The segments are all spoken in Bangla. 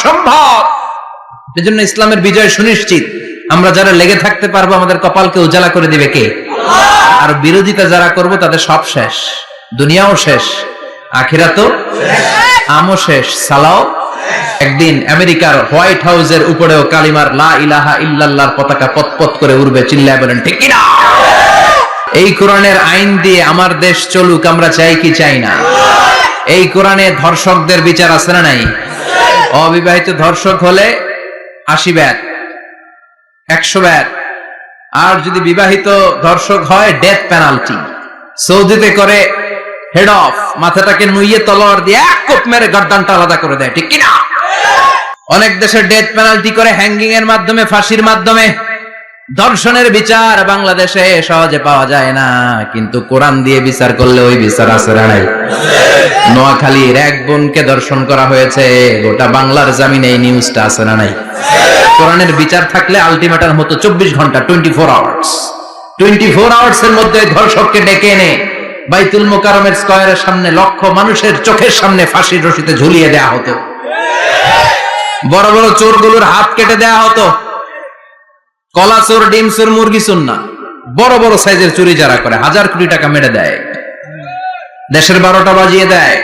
অসম্ভব। এজন্য ইসলামের বিজয় সুনিশ্চিত। আমরা যারা লেগে থাকতে পারবো, আমাদের কপালকে উজালা করে দিবে কে? আর বিরোধিতা যারা করব তাদের সব শেষ, দুনিয়াও শেষ, আখিরাতও আমও শেষ, সালাও। একদিন আমেরিকার হোয়াইট হাউসের উপরেও কালিমার লা ইলাহা ইল্লাল্লাহর পতাকা পতপত করে উড়বে, চিল্লায় বলেন ঠিক কি না? এই কোরআনের আইন দিয়ে আমার দেশ চলুক, আমরা চাই কি চাই না? এই কোরআনে ধর্ষকদের বিচার আছে না নাই? অবিবাহিত ধর্ষক হলে 80 ব্যাট, 100 ব্যাট। আর যদি বিবাহিত ধর্ষক হয় ডেথ পেনাল্টি। সৌদিতে করে হেড অফ, মাথাটাকে নুইয়ে তলোয়ার দিয়ে এক কোপ মেরে গর্দানটা আলাদা করে দেয়, ঠিক কিনা? অনেক দেশে ডেথ পেনাল্টি করে হ্যাঙ্গিং এর মাধ্যমে, ফাঁসির মাধ্যমে। ধর্ষণের বিচার বাংলাদেশে সহজে পাওয়া যায় না, কিন্তু কোরআন দিয়ে বিচার করলে ওই বিচার আছে না নাই? নোয়াখালীর এক বোনকে ধর্ষণ করা হয়েছে, গোটা বাংলার জামিনে এই নিউজটা আছে না নাই? কোরআনের বিচার থাকলে আলটিমেটাম হতো 24 ঘন্টা, 24 আওয়ার্স। 24 আওয়ার্স এর মধ্যে ধর্ষককে ডেকে এনে বাইতুল মোকাররমের স্কয়ারের সামনে লক্ষ মানুষের চোখের সামনে ফাঁসির রশিতে ঝুলিয়ে দেয়া হতো। বড় বড় চোরগুলোর হাত কেটে দেয়া হতো। কলা চোর, ডিম চোর, মুরগি চোর না, বড় বড় সাইজের চুরি যারা করে 1000 কোটি টাকা মেরে দেয়, দেশের 12টা বাজিয়ে দেয়,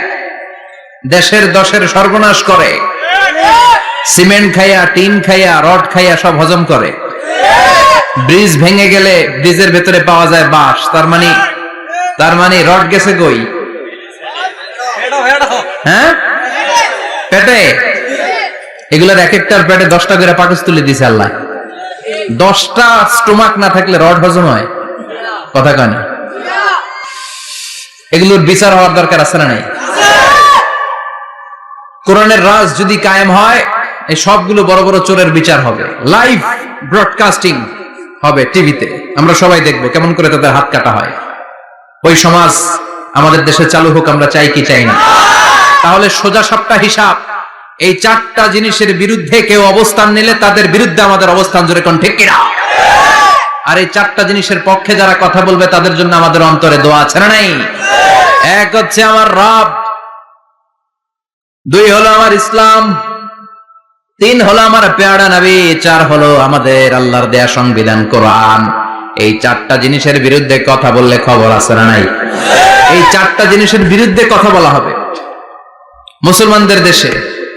দেশের 10-এর সর্বনাশ করে, সিমেন্ট খাইয়া, টিন খাইয়া, রড খাইয়া সব হজম করে। ব্রিজ ভেঙে গেলে ব্রিজের ভেতরে পাওয়া যায় বাঁশ, তার মানে রড গেছে কই? হ্যাঁ, পেটে। এগুলোর এক একটার পেটে 10টা করে পাকস তুলে দিছে আল্লাহ। 10টা স্টোমাক না থাকলে রড হজম হয়? কথা কয় না। এগুলোর বিচার হওয়ার দরকার আছে না নাই? কোরআনের রাজ যদি কায়েম হয়, এই সবগুলো বড় বড় চোরের বিচার হবে, লাইভ ব্রডকাস্টিং হবে টিভিতে, আমরা সবাই দেখবো কেমন করে তাদের হাত কাটা হয়। ওই সমাজ আমাদের দেশে চালু হোক, আমরা চাই কি চাই না? তাহলে সোজা সাপটা হিসাব, এই 4টা জিনিসের বিরুদ্ধে কেউ অবস্থান নিলে তাদের বিরুদ্ধে আমাদের অবস্থান, জোরে কোন ঠিক কিনা? আর এই 4টা জিনিসের পক্ষে যারা কথা বলবে তাদের জন্য আমাদের অন্তরে দোয়া আছে না নাই? এক হচ্ছে আমার রব, 2 হলো আমার ইসলাম, 3 হলো আমার পেয়ারা নবী, 4 হলো আমাদের আল্লাহর দেয়া সংবিধান কোরআন। এই 4টা জিনিসের বিরুদ্ধে কথা বললে খবর আছে না নাই? এই 4টা জিনিসের বিরুদ্ধে কথা বলা হবে। মুসলমানদের দেশে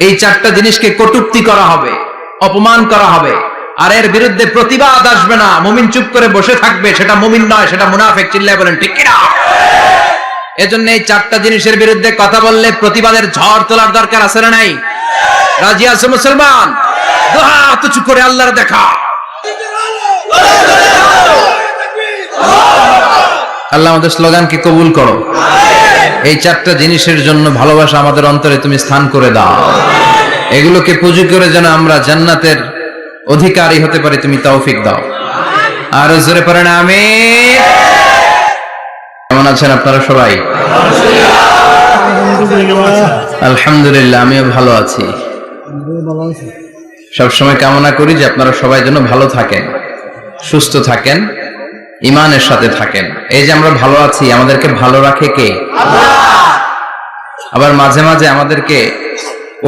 এই 4টা জিনিসকে কটূক্তি করা হবে, অপমান করা হবে, আর এর বিরুদ্ধে প্রতিবাদ আসবে না। মুমিন চুপ করে বসে থাকবে, সেটা মুমিন নয়, সেটা মুনাফিক। চিল্লায় বলেন ঠিক কিনা? এজন্য এই 4টা জিনিসের বিরুদ্ধে কথা বললে প্রতিবাদের ঝড় তোলার দরকার আছে না নাই? রাজি আছে মুসলমান? দুই হাত উঁচু করে আল্লাহর দেখা। আল্লাহ আমাদের স্লোগানকে কবুল করো। এই 4টা জিনিসের জন্য ভালোবাসা আমাদের অন্তরে তুমি স্থান করে দাও। এগুলোকে পুঁজি করে যেন আমরা জান্নাতের অধিকারী হতে পারি, তুমি তৌফিক দাও। আর জোরে পড়েন আমিন। কেমন আছেন আপনারা সবাই? আলহামদুলিল্লাহ, আমিও ভালো আছি। সবসময় কামনা করি যে আপনারা সবাই যেন ভালো থাকেন, সুস্থ থাকেন, ঈমানের সাথে থাকেন। এই যে আমরা ভালো আছি, আমাদেরকে ভালো রাখে কে? আল্লাহ। আবার মাঝে মাঝে আমাদেরকে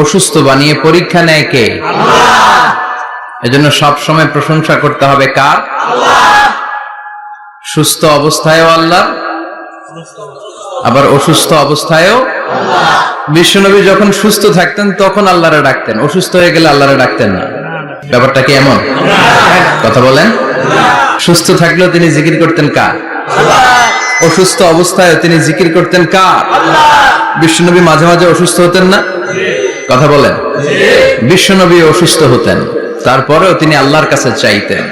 অসুস্থ বানিয়ে পরীক্ষা নেয় কে? আল্লাহ। এজন্য সব সময় প্রশংসা করতে হবে কার? আল্লাহ। সুস্থ অবস্থায়ও আল্লাহ, আবার অসুস্থ অবস্থায়ও আল্লাহ। বিশ্বনবী যখন সুস্থ থাকতেন তখন আল্লাহরে ডাকতেন, অসুস্থ হয়ে গেলে আল্লাহরে ডাকতেন না। ব্যাপারটা কি এমন? কথা বলেন। সুস্থ থাকলেও তিনি জিকির করতেন কার? আল্লাহ। অসুস্থ অবস্থায় তিনি জিকির করতেন কার? আল্লাহ। বিশ্বনবী মাঝে মাঝে অসুস্থ হতেন না? কথা বলেন। বিশ্বনবী অসুস্থ হতেন, তারপরেও তিনি আল্লাহর কাছে চাইতেন।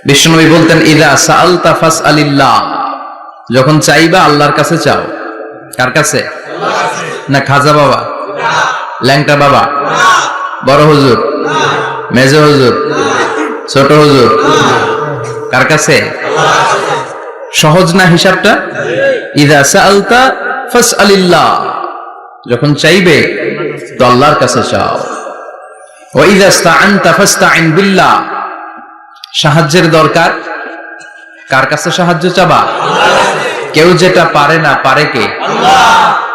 বিশ্বনবী বলতেন ইযা সাআলতা ফাসআলিল্লাহ, যখন চাইবা আল্লাহর কাছে চাও। কার কাছে? না খাজা বাবা, ল্যাংটা বাবা, বড় হুজুর, মেজো হুজুর, ছোট হুজুর? কার কাছে? সহজ না হিসাবটা? ইযা সাআলতা ফাসআলিল্লাহ, যখন চাইবে তো আল্লাহর কাছে চাও। ওয়া ইযা ইসতাআনতা ফাসতাইন বিল্লাহ, সাহায্যের দরকার কার কাছে সাহায্য চাবা? কেউ যেটা পারে না পারে কে? আল্লাহ।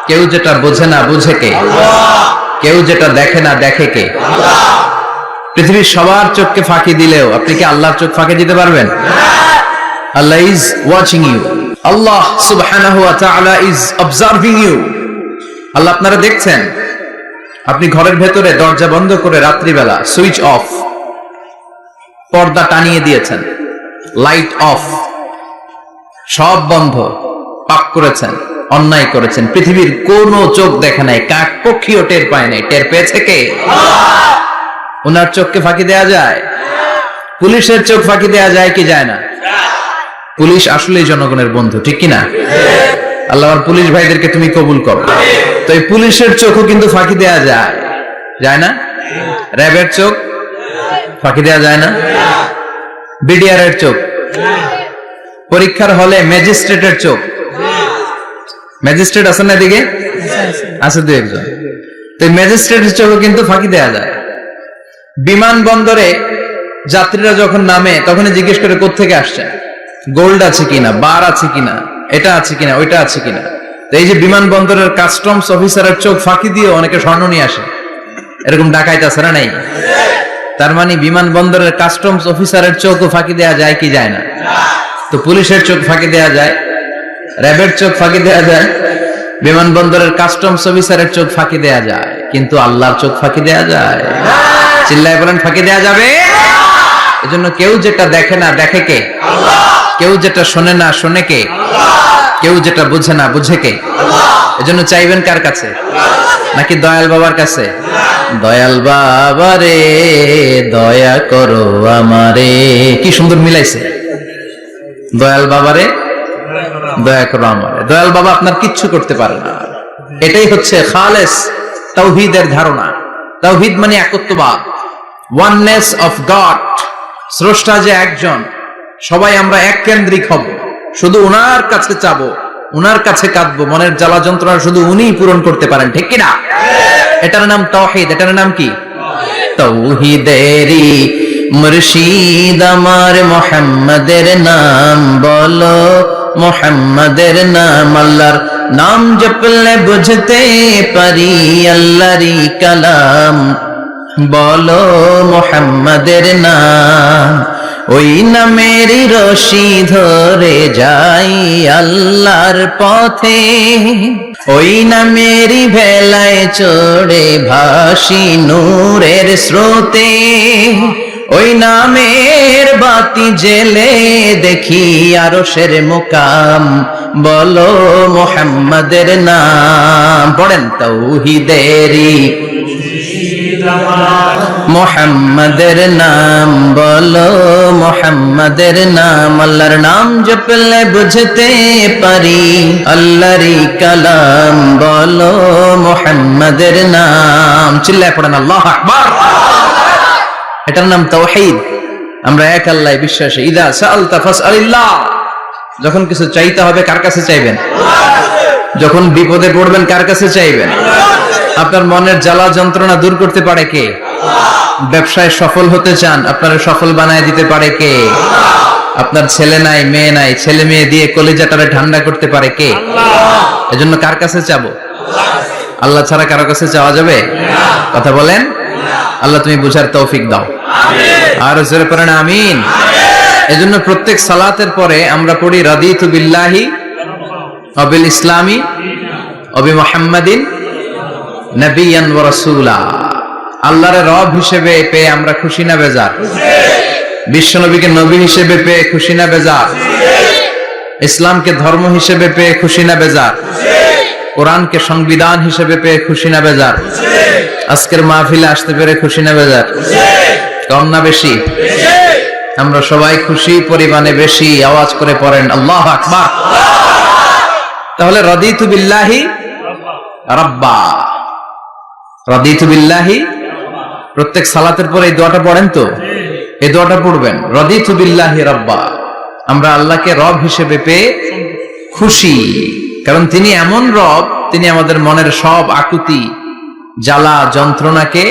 কেউ যেটা বোঝে না বুঝে কে? আল্লাহ। কেউ যেটা দেখে না দেখে কে? পৃথিবীর সবার চোখকে ফাঁকি দিলেও আপনি কি আল্লাহর চোখ ফাঁকি দিতে পারবেন? আল্লাহ ইজ ওয়াচিং ইউ, আল্লাহ সুবহানাহু ওয়া তাআলা ইজ অবজার্ভিং ইউ। আল্লাহ আপনারা দেখছেন। আপনি ঘরের ভেতরে দরজা বন্ধ করে রাত্রিবেলা সুইচ অফ, পর্দা টানিয়ে দিয়েছেন, লাইট অফ, সব বন্ধ, পাপ করেছেন, অন্যায় করেছেন, পৃথিবীর কোন চোখ দেখে নাই, কাক পক্ষীও টের পায় নাই, টের পেয়েছে কে? ওনার চোখকে ফাঁকি দেয়া যায়? পুলিশের চোখ ফাঁকি দেয়া যায় কি যায় না? পুলিশ আসলেই জনগণের বন্ধু, ঠিক কিনা? আল্লাহ আর পুলিশ ভাইদেরকে তুমি কবুল করো। তো এই পুলিশের চোখও কিন্তু ফাঁকি দেয়া যায়, যায় না? র্যাবের চোখ ফাঁকি দেয়া যায় না? বিডিআর এর চোখ, পরীক্ষার হলে ম্যাজিস্ট্রেটের চোখ, ম্যাজিস্ট্রেট আছেন না এদিকে? আছে দু একজন। তো ম্যাজিস্ট্রেটের চোখও কিন্তু ফাঁকি দেয়া যায়। বিমানবন্দরে যাত্রীরা যখন নামে তখনই জিজ্ঞেস করে কোত্থেকে আসছে, গোল্ড আছে কিনা, বার আছে কিনা, এটা আছে কিনা, ওইটা আছে কিনা। তো এই যে বিমানবন্দরের কাস্টমস অফিসারের চোখ ফাঁকি দিয়ে অনেকে স্বর্ণ নিয়ে আসে, এরকম ডাকাইত আছে না নাই? তার মানে বিমানবন্দরের কাস্টমস অফিসারের চোখও ফাঁকি দেয়া যায় কি যায় না? তো পুলিশের চোখ ফাঁকি দেয়া যায়, র্যাবের চোখ ফাঁকি দেয়া যায়, বিমানবন্দরের কাস্টমস অফিসারের চোখ ফাঁকি দেয়া যায়, কিন্তু আল্লাহর চোখ ফাঁকি দেয়া যায়? চিল্লায় বলেন ফাঁকি দেয়া যাবে? এজন্য কেউ যেটা দেখে না দেখে কে? কেউ যেটা শোনে না শোনে কে? কেউ যেটা বুঝে না বুঝে কে? এজন্য চাইবেন কার কাছে? নাকি দয়াল বাবার কাছে? দয়াল বাবা রে দয়া করো আমারে। কি সুন্দর মিলাইছে, দয়াল বাবারে দয়া করো আমারে। দয়াল বাবা আপনার কিচ্ছু করতে পারে না। এটাই হচ্ছে খালেস তাওহীদের ধারণা। তাওহীদ মানে একত্ববাদ, ওয়াননেস অফ গড। স্রষ্টা যে একজন, সবাই আমরা এক কেন্দ্রিক হব, শুধু উনার কাছে চাবো, উনার কাছে কাঁদবো, মনের জ্বালা যন্ত্রণা শুধু উনিই পূরণ করতে পারেন, ঠিক কিনা? এটার নাম তাওহীদ। এটার নাম কি? তাওহীদেরই মুর্শিদ আমার মুহাম্মাদের নাম বলো, মুহাম্মাদের নাম। আল্লাহর নাম জপলে বুঝতে পারি আল্লাহরই কালাম, বলো মুহাম্মাদের নাম। ওই নামেরই রশি ধরে যাই আল্লাহর পথে, ওই নামেরই ভেলায় চড়ে ভাসি নূরের স্রোতে, ওই নামের বাতি জেলে দেখি আরশের মুকাম, বলো মুহাম্মাদের নাম। পড়েন তাওহীদেরই মুহাম্মাদের নাম বলো, মুহাম্মাদের নাম। আল্লাহর নাম জপলে বুঝতে পারি আল্লাহরই কালাম, বলো মুহাম্মাদের নাম। চিল্লায় পড়েন আল্লাহু আকবার। এটার নাম তাওহীদ। আমরা এক আল্লাহয় বিশ্বাসী। ইদা সাআলতা ফাসআলিল্লাহ। যখন কিছু চাইতে হবে কার কাছে চাইবেন? যখন বিপদে পড়বেন কার কাছে চাইবেন? আপনার মনের জ্বালা যন্ত্রণা দূর করতে পারে কে? ব্যবসায় সফল হতে চান, আপনারা সফল বানায় দিতে পারে কে? আপনার ছেলে নাই মেয়ে নাই, ছেলে মেয়ে দিয়ে কলিজাটারে ঠান্ডা করতে পারে কে? এজন্য কার কাছে চাবো? আল্লাহ ছাড়া কারো কাছে চাওয়া যাবে? কথা বলেন। আল্লাহ তুমি বুঝার তৌফিক দাও, আর জোরে পড়েন আমিন। এজন্য প্রত্যেক সালাতের পরে আমরা পড়ি রাদিতু বিল্লাহি ওয়া বিল ইসলামি ওয়া বি মুহাম্মাদিন নবিয়ান ওয়া রাসূলা। আল্লাহর রব হিসেবে পেয়ে আমরা খুশি না বেজার? বিশ্ব নবীকে নবী হিসেবে পেয়ে খুশি না বেজার? ইসলামকে ধর্ম হিসেবে পেয়ে খুশি না বেজার? কোরআনকে সংবিধান হিসেবে পেয়ে খুশি না বেজার? আজকের মাহফিলে আসতে পেরে খুশি না বেজার? কম না বেশি? আমরা সবাই খুশি, পরিমাণে বেশি। আওয়াজ করে পড়েন আল্লাহু আকবার। তাহলে রাদিতু বিল্লাহি রাব্বা, রাদিতু বিল্লাহি। প্রত্যেক সালাতের পরে এই দোয়াটা পড়েন তো? এই দোয়াটা পড়বেন, রাদিতু বিল্লাহি রাব্বা। আমরা আল্লাহকে রব হিসেবে পেয়ে খুশি, কারণ তিনি এমন রব, তিনি আমাদের মনের সব আকুতি জ্বালা যন্ত্রণাকে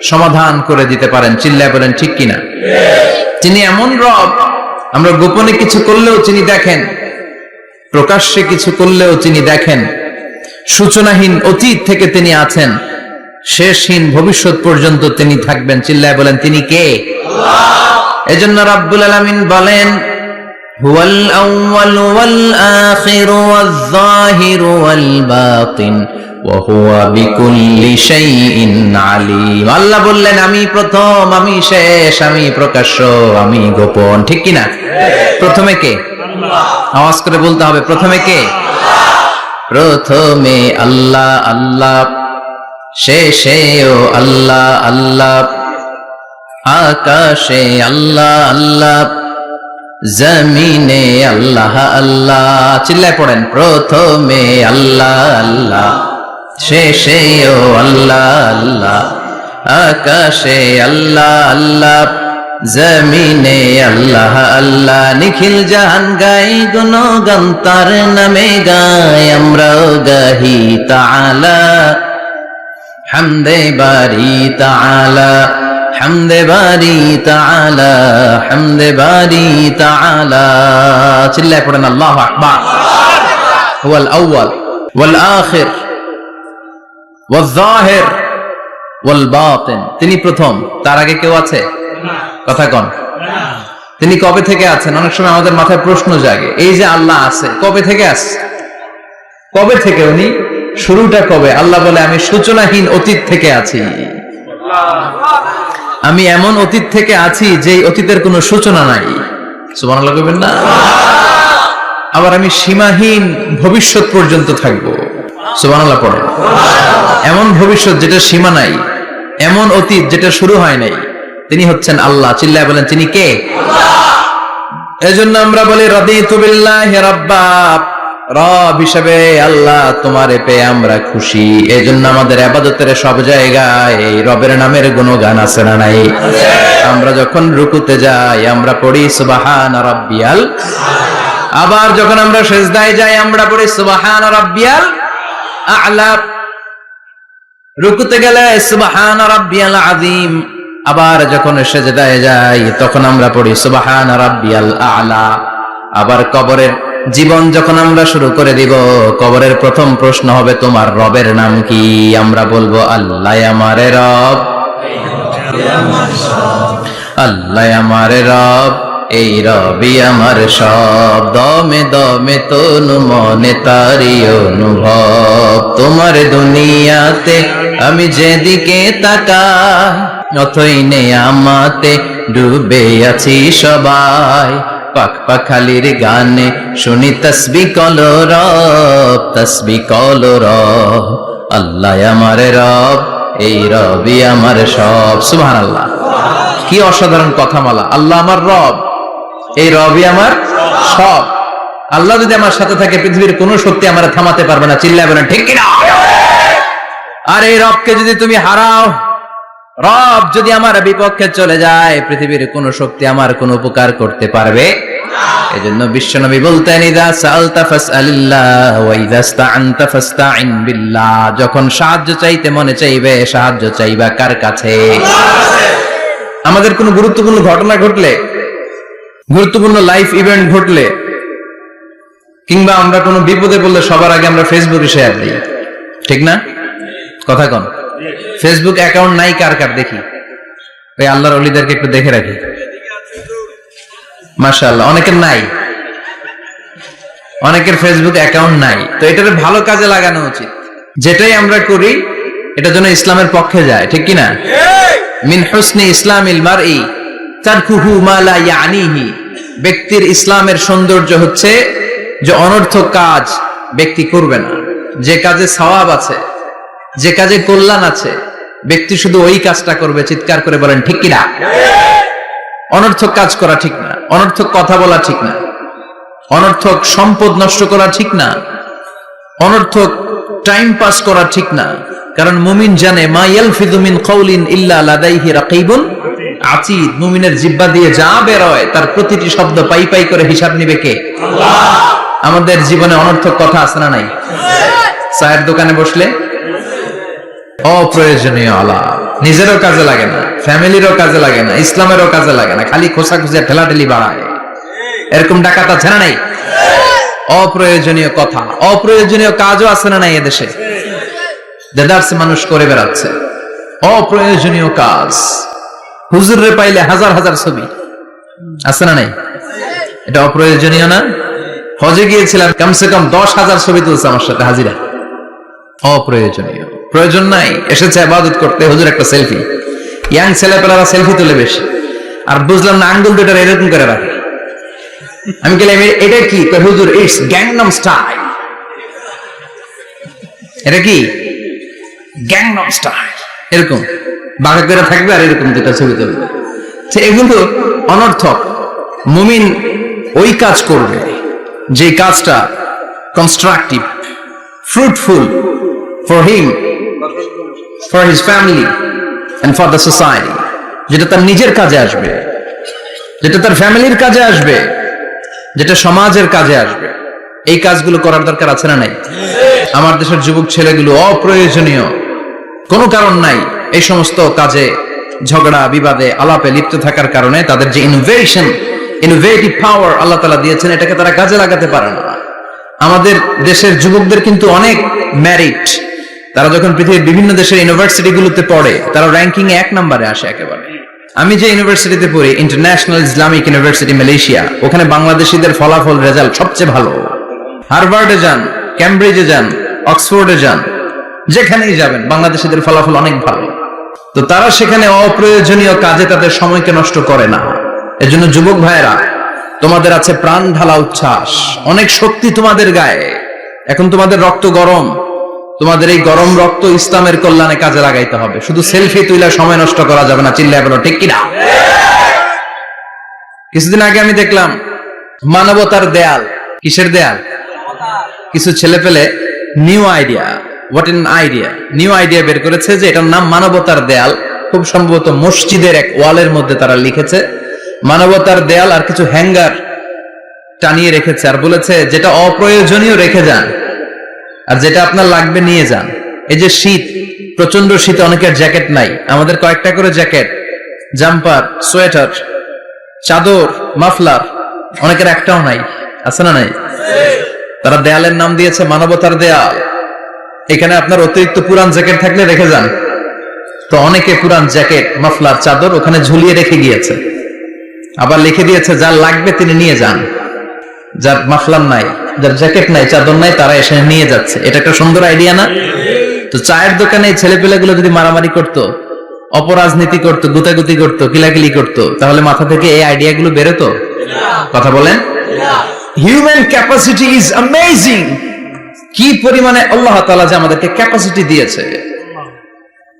সমাধান করে দিতে পারেন। চিল্লায় বলেন ঠিক কিনা? তিনি এমন রব, আমরা গোপনে কিছু করলেও তিনি দেখেন, প্রকাশ্যে কিছু করলেও তিনি দেখেন। সূচনাহীন অতীত থেকে তিনি আছেন, শেষহীন ভবিষ্যৎ পর্যন্ত তিনি থাকবেন। চিল্লায় বলেন তিনি কে? আল্লাহ। এজন্য রাব্বুল আলামিন বলেন হুয়াল আউয়াল ওয়াল আখির ওয়াল যাহির ওয়াল বাতিন ওয়া হুয়া বিকুল্লি শাইইন আলীম। আল্লাহ বললেন আমি প্রথম, আমি শেষ, আমি প্রকাশ্য, আমি গোপন। ঠিক কি না? প্রথমে কে? আল্লাহ। আওয়াজ করে বলতে হবে প্রথমে কে? আল্লাহ। প্রথমে আল্লাহ আল্লাহ, শেষেও আল্লাহ আল্লাহ, আকাশে আল্লাহ আল্লাহ, জমিনে আল্লাহ আল্লাহ। চিল্লায় পড়েন প্রথমে আল্লাহ আল্লাহ, শেষেও আল্লাহ আল্লাহ, আকাশে আল্লাহ আল্লাহ, জমিনে আল্লাহ আল্লাহ। নিখিল জাহান গাই গুণগান তার নামে গাই, আমরাও গাহি তাআলা হামদে বারি তাআলা, হামদে বারি তাআলা, হামদে বারি তাআলা। চিল্লায় পড়েন আল্লাহু আকবার। হুয়াল আউয়াল ওয়াল আখির ওয়াল যাহির ওয়াল বাতিন। তিনি প্রথম, তার আগে কেউ আছে? কথা কন। তিনি কবে থেকে আছেন? অনেক সময় আমাদের মাথায় প্রশ্ন জাগে, এই যে আল্লাহ আছে কবে থেকে আছে? কবে থেকে উনি? শুরুটা কবে? আল্লাহ বলে আমি সূচনাহীন অতীত থেকে আছি। আমি এমন অতীত থেকে আছি যে অতীতের কোনো সূচনা নাই। সুবহানাল্লাহ কইবেন না? আবার আমি সীমাহীন ভবিষ্যৎ পর্যন্ত থাকবো। সুবহানাল্লাহ পড়েন। এমন ভবিষ্যৎ যেটা সীমা নাই, এমন অতীত যেটা শুরু হয় নাই, তিনি হচ্ছেন আল্লাহ। চিল্লায় বলেন তিনি কে? আল্লাহ। এজন্য আমরা বলি রাদিতু বিল্লাহি রাব্বা, রব হিসেবে আল্লাহ তোমারে পেয়ে আমরা খুশি। এজন্য আমাদের ইবাদতের সব জায়গায় এই রবের নামের গুণগান আছে না নাই? আমরা যখন রুকুতে যাই আমরা পড়ি সুবহানা রাব্বিয়াল, আবার যখন আমরা সিজদায় যাই আমরা পড়ি সুবহানা রাব্বিয়াল আ'লা, রুকুতে গেলে সুবহানা রাব্বিয়াল আযীম, আবার যখন সিজদায় যাই তখন আমরা পড়ি সুবহানা রাব্বিয়াল আ'লা। আবার কবরের জীবন যখন আমরা শুরু করে দিব, কবরের প্রথম প্রশ্ন হবে তোমার রবের নাম কি? আমরা বলবো আল্লাহ আমারে রব, আল্লাহ আমারে রব, এই রবি আমার সব। দমে দমে তনু মনে তারি অনুভব, তোমার দুনিয়াতে আমি যেদিকে তাকাই অথই নেয়ামতে ডুবে আছি সবাই। পাক পাখালির গানে শুনি তসবিহ কলো রব, তসবিহ কলো রব, আল্লাহ আমার রব, এই রবি আমার সব। সুবহানাল্লাহ। কি অসাধারণ কথামালা! আল্লাহ আমার রব, এই রবি আমার সব। আল্লাহ যদি আমার সাথে থাকে পৃথিবীর কোন শক্তি আমার থামাতে পারবে না। চিল্লায় বলেন ঠিক কিনা? আর এই রবকে যদি তুমি হারাও, রব যদি আমার বিপক্ষে চলে যায়, পৃথিবীর কোন শক্তি আমার কোন উপকার করতে পারবে না। এজন্য বিশ্বনবী বলতেন ইযা সাআলতা ফাসআলিল্লাহ ওয়া ইযা ইসতাআনতা ফাসতাইন বিল্লাহ। যখন সাহায্য চাইতে মনে চাইবে, সাহায্য চাইবা কার কাছে? আমাদের কোনো গুরুত্বপূর্ণ ঘটনা ঘটলে, গুরুত্বপূর্ণ লাইফ ইভেন্ট ঘটলে, কিংবা আমরা কোনো বিপদে পড়লে সবার আগে আমরা ফেসবুকে শেয়ার দিই, ঠিক না? কথা কন। ফেসবুক অ্যাকাউন্ট নাই কার কার দেখি? ওই আল্লাহর ওলিদেরকে একটু দেখে রাখি। মাশাআল্লাহ, অনেকের নাই, অনেকের ফেসবুক অ্যাকাউন্ট নাই। তো এটাকে ভালো কাজে লাগানো উচিত। যেটাই আমরা করি এটা যেন ইসলামের পক্ষে যায়, ঠিক কি না? মিন হুসনি ইসলামিল মারই তারকুহু মা লা ইয়ানিহি। ব্যক্তির ইসলামের সৌন্দর্য হচ্ছে যে অনর্থক কাজ ব্যক্তি করবে না। যে কাজে সওয়াব আছে, যে কাজে কল্যাণ আছে, ব্যক্তি শুধু ওই কাজটা করবে। চিৎকার করে বলেন ঠিক কিনা? অনর্থক কাজ করা ঠিক না, অনর্থক কথা বলা ঠিক না, অনর্থক সম্পদ নষ্ট করা ঠিক না, অনর্থক টাইম পাস করা ঠিক না। কারণ মুমিন জানে মা ইয়ালফিযু মিন কাউলিন ইল্লা লাদাইহি রাকিবুন আতীদ। মুমিনের জিহ্বা দিয়ে যা বের হয় তার প্রতিটি শব্দ পাই পাই করে হিসাব নিবে কে? আল্লাহ। আমাদের জীবনে অনর্থক কথা আছে না নাই? চায়ের দোকানে বসলে অপ্রয়োজনীয় আলাপ, নিজেরও কাজে লাগে না, ফ্যামিলিরও কাজে লাগে না, ইসলামেরও কাজে লাগে না, খালি খোঁচাখুচি ঠেলাঠেলি বাড়ায়। এরকম ডাকাত আছে না নাই? অপ্রয়োজনীয় কথা, অপ্রয়োজনীয় কাজও আছে না নাই এদেশে? দেদারসে মানুষ করে বেড়াচ্ছে। অপ্রয়োজনীয় কাজ। হুজুরে পাইলে হাজার হাজার ছবি আছে না নাই? এটা অপ্রয়োজনীয় না? হজে গিয়েছিলাম, কমসে কম 10,000 ছবি তুলছে আমার সাথে হাজিরা। অপ্রয়োজনীয়, প্রয়োজন নাই। এসেছে ইবাদত করতে, হুজুর একটা সেলফি। ইয়াং ছেলেপেলারা সেলফি তুলে বেশি, আর বুঝলাম না আঙ্গুল দুটো এরকম করে রাখে। আমি গেলাম, এটা কি? হুজুর, ইটস গ্যাংনাম স্টাইল। এটা কি? Gangnam style. এরকম বাঘা করে থাকবে আর এরকম দুটা ছবি তুলবে। এগুলো অনর্থক। মুমিন ওই কাজ করবে যে কাজটা constructive, fruitful for him, for his family and for the society, যেটা তার নিজের কাজে আসবে, যেটা তার ফ্যামিলির কাজে আসবে, যেটা সমাজের কাজে আসবে। এই কাজগুলো করার দরকার আছে না নাই? আমার দেশের যুবক ছেলেগুলো অপ্রয়োজনীয়, কোনো কারণ নাই এই সমস্ত কাজে ঝগড়া বিবাদে আলাপে লিপ্ত থাকার কারণে তাদের যে ইনোভেটিভ পাওয়ার আল্লাহ তাআলা দিয়েছেন, এটাকে তারা কাজে লাগাতে পারে না। আমাদের দেশের যুবকদের কিন্তু অনেক মেরিট। তারা যখন পৃথিবীর বিভিন্ন দেশের ইউনিভার্সিটিগুলোতে পড়ে, তারা র্যাঙ্কিং এ 1 নম্বরে আসে একেবারে। আমি যে ইউনিভার্সিটিতে পড়ি, ইন্টারন্যাশনাল ইসলামিক ইউনিভার্সিটি মালয়েশিয়া, ওখানে বাংলাদেশিদের ফলাফল রেজাল্ট সবচেয়ে ভালো। হার্ভার্ডে যান, ক্যামব্রিজে যান, অক্সফোর্ডে যান, যেখানেই যাবেন বাংলাদেশিদের ফলাফল অনেক ভালো। তো তারা সেখানে অপ্রয়োজনীয় কাজে তাদের সময়কে নষ্ট করে না। এজন্য যুবক ভাইয়েরা, তোমাদের আছে প্রাণ ঢালা উচ্ছ্বাস, অনেক শক্তি তোমাদের গায়ে। এখন তোমাদের রক্ত গরম, তোমাদের এই গরম রক্ত ইসলামের কল্যাণে কাজে লাগাইতে হবে। শুধু সেলফি তুইলা সময় নষ্ট করা যাবে না। চিল্লায় বলো ঠিক কিনা? কিছুদিন আগে আমি দেখলাম মানবতার দেয়াল। কিসের দেয়াল? কিছু ছেলে পেলে নিউ আইডিয়া বের করেছে যে এটার নাম মানবতার দেয়াল। খুব সম্ভবত মসজিদের এক ওয়ালের মধ্যে তারা লিখেছে মানবতার দেয়াল, আর কিছু হ্যাঙ্গার টানিয়ে রেখেছে, আর বলেছে যেটা অপ্রয়োজনীয় রেখে যান, আর যেটা আপনার লাগবে নিয়ে যান। এই যে শীত, প্রচন্ড শীতে অনেকের জ্যাকেট নাই। আমাদের কয়েকটা করে জ্যাকেট, জাম্পার, সোয়েটার, চাদর, মাফলার, অনেকের একটাও নাই। আছে না নাই? তারা দেয়ালের নাম দিয়েছে মানবতার দেয়াল। এখানে আপনার অতিরিক্ত পুরান জ্যাকেট থাকলে রেখে যান। তো অনেকে পুরান জ্যাকেট, মাফলার, চাদর ওখানে ঝুলিয়ে রেখে গিয়েছে। আবার লিখে দিয়েছে যার লাগবে তিনি নিয়ে যান। যার মাফলার নাই, যার জ্যাকেট নাই, চাদর নাই, তারা এসে নিয়ে যাচ্ছে। এটা একটা সুন্দর আইডিয়া না? তো চায়ের দোকানে ছেলেপেলেগুলো যদি মারামারি করতো, অপরাজনীতি করতো, গুতাগুতি করতো, কিলাকিলি করতো, তাহলে মাথা থেকে এই আইডিয়াগুলো বেরোতো? কথা বলেন। Human capacity is amazing. কি পরিমাণে আল্লাহ তাআলা যে আমাদেরকে ক্যাপাসিটি দিয়েছে,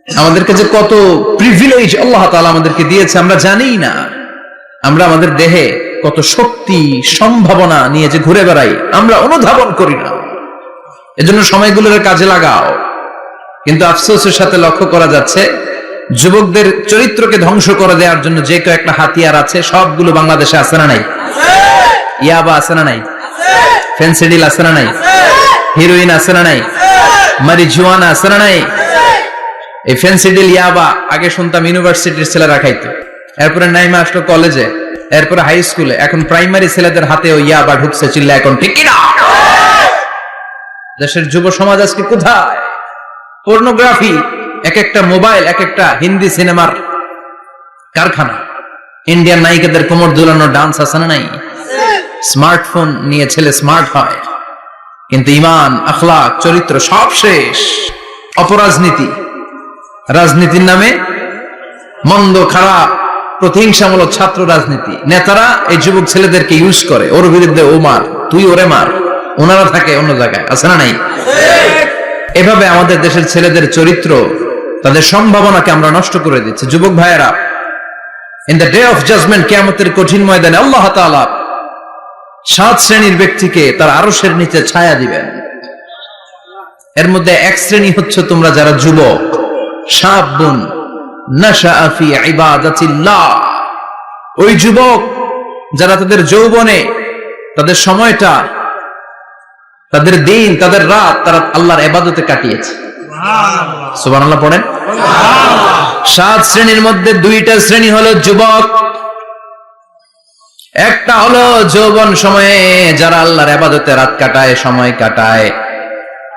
আমাদেরকে যে কত প্রিভিলেজ আল্লাহ তাআলা আমাদেরকে দিয়েছে আমরা জানি না। আমরা আমাদের দেহে কত শক্তি, সম্ভাবনা নিয়ে যে ঘুরে বেড়াই, আমরা অনুধাবন করি না। এজন্য সময়গুলোর কাজে লাগাও। কিন্তু আফসোসের সাথে লক্ষ্য করা যাচ্ছে যুবকদের চরিত্রকে ধ্বংস করে দেওয়ার জন্য যে কয়েকটা হাতিয়ার আছে, সবগুলো বাংলাদেশে আছে না নাই? ইয়াবা আছে না নাই? ফেন্সিডিল আছে না নাই? হিরোইন আছে না নাই? মারিজুয়ানা আছে না নাই? এই ফেন্সিডিল, ইয়াবা আগে শুনতাম ইউনিভার্সিটির ছেলেরা খাইতো, এরপরে নাইমা আসলো কলেজে, এরপরে হাই স্কুলে, এখন প্রাইমারি ছেলেদের হাতে ওই ইয়াবা ঢুকছে। চিল্লা এখন ঠিক কিনা? দেশের যুব সমাজ আজকে কোথায়? পর্নোগ্রাফি, এক একটা মোবাইল এক একটা হিন্দি সিনেমার কারখানা। ইন্ডিয়ান নায়িকাদের কোমর দুলানো ডান্স আছে না নাই? স্মার্টফোন নিয়ে ছেলে স্মার্ট হয়, কিন্তু ঈমান, আখলাক, চরিত্র সব শেষ। অপরাজনীতি, রাজনীতির নামে মন্দ, খারাপ, প্রতিহিংসামূলক ছাত্র রাজনীতি। নেতারা এই যুবক ছেলেদেরকে ইউজ করে, ওর বিরুদ্ধে ও মার, তুই ওরে মার, ওনারা থাকে অন্য জায়গায়। আছে না নাই? এভাবে আমাদের দেশের ছেলেদের চরিত্র, তাদের সম্ভাবনাকে আমরা নষ্ট করে দিচ্ছি। যুবক ভাইয়েরা, in the day of judgement, কিয়ামতের কঠিন ময়দানে আল্লাহ তাআলা 7 শ্রেণীর ব্যক্তিকে তার আরশের নিচে ছায়া দিবেন। এর মধ্যে এক শ্রেণী হচ্ছে তোমরা যারা যুবক, শাবুন নাশাআ ফি ইবাদাতিল্লাহ। ওই যুবক যারা তাদের যৌবনে, তাদের সময়টা, তাদের দিন, তাদের রাত তারা আল্লাহর ইবাদতে কাটিয়েছে। সুবহানাল্লাহ পড়েন। 7 শ্রেণীর মধ্যে 2টা শ্রেণী হলো যুবক। একটা হলো যৌবন সময়ে যারা আল্লাহর ইবাদতে রাত কাটায়, সময় কাটায়।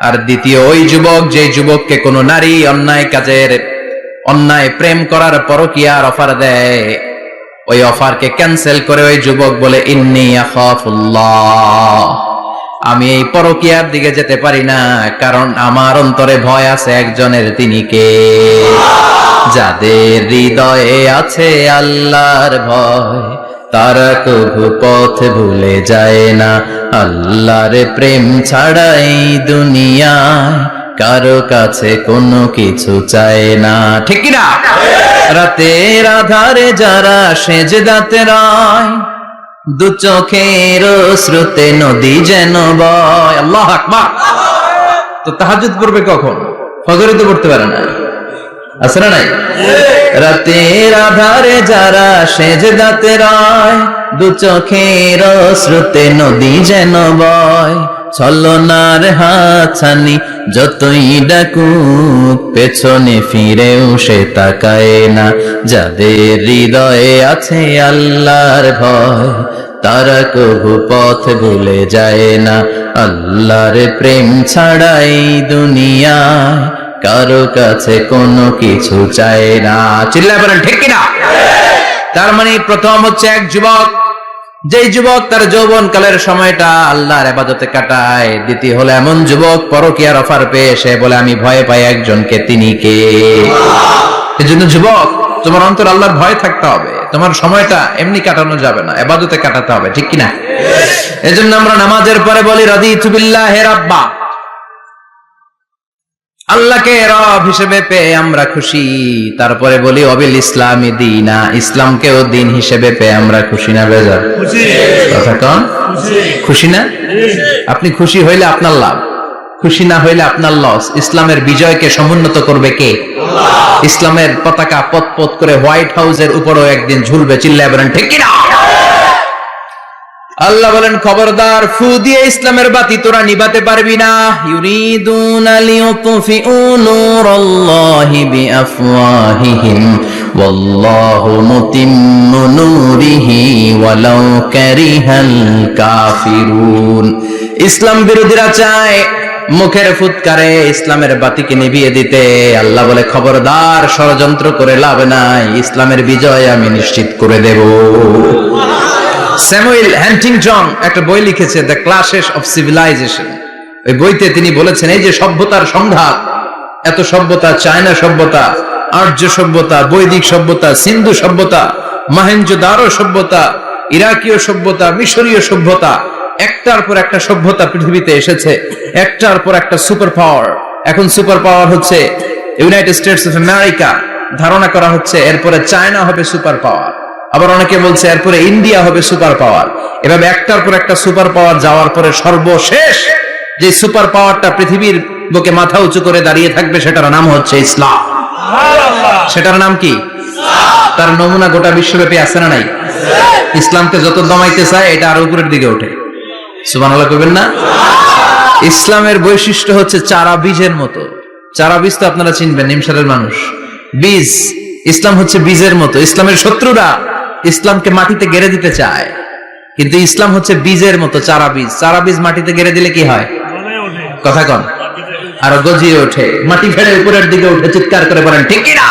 আর দ্বিতীয় ওই যুবক, যে যুবককে কোনো নারী অন্যায় কাজের অন্যায় প্রেম করার পরকীয়ার অফার দেয়, ওই অফারকে ক্যান্সেল করে ওই যুবক বলে ইন্নী আখাফুল্লাহ, আমি এই পরকীয়ার দিকে যেতে পারি না, কারণ আমার অন্তরে ভয় আছে একজনের, তিনি কে? যাদের হৃদয়ে আছে আল্লাহর ভয়, তারা কভু পথ ভুলে যায় না। আল্লাহর প্রেম ছাড়া এই দুনিয়ায় কারো কাছে কোনো কিছু চায় না, ঠিক কি না? রাতের আধারে যারা সেজদাতে রয়, দু চোখের শ্রুতে নদী যেন বয়। আল্লাহু আকবার। তো তাহাজ্জুদ পড়বে কখন? ফজরে তো পড়তে পারে না, আছে না নাই? রাতের আধারে যারা সেজদাতে রয়, দু চোখের শ্রুতে নদী যেন বয়। ছলনার হাতছানি যতই ডাকুক, পেছনে ফিরেও সে তাকায় না। যাদের হৃদয়ে আছে আল্লাহর ভয়, তারা কভু পথ ভুলে যায় না। আল্লাহর প্রেম ছাড়াই দুনিয়ায় কারো কাছে কোনো কিছু চায় না। চিল্লায় বলেন ঠিক কিনা? তার মানে প্রথম হচ্ছে এক যুবক, যেই যুবক তার যৌবন কালের সময়টা আল্লাহর ইবাদতে কাটায়। দ্বিতীয় হলো এমন যুবক পরকীয়ার অফার পেয়ে সে বলে আমি ভয় পাই একজনকে, তিনি কে? এজন্য যুবক, তোমার অন্তর আল্লাহর ভয় থাকতে হবে, তোমার সময়টা এমনি কাটানো যাবে না, ইবাদতে কাটাতে হবে, ঠিক কিনা? এজন্য আমরা নামাজের পরে বলি রাদিতু বিল্লাহি রাব্বা, আল্লাহকে রব হিসেবে পেয়ে আমরা খুশি। তারপরে বলি অবিল ইসলামি দীনা, ইসলামকেও দিন হিসেবে পেয়ে আমরা খুশি না বেজার? কথা কন, খুশি না? আপনি খুশি হইলে আপনার লাভ, খুশি না হইলে আপনার লস। ইসলামের বিজয়কে সমুন্নত করবে কে? ইসলামের পতাকা পথ পথ করে হোয়াইট হাউসের উপরেও একদিন ঝুলবে, চিল্লায় বলেন ঠিক কিনা? আল্লাহ বলেন খবরদার, ফু দিয়ে ইসলামের বাতি তোরা নিভাতে পারবি না। ইউরিদুনা লিয়ুতফিউ নূরাল্লাহি বিআফওয়াহিহিম ওয়াল্লাহু মুতিম্মু নূরিহি ওয়ালাউ কারিহাল কাফিরুন। ইসলাম বিরোধীরা চায় মুখের ফুৎকারে ইসলামের বাতিকে নিভিয়ে দিতে। আল্লাহ বলে খবরদার, ষড়যন্ত্র করে লাভ নাই, ইসলামের বিজয় আমি নিশ্চিত করে দেব। স্যামুয়েল হ্যান্টিংটন একটা বই লিখেছে, দ্য ক্লাশেস অফ সিভিলাইজেশন। ওই বইতে তিনি বলেছেন এই যে সভ্যতার সংঘাত, এত সভ্যতা, চায়না সভ্যতা, আর্য সভ্যতা, বৈদিক সভ্যতা, সিন্ধু সভ্যতা, মহেঞ্জোদারো সভ্যতা, ইরাকীয় সভ্যতা, মিশরীয় সভ্যতা, একটার পর একটা সভ্যতা পৃথিবীতে এসেছে, একটার পর একটা সুপার পাওয়ার। এখন সুপার পাওয়ার হচ্ছে ইউনাইটেড স্টেটস অফ আমেরিকা, ধারণা করা হচ্ছে এরপরে চায়না হবে সুপার পাওয়ার, আবার অনেকে বলছে এরপরে ইন্ডিয়া হবে সুপার পাওয়ার। এভাবে একটার পর একটা সুপার পাওয়ার যাওয়ার পরে সর্বশেষ যে সুপার পাওয়ারটা পৃথিবীর বুকে মাথা উঁচু করে দাঁড়িয়ে থাকবে সেটার নাম হচ্ছে ইসলাম। সেটার নাম কি? তার নমুনা গোটা বিশ্বব্যাপী আছে না নাই? ইসলামকে যত দমাইতে চায় এটা আরো উপরের দিকে ওঠে। সুবহানাল্লাহ কইবেন না? ইসলামের বৈশিষ্ট্য হচ্ছে চারা বীজের মতো। চারা বীজ তো আপনারা চিনবেন, নিমসারের মানুষ, বীজ। ইসলাম হচ্ছে বীজের মতো। ইসলামের শত্রুরা ইসলামকে মাটিতে গেড়ে দিতে চায়, কিন্তু ইসলাম হচ্ছে বীজের মতো, চারা বীজ। চারা বীজ মাটিতে গেড়ে দিলে কি হয়? কথা কন, আরো গজিয়ে ওঠে, মাটি ফেড়ে উপরের দিকে উঠে চিৎকার করে বলেন ঠিক কিনা?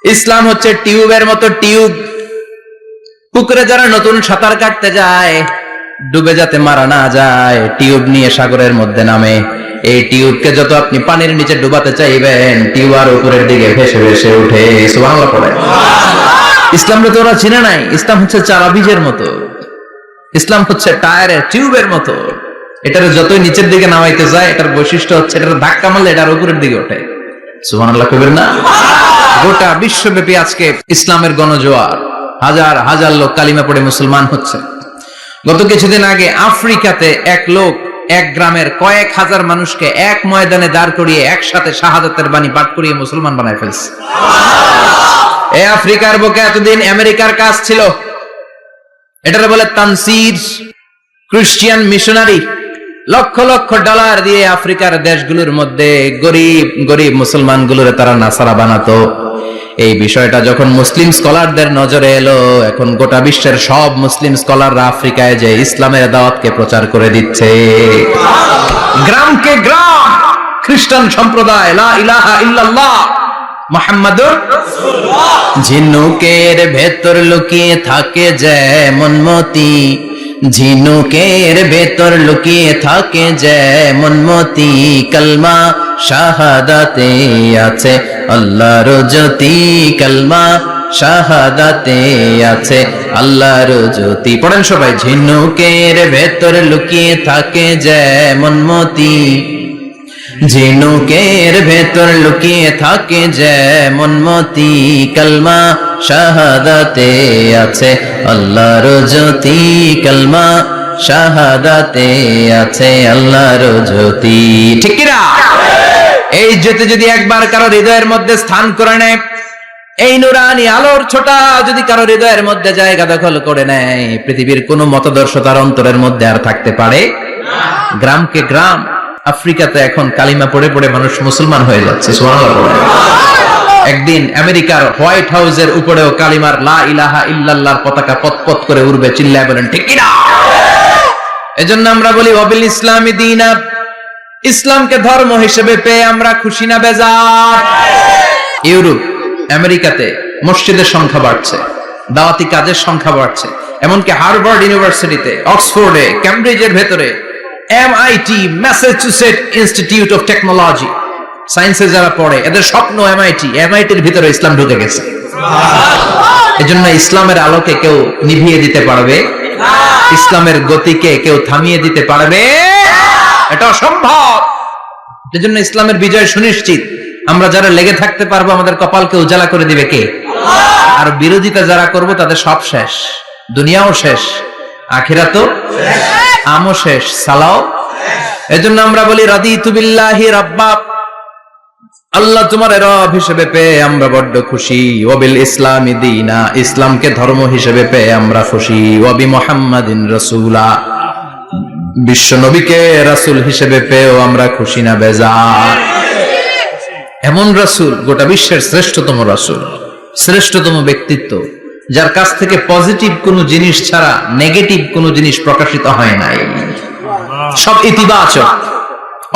ইসলাম হচ্ছে টিউবের মতো। টিউব, পুকুরে যারা নতুন সাঁতার কাটতে যায়, ডুবে যাতে মারা না যায়, টিউব নিয়ে সাগরের মধ্যে নামে। এই টিউবকে যত আপনি পানির নিচে ডুবাতে চাইবেন, টিউব আর উপরের দিকে ভেসে ভেসে উঠে। সুবহানাল্লাহ পড়ে। ইসলামকে তো ওরা চিনে নাই। ইসলাম হচ্ছে চারা বীজের মতো, ইসলাম হচ্ছে টায়ারের টিউবের মতো। এটার যতই নিচের দিকে নামাইতে যায়, এটার বৈশিষ্ট্য হচ্ছে এটার ধাক্কা মারলে এটার উপরের দিকে ওঠে। সুবহানাল্লাহ কইবেন না? গোটা বিশ্বব্যাপী আজকে ইসলামের গণজোয়ার, হাজার হাজার লোক কালিমা পড়ে মুসলমান হচ্ছে। গত কিছুদিন আগে আফ্রিকাতে এক লোক এক গ্রামের কয়েক হাজার মানুষকে এক ময়দানে দাঁড় করিয়ে একসাথে শাহাদাতের বাণী পাঠ করিয়ে মুসলমান বানায় ফেলছে। এই আফ্রিকার বুকে এতদিন আমেরিকার কাজ ছিল, এটারে বলে Tansir, Christian missionary. Lakh lakh dollar দিয়ে আফ্রিকার দেশগুলোর মধ্যে গরিব গরিব মুসলমানগুলোরে তারা নাসারা বানাতো। এই বিষয়টা যখন মুসলিম স্কলারদের নজরে এলো, এখন গোটা বিশ্বের সব মুসলিম স্কলাররা আফ্রিকায় যে ইসলামের দাওয়াতকে প্রচার করে দিচ্ছে। গ্রামকে গ্রাম, খ্রিস্টান সম্প্রদায় লা ইলাহা ইল্লাল্লাহ মুহাম্মাদুর রাসূলুল্লাহ। ঝিনুকের ভেতর লুকিয়ে থাকে যেমন মতি, ঝিনুকের ভেতর লুকিয়ে থাকে যেমন মতি, কালমা শাহাদাতে আছে আল্লাহর জ্যোতি, কালমা শাহাদাতে আছে আল্লাহর জ্যোতি। পড়েন সবাই। ঝিনুকের ভেতর লুকিয়ে থাকে যেমন মতি, ঝিনুকের ভেতর লুকিয়ে থাকে যেমন মতি, কালমা শাহাদাতে আছে আল্লাহর জ্যোতি, কালমা শাহাদাতে আছে আল্লাহর জ্যোতি। ঠিক কি না? এই জ্যোতি যদি একবার কারো হৃদয়ের মধ্যে স্থান করে নেয়, এই নুরানি আলোর ছোটা যদি কারো হৃদয়ের মধ্যে জায়গা দখল করে নেয়, পৃথিবীর কোন মতাদর্শ তার অন্তরের মধ্যে আর থাকতে পারে না। গ্রামকে গ্রাম, আফ্রিকাতে এখন কালিমা পড়ে পড়ে মানুষ মুসলমান হয়ে যাচ্ছে। সুবহানাল্লাহ। একদিন আমেরিকার হোয়াইট হাউসের উপরেও কালিমার লা ইলাহা ইল্লাল্লাহর পতাকা পতপত করে উড়বে। চিল্লায় বলেন ঠিক কি না? এজন্য আমরা বলি ওয়াবিল ইসলামি দীনা, ইসলামকে ধর্ম হিসেবে পেয়ে আমরা খুশি না বেজার? ইউরোপ, আমেরিকাতে মসজিদের সংখ্যা বাড়ছে, দাওয়াতি কাজের সংখ্যা বাড়ছে, এমনকি হার্ভার্ড ইউনিভার্সিটিতে, অক্সফোর্ডে, ক্যামব্রিজের ভেতরে, MIT, Massachusetts institute of technology, সায়েন্সে যারা পড়ে এদের স্বপ্ন এমআইটির ভিতরে ইসলাম ঢুকে গেছে। এজন্য ইসলামের আলোকে কেউ নিভিয়ে দিতে পারবে? ইসলামের গতিকে কেউ থামিয়ে দিতে পারবে? এটা অসম্ভব। এজন্য ইসলামের বিজয় সুনিশ্চিত। আমরা যারা লেগে থাকতে পারবো, আমাদের কপালকে উজালা করে দিবে কে? আর বিরোধিতা যারা করব তাদের সব শেষ, দুনিয়াও শেষ, আখিরাতও শেষ, আমও শেষ, সালাও শেষ। এজন্য আমরা বলি রাদিতু বিল্লাহি রাব্বা, আল্লাহ তোমার রব হিসেবে পেয়ে আমরা বড্ড খুশি। ওয়াবিল ইসলামি দীনা, ইসলামকে ধর্ম হিসেবে পেয়ে আমরা খুশি। ওয়াবি মুহাম্মাদিন রাসূলা, বিশ্ব নবীকে রাসূল হিসেবে পেয়েও আমরা খুশি না বেজার? এমন রাসূল, গোটা বিশ্বের শ্রেষ্ঠতম রাসূল, শ্রেষ্ঠতম ব্যক্তিত্ব, যার কাছ থেকে পজিটিভ কোন জিনিস ছাড়া নেগেটিভ কোন জিনিস প্রকাশিত হয় নাই। সব ইতিবাচক,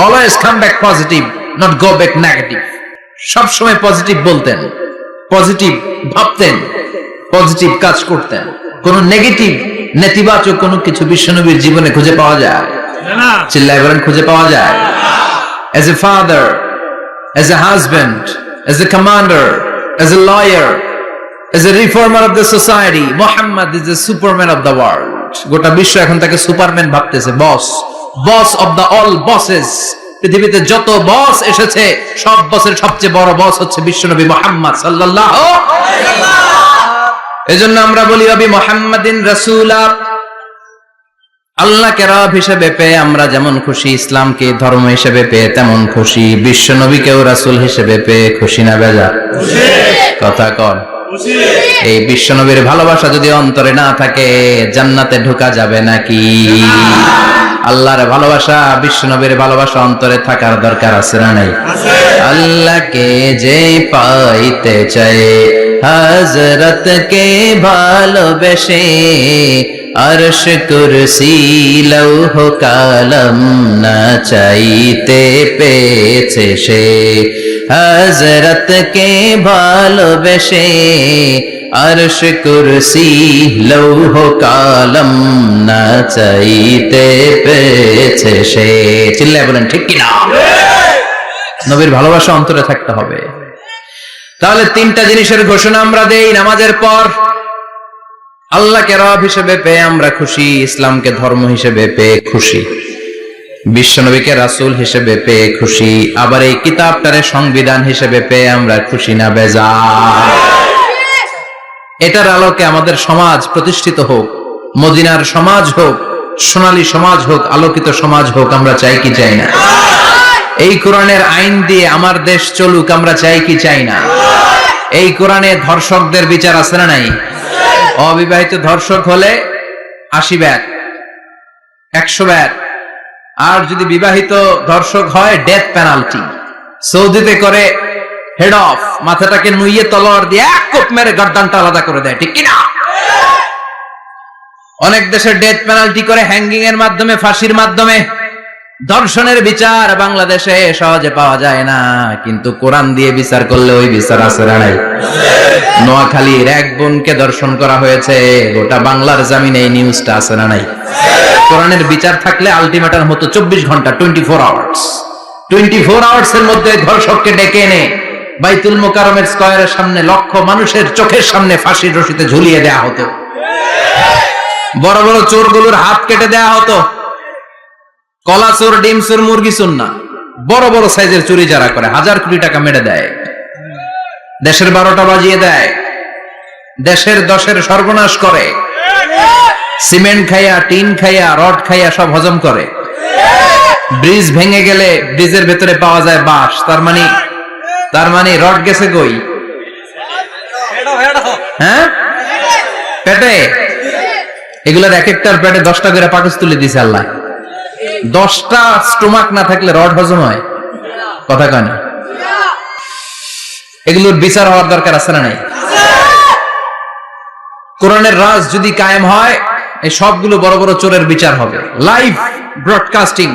always come back positive, not go back negative. সব সময় পজিটিভ বলতেন, পজিটিভ ভাবতেন, পজিটিভ কাজ করতেন। কোন নেগেটিভ, নেতিবাচক কোন কিছু বিশ্বনবীর জীবনে খুঁজে পাওয়া যায় না। চিল্লায় বলেন খুঁজে পাওয়া যায়? As a father, as a husband, as a commander, as a lawyer, as a reformer of the society, Muhammad is the superman of the world. গোটা বিশ্ব এখন তাকে সুপারম্যান ভাবতেছে, boss, boss of the all bosses. পৃথিবীতে যত বস এসেছে সব বসের সবচেয়ে বড় বস হচ্ছে বিশ্বনবী মুহাম্মদ সাল্লাল্লাহু আলাইহি ওয়াসাল্লাম। এজন্য আমরা বলি ওয়াবি মুহাম্মাদিন রাসূলা, আল্লাহকে রব হিসেবে পেয়ে আমরা যেমন খুশি, ইসলামকে ধর্ম হিসেবে পেয়ে তেমন খুশি। বিশ্ব নবীকেও রাসূল হিসেবে পেয়ে খুশি না বেজার? খুশি। কথা কর। খুশি। এই বিশ্ব নবীর ভালোবাসা যদি অন্তরে না থাকে, জান্নাতে ঢোকা যাবে নাকি? আল্লাহর ভালোবাসা, বিশ্ব নবীর ভালোবাসা অন্তরে থাকার দরকার আছে না নাই? আছে। আল্লাহকে যে পাইতে চায়, হযরতকে ভালোবেসে, আরশ কুরসি লৌহ কালাম না চাইতে পেয়েছে সে। হযরতকে ভালোবেসে, আরশ কুরসি লৌহ কালাম না চাইতে পেয়েছে সে। চিল্লায় বলেন ঠিক কি না? নবীর ভালোবাসা অন্তরে থাকতে হবে। তাহলে তিনটা জিনিসের ঘোষণা আমরা দেই নামাজের পর। আল্লাহকে রব হিসেবে পেয়ে আমরা খুশি, ইসলামকে ধর্ম হিসেবে পেয়ে খুশি, বিশ্বনবীকে রাসূল হিসেবে পেয়ে খুশি, আবার এই কিতাবটারে সংবিধান হিসেবে পেয়ে আমরা খুশি না বেজার? এটার আলোকে আমাদের সমাজ প্রতিষ্ঠিত হোক, মদিনার সমাজ হোক, সোনালী সমাজ হোক, আলোকিত সমাজ হোক, আমরা চাই কি চাই না? এই কোরআনের আইন দিয়ে আমার দেশ চলুক, আমরা চাই কি চাই না? এই কোরআনে ধর্ষকদের বিচার আছে না নাই? অবিবাহিত ধর্ষক হলে 80 ব্যাট, 100 ব্যাট, আর যদি বিবাহিত ধর্ষক হয় ডেথ পেনাল্টি। সৌদিতে করে হেড অফ, মাথাটাকে নুইয়ে তলোয়ার দিয়ে এক কোপ মেরে গর্দানটা আলাদা করে দেয়, ঠিক কিনা? অনেক দেশে ডেথ পেনাল্টি করে হ্যাঙ্গিং এর মাধ্যমে, ফাঁসির মাধ্যমে। দর্শনের বিচার বাংলাদেশে সহজে পাওয়া যায় না, কিন্তু কোরআন দিয়ে বিচার করলে ওই বিচার আছে না নাই? নোয়াখালীর এক বোনকে দর্শন করা হয়েছে, গোটা বাংলার জামিনে এই নিউজটা আছে না নাই? কোরআনের বিচার থাকলে আলটিমেটাম হতো 24 ঘন্টা, 24 আওয়ার্স। 24 আওয়ার্স এর মধ্যে ধর্ষককে ডেকে এনে বাইতুল মোকাররমের স্কয়ারের সামনে লক্ষ মানুষের চোখের সামনে ফাঁসির রশিতে ঝুলিয়ে দেয়া হতো। বড় বড় চোরগুলোর হাত কেটে দেয়া হতো। কলা চোর, ডিম চোর, মুরগি চোর না, বড় বড় সাইজের চুরি যারা করে 1000 কোটি টাকা মেরে দেয়, দেশের 12টা বাজিয়ে দেয়, দেশের 10-এর সর্বনাশ করে, সিমেন্ট খাইয়া, টিন খাইয়া, রড খাইয়া সব হজম করে। ব্রিজ ভেঙে গেলে ব্রিজের ভেতরে পাওয়া যায় বাঁশ, তার মানে রড গেছে কই? হ্যাঁ, পেটে। এগুলোর এক একটার পেটে 10টা করে পাকস তুলে দিছে আল্লাহ। 10টা স্টোমাক না থাকলে রড হজম হয়? কথা কয় না। এগুলোর বিচার হওয়ার দরকার আছে না নাই? কোরআনের রাজ যদি কায়েম হয়, এই সবগুলো বড় বড় চোরের বিচার হবে, লাইভ ব্রডকাস্টিং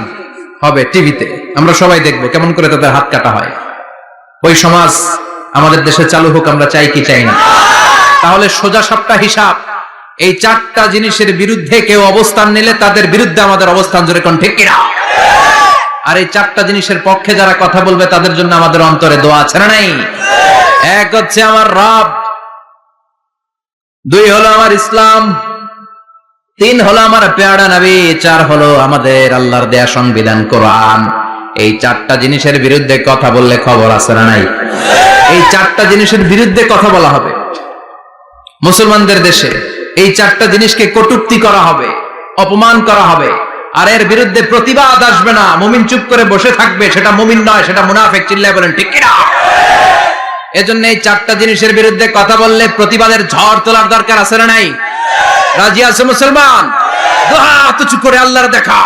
হবে টিভিতে, আমরা সবাই দেখবো কেমন করে তাদের হাত কাটা হয়। ওই সমাজ আমাদের দেশে চালু হোক, আমরা চাই কি চাই না? তাহলে সোজা সাপটা হিসাব, এই 4টা জিনিসের বিরুদ্ধে কেউ অবস্থান নিলে তাদের বিরুদ্ধে আমাদের অবস্থান, জোরে কোন ঠিক কিনা? আর এই 4টা জিনিসের পক্ষে যারা কথা বলবে তাদের জন্য আমাদের অন্তরে দোয়া আছে না নাই? এক হচ্ছে আমার রব, 2 হলো আমার ইসলাম, 3 হলো আমার পেয়ারা নবী, 4 হলো আমাদের আল্লাহর দেয়া সংবিধান কোরআন। এই 4টা জিনিসের বিরুদ্ধে কথা বললে খবর আছে না নাই? এই 4টা জিনিসের বিরুদ্ধে কথা বলা হবে। মুসলমানদের দেশে এই 4টা জিনিসকে কটূক্তি করা হবে, অপমান করা হবে, আর এর বিরুদ্ধে প্রতিবাদ আসবে না। মুমিন চুপ করে বসে থাকবে, সেটা মুমিন নয়, সেটা মুনাফিক। চিল্লায় বলেন ঠিক কিনা? এজন্য এই 4টা জিনিসের বিরুদ্ধে কথা বললে প্রতিবাদের ঝড় তোলার দরকার আছে না নাই? রাজি আছে মুসলমান? দুই হাত উঁচু করে আল্লাহর দেখা।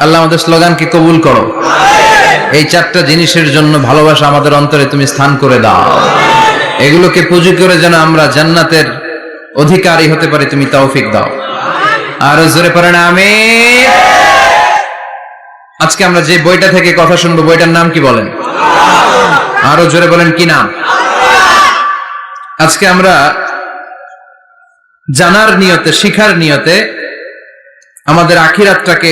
আল্লাহ আমাদের স্লোগানকে কবুল করো। এই 4টা জিনিসের জন্য ভালোবাসা আমাদের অন্তরে তুমি স্থান করে দাও। এগুলোকে পুঁজি করে যেন আমরা জান্নাতের অধিকারী হতে পারি, তুমি তৌফিক দাও। আর জোরে পড়েন আমিন। আজকে আমরা যে বইটা থেকে কথা শুনবো, বইটার নাম কি বলেন? আরো জোরে বলেন, কি নাম? আজকে আমরা জানার নিয়তে, শিখার নিয়তে, আমাদের আখিরাতটাকে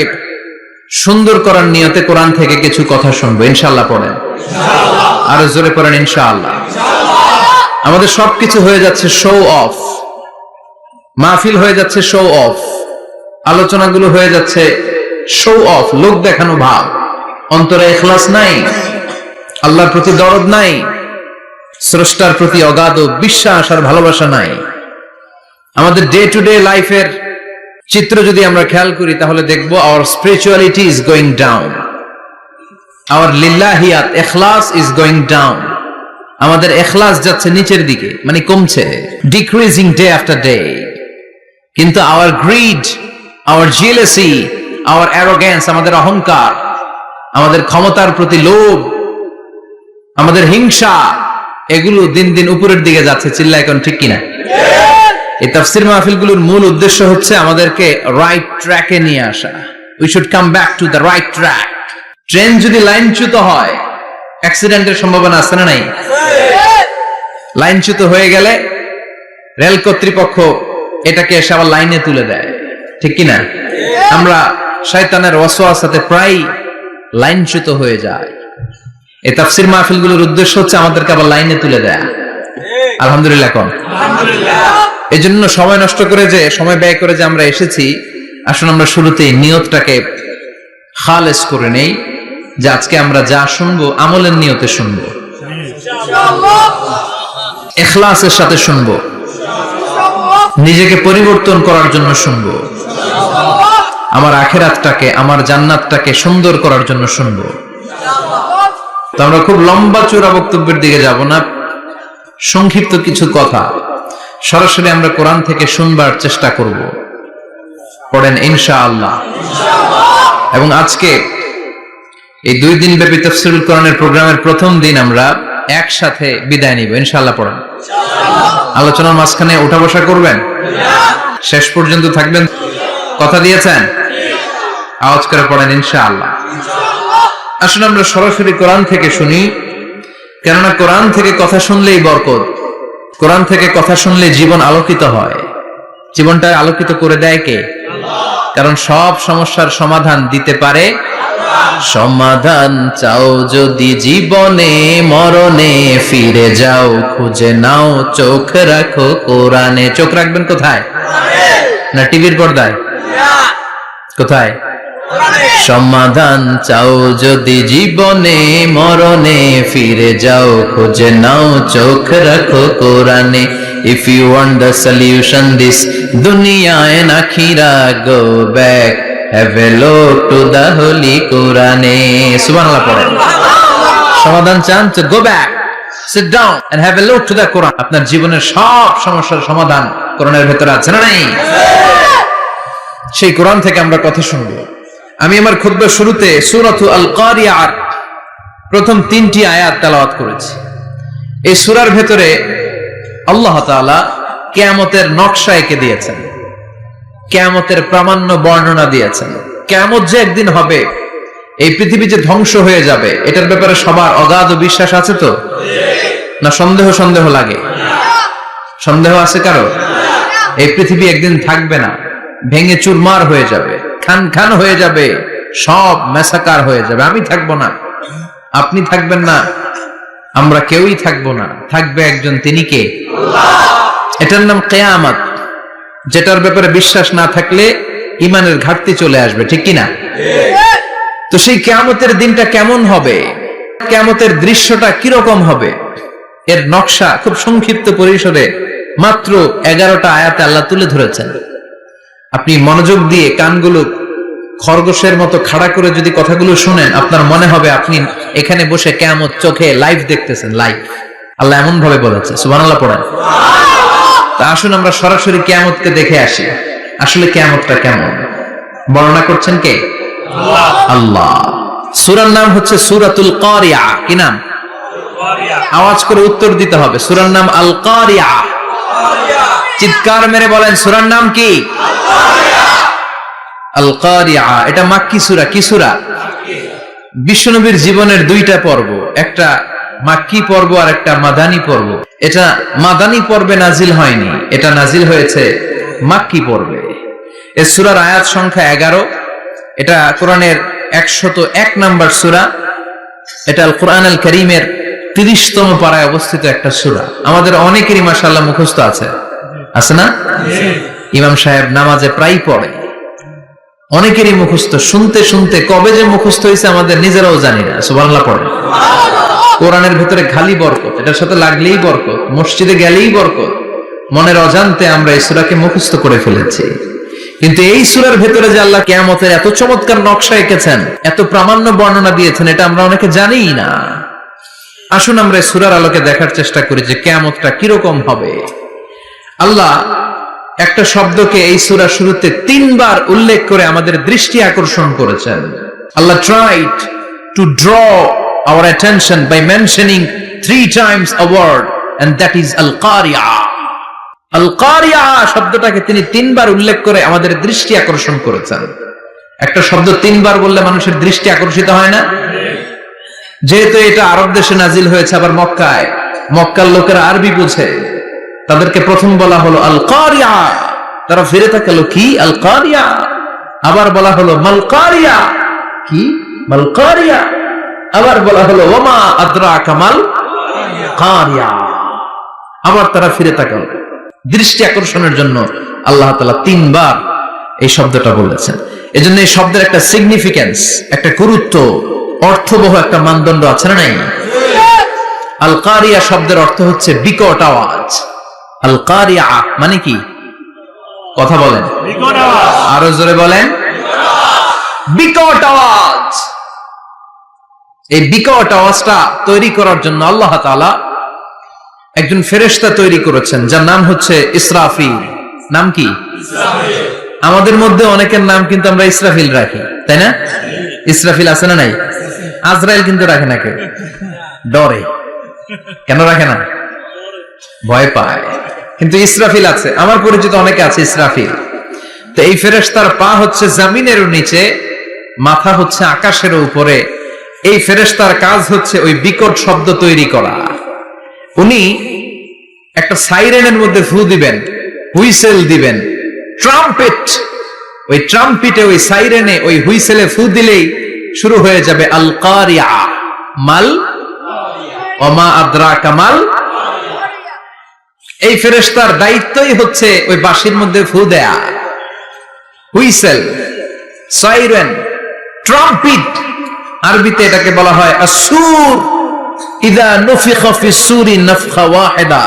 সুন্দর করার নিয়তে কোরআন থেকে কিছু কথা শুনবো, ইনশাআল্লাহ। পড়েন, আরো জোরে পড়েন, ইনশাআল্লাহ। আমাদের সবকিছু হয়ে যাচ্ছে শো অফ, মাহফিল হয়ে যাচ্ছে শো অফ, আলোচনাগুলো হয়ে যাচ্ছে শো অফ, লোক দেখানো ভাব। অন্তরে ইখলাস নাই, আল্লাহর প্রতি দরদ নাই, স্রষ্টার প্রতি অগাধ বিশ্বাস আর ভালোবাসা নাই। আমাদের ডে টু ডে লাইফের চিত্র যদি আমরা খেয়াল করি, তাহলে দেখবো our spirituality is going down, our লিল্লাহিয়াত, ইখলাস ইজ গোয়িং ডাউন। আমাদের ইখলাস যাচ্ছে নিচের দিকে, মানে কমছে, ডিক্রিজিং ডে আফটার ডে। কিন্তু our greed, our jealousy, our arrogance, আমাদের অহংকার, আমাদের ক্ষমতার প্রতি লোভ, আমাদের হিংসা, এগুলো দিন দিন উপরের দিকে যাচ্ছে। চিল্লা এখন ঠিক কিনা? এই তাফসীর মাহফিলগুলোর মূল উদ্দেশ্য হচ্ছে আমাদেরকে রাইট ট্র্যাকে নিয়ে আসা। We should come back to the right track. Train যদি লাইনচ্যুত হয়, অ্যাক্সিডেন্টের সম্ভাবনা আছে না নাই? লাইনচ্যুত হয়ে গেলে রেল কর্তৃপক্ষ এটাকে এসে আবার লাইনে তুলে দেয়, ঠিক কিনা? আমরা শয়তানের ওয়াসওয়াসাতে প্রায় লাইনচ্যুত হয়ে যায়। এই তাফসীর মাহফিলগুলোর উদ্দেশ্য হচ্ছে আমাদেরকে আবার লাইনে তুলে দেয়া। আলহামদুলিল্লাহ কোন? এজন্য সময় নষ্ট করে, যে সময় ব্যয় করে যে আমরা এসেছি, আসুন আমরা শুরুতেই নিয়তটাকে খালেস করে নেই, যে আজকে আমরা যা শুনবো আমলের নিয়তে শুনবো, ইখলাসের সাথে শুনবো, নিজেকে পরিবর্তন করার জন্য শুনবো, আমার আখিরাতটাকে, আমার জান্নাতটাকে সুন্দর করার জন্য শুনবো। তো আমরা খুব লম্বা চূড়া বক্তব্যের দিকে যাব না, সংক্ষিপ্ত কিছু কথা সরাসরি আমরা কোরআন থেকে শুনবার চেষ্টা করব। পড়েন ইনশাআল্লাহ। এবং আজকে এই 2 দিন ব্যাপী তাফসীরুল কোরআনের প্রোগ্রামের প্রথম দিন আমরা একসাথে বিদায় নিব ইনশাআল্লাহ। পড়েন। আলোচনার মাঝখানে উঠা বসা করবেন? শেষ পর্যন্ত থাকবেন? কথা দিয়েছেন? আওয়াজ করে পড়েন ইনশাআল্লাহ। আসুন আমরা সরাসরি কোরআন থেকে শুনি, কেননা কোরআন থেকে কথা শুনলেই বরকত, কোরআন থেকে কথা শুনলে জীবন আলোকিত হয়। জীবনটা আলোকিত করে দেয় কে? কারণ সব সমস্যার সমাধান দিতে পারে। সমাধান চাও যদি জীবনে, মরণে ফিরে যাও, খুঁজে নাও, চোখ রাখো কোরআনে। চোখ রাখবেন কোথায়? না টিভির পর্দায়? কোথায়? সমাধান চাও যদি জীবনে, মরণে ফিরে যাও, খুঁজে নাও, চোখ রাখো কোরআনে। If you want the solution this dunya and akhirah, go back, have a look to the holy Quran. Subhanallah পড়েন। সমাধান চান তো go back, sit down and have a look to the Quran. আপনার জীবনের সব সমস্যার সমাধান কোরআনের ভেতরে আছে না নাই? সেই কোরআন থেকে আমরা কথা শুনবো। আমি আমার খুতবার শুরুতে সূরাতুল আল কারিয়ার প্রথম 3টি আয়াত তেলাওয়াত করেছি। এই সূরার ভেতরে আল্লাহ তাআলা কিয়ামতের নকশা এঁকে দিয়েছেন, কিয়ামতের প্রামাণ্য বর্ণনা দিয়েছেন। কিয়ামত যে একদিন হবে, এই পৃথিবী যে ধ্বংস হয়ে যাবে, এটার ব্যাপারে সবার অগাধ বিশ্বাস আছে তো? না সন্দেহ লাগে? সন্দেহ আছে কারো? এই পৃথিবী একদিন থাকবে না, ভেঙে চুরমার হয়ে যাবে, খান খান হয়ে যাবে, সব মেসাকার হয়ে যাবে। আমি থাকবো না, আপনি থাকবেন না, আমরা কেউই থাকবো না, থাকবে একজন, তিনি কে? এটার নাম কিয়ামত, যেটার ব্যাপারে বিশ্বাস না থাকলে ইমানের ঘাটতি চলে আসবে, ঠিক কিনা? তো সেই কিয়ামতের দিনটা কেমন হবে, কিয়ামতের দৃশ্যটা কিরকম হবে, এর নকশা খুব সংক্ষিপ্ত পরিসরে মাত্র 11টা আয়াতে আল্লাহ তুলে ধরেছেন। আপনি মনোযোগ দিয়ে কানগুলো খরগোশের মতো খাড়া করে যদি কথাগুলো শুনেন, আপনার মনে হবে আপনি এখানে বসে কিয়ামত চোখে লাইভ দেখতেছেন, লাইভ। আল্লাহ এমন ভাবে বলেছে। সুবহানাল্লাহ পড়েন। তা আসুন আমরা সরাসরি কিয়ামতকে দেখে আসি। আসলে কিয়ামতটা কেমন বর্ণনা করছেন কে? আল্লাহ। সূরার নাম হচ্ছে সূরাতুল কারিয়া। কি নাম? আওয়াজ করে উত্তর দিতে হবে। সূরার নাম আল কারিয়া। চিৎকার মেরে বলেন সূরার নাম কি? আল কারিয়া। এটা মাক্কি সূরা। কি সূরা? বিশ্বনবীর জীবনের 2টা পর্ব, একটা মাক্কি পর্ব আর একটা মাদানী পর্ব। এটা মাদানী পর্বে নাজিল হয়নি, এটা নাজিল হয়েছে মাক্কি পর্বে। এই সূরার আয়াত সংখ্যা 11। এটা কোরআনের 101 নম্বর সূরা। এটা আল কোরআন আল কারীমের 30তম পারায় অবস্থিত একটা সূরা। আমাদের অনেকেরই মাশাআল্লাহ মুখস্থ আছে, আছে না? ইমাম সাহেব নামাজে প্রায় পড়ে, অনেকেরই মুখস্থ। শুনতে শুনতে কবে যে মুখস্থ হয়েছে আমাদের নিজেরাও জানি না। সুবহানাল্লাহ পড়ে। কোরআনের ভিতরে খালি বরকত, এটার সাথে লাগলেই বরকত, মসজিদে গেলেই বরকত। মনের অজান্তে আমরা এই সূরাকে মুখস্থ করে ফেলেছি। কিন্তু এই সূরার ভেতরে যে আল্লাহ কিয়ামতের এত চমৎকার নকশা এঁকেছেন, এত প্রামাণ্য বর্ণনা দিয়েছেন, এটা আমরা অনেকে জানিই না। আসুন আমরা এই সূরার আলোকে দেখার চেষ্টা করি যে কিয়ামতটা কিরকম হবে। আল্লাহ একটা শব্দকে এই সূরার শুরুতে 3 বার উল্লেখ করে আমাদের দৃষ্টি আকর্ষণ করেছেন। আল্লাহ tried to draw our attention by mentioning 3 times a word, and that is al-qari'a. al-qari'a শব্দটাকে তিনি 3 বার উল্লেখ করে আমাদের দৃষ্টি আকর্ষণ করেছেন। একটা শব্দ 3 বার বললে মানুষের দৃষ্টি আকর্ষিত হয় না? যেহেতু এটা আরব দেশে নাজিল হয়েছে, আবার মক্কায়, মক্কার লোকেরা আরবি বুঝে, তাদেরকে প্রথম বলা হলো আল কারিয়া। তারা ফিরে তাকালো, কি আল কারিয়া? আবার বলা হলো মাল কারিয়া। কি মাল কারিয়া? আবার বলা হলো ওমা আদরাকা মাল কারিয়া। আবার তারা ফিরে তাকালো। দৃষ্টি আকর্ষণের জন্য আল্লাহ তাআলা 3 বার এই শব্দটা বলেছেন। এজন্য এই শব্দের একটা সিগনিফিকেন্স, একটা গুরুত্ব, অর্থবহ একটা মানদণ্ড আছে না নাই? আল কারিয়া শব্দের অর্থ হচ্ছে বিকট আওয়াজ। আল কারিয়া মানে কি? কথা বলেন, আরো জোরে বলেন। বিকট আওয়াজ। এই বিকট আওয়াজটা তৈরি করার জন্য আল্লাহ তাআলা একজন ফেরেশতা তৈরি করেছেন, যার নাম হচ্ছে ইসরাফিল। নাম কি? ইসরাফিল। আমাদের মধ্যে অনেকের নাম কিন্তু আমরা ইসরাফিল রাখি, তাই না? ইসরাফিল আছে না নাই? আজরাইল কিন্তু রাখে না কেউ, ডরে। কেন রাখে না? ভয় পায়। কিন্তু ইসরাফিল আছে, আমার পরিচিত অনেকে আছে ইসরাফিল। তো এই ফেরেশতার পা হচ্ছে জমিনের নিচে, মাথা হচ্ছে আকাশের উপরে। এই ফেরেশতার কাজ হচ্ছে ওই বিকট শব্দ তৈরি করা। উনি একটা সাইরেনের মধ্যে ফু দিবেন, হুইসেল দিবেন, ট্রাম্পেট। ওই ট্রাম্পিটে, ওই সাইরেনে, ওই হুইসেলে ফু দিলেই শুরু হয়ে যাবে আল কারিয়া। মাল ওমা আদরাকা মাল। এই ফেরেশতার দায়িত্বই হচ্ছে ওই বাঁশির মধ্যে ফু দেয়া। হুইসেল, সাইরেন, ট্রাম্পিট, আরবিতে এটাকে বলা হয় আসুর। ইদা নুফিখা ফিস সূরি নাফখা ওয়াহিদা,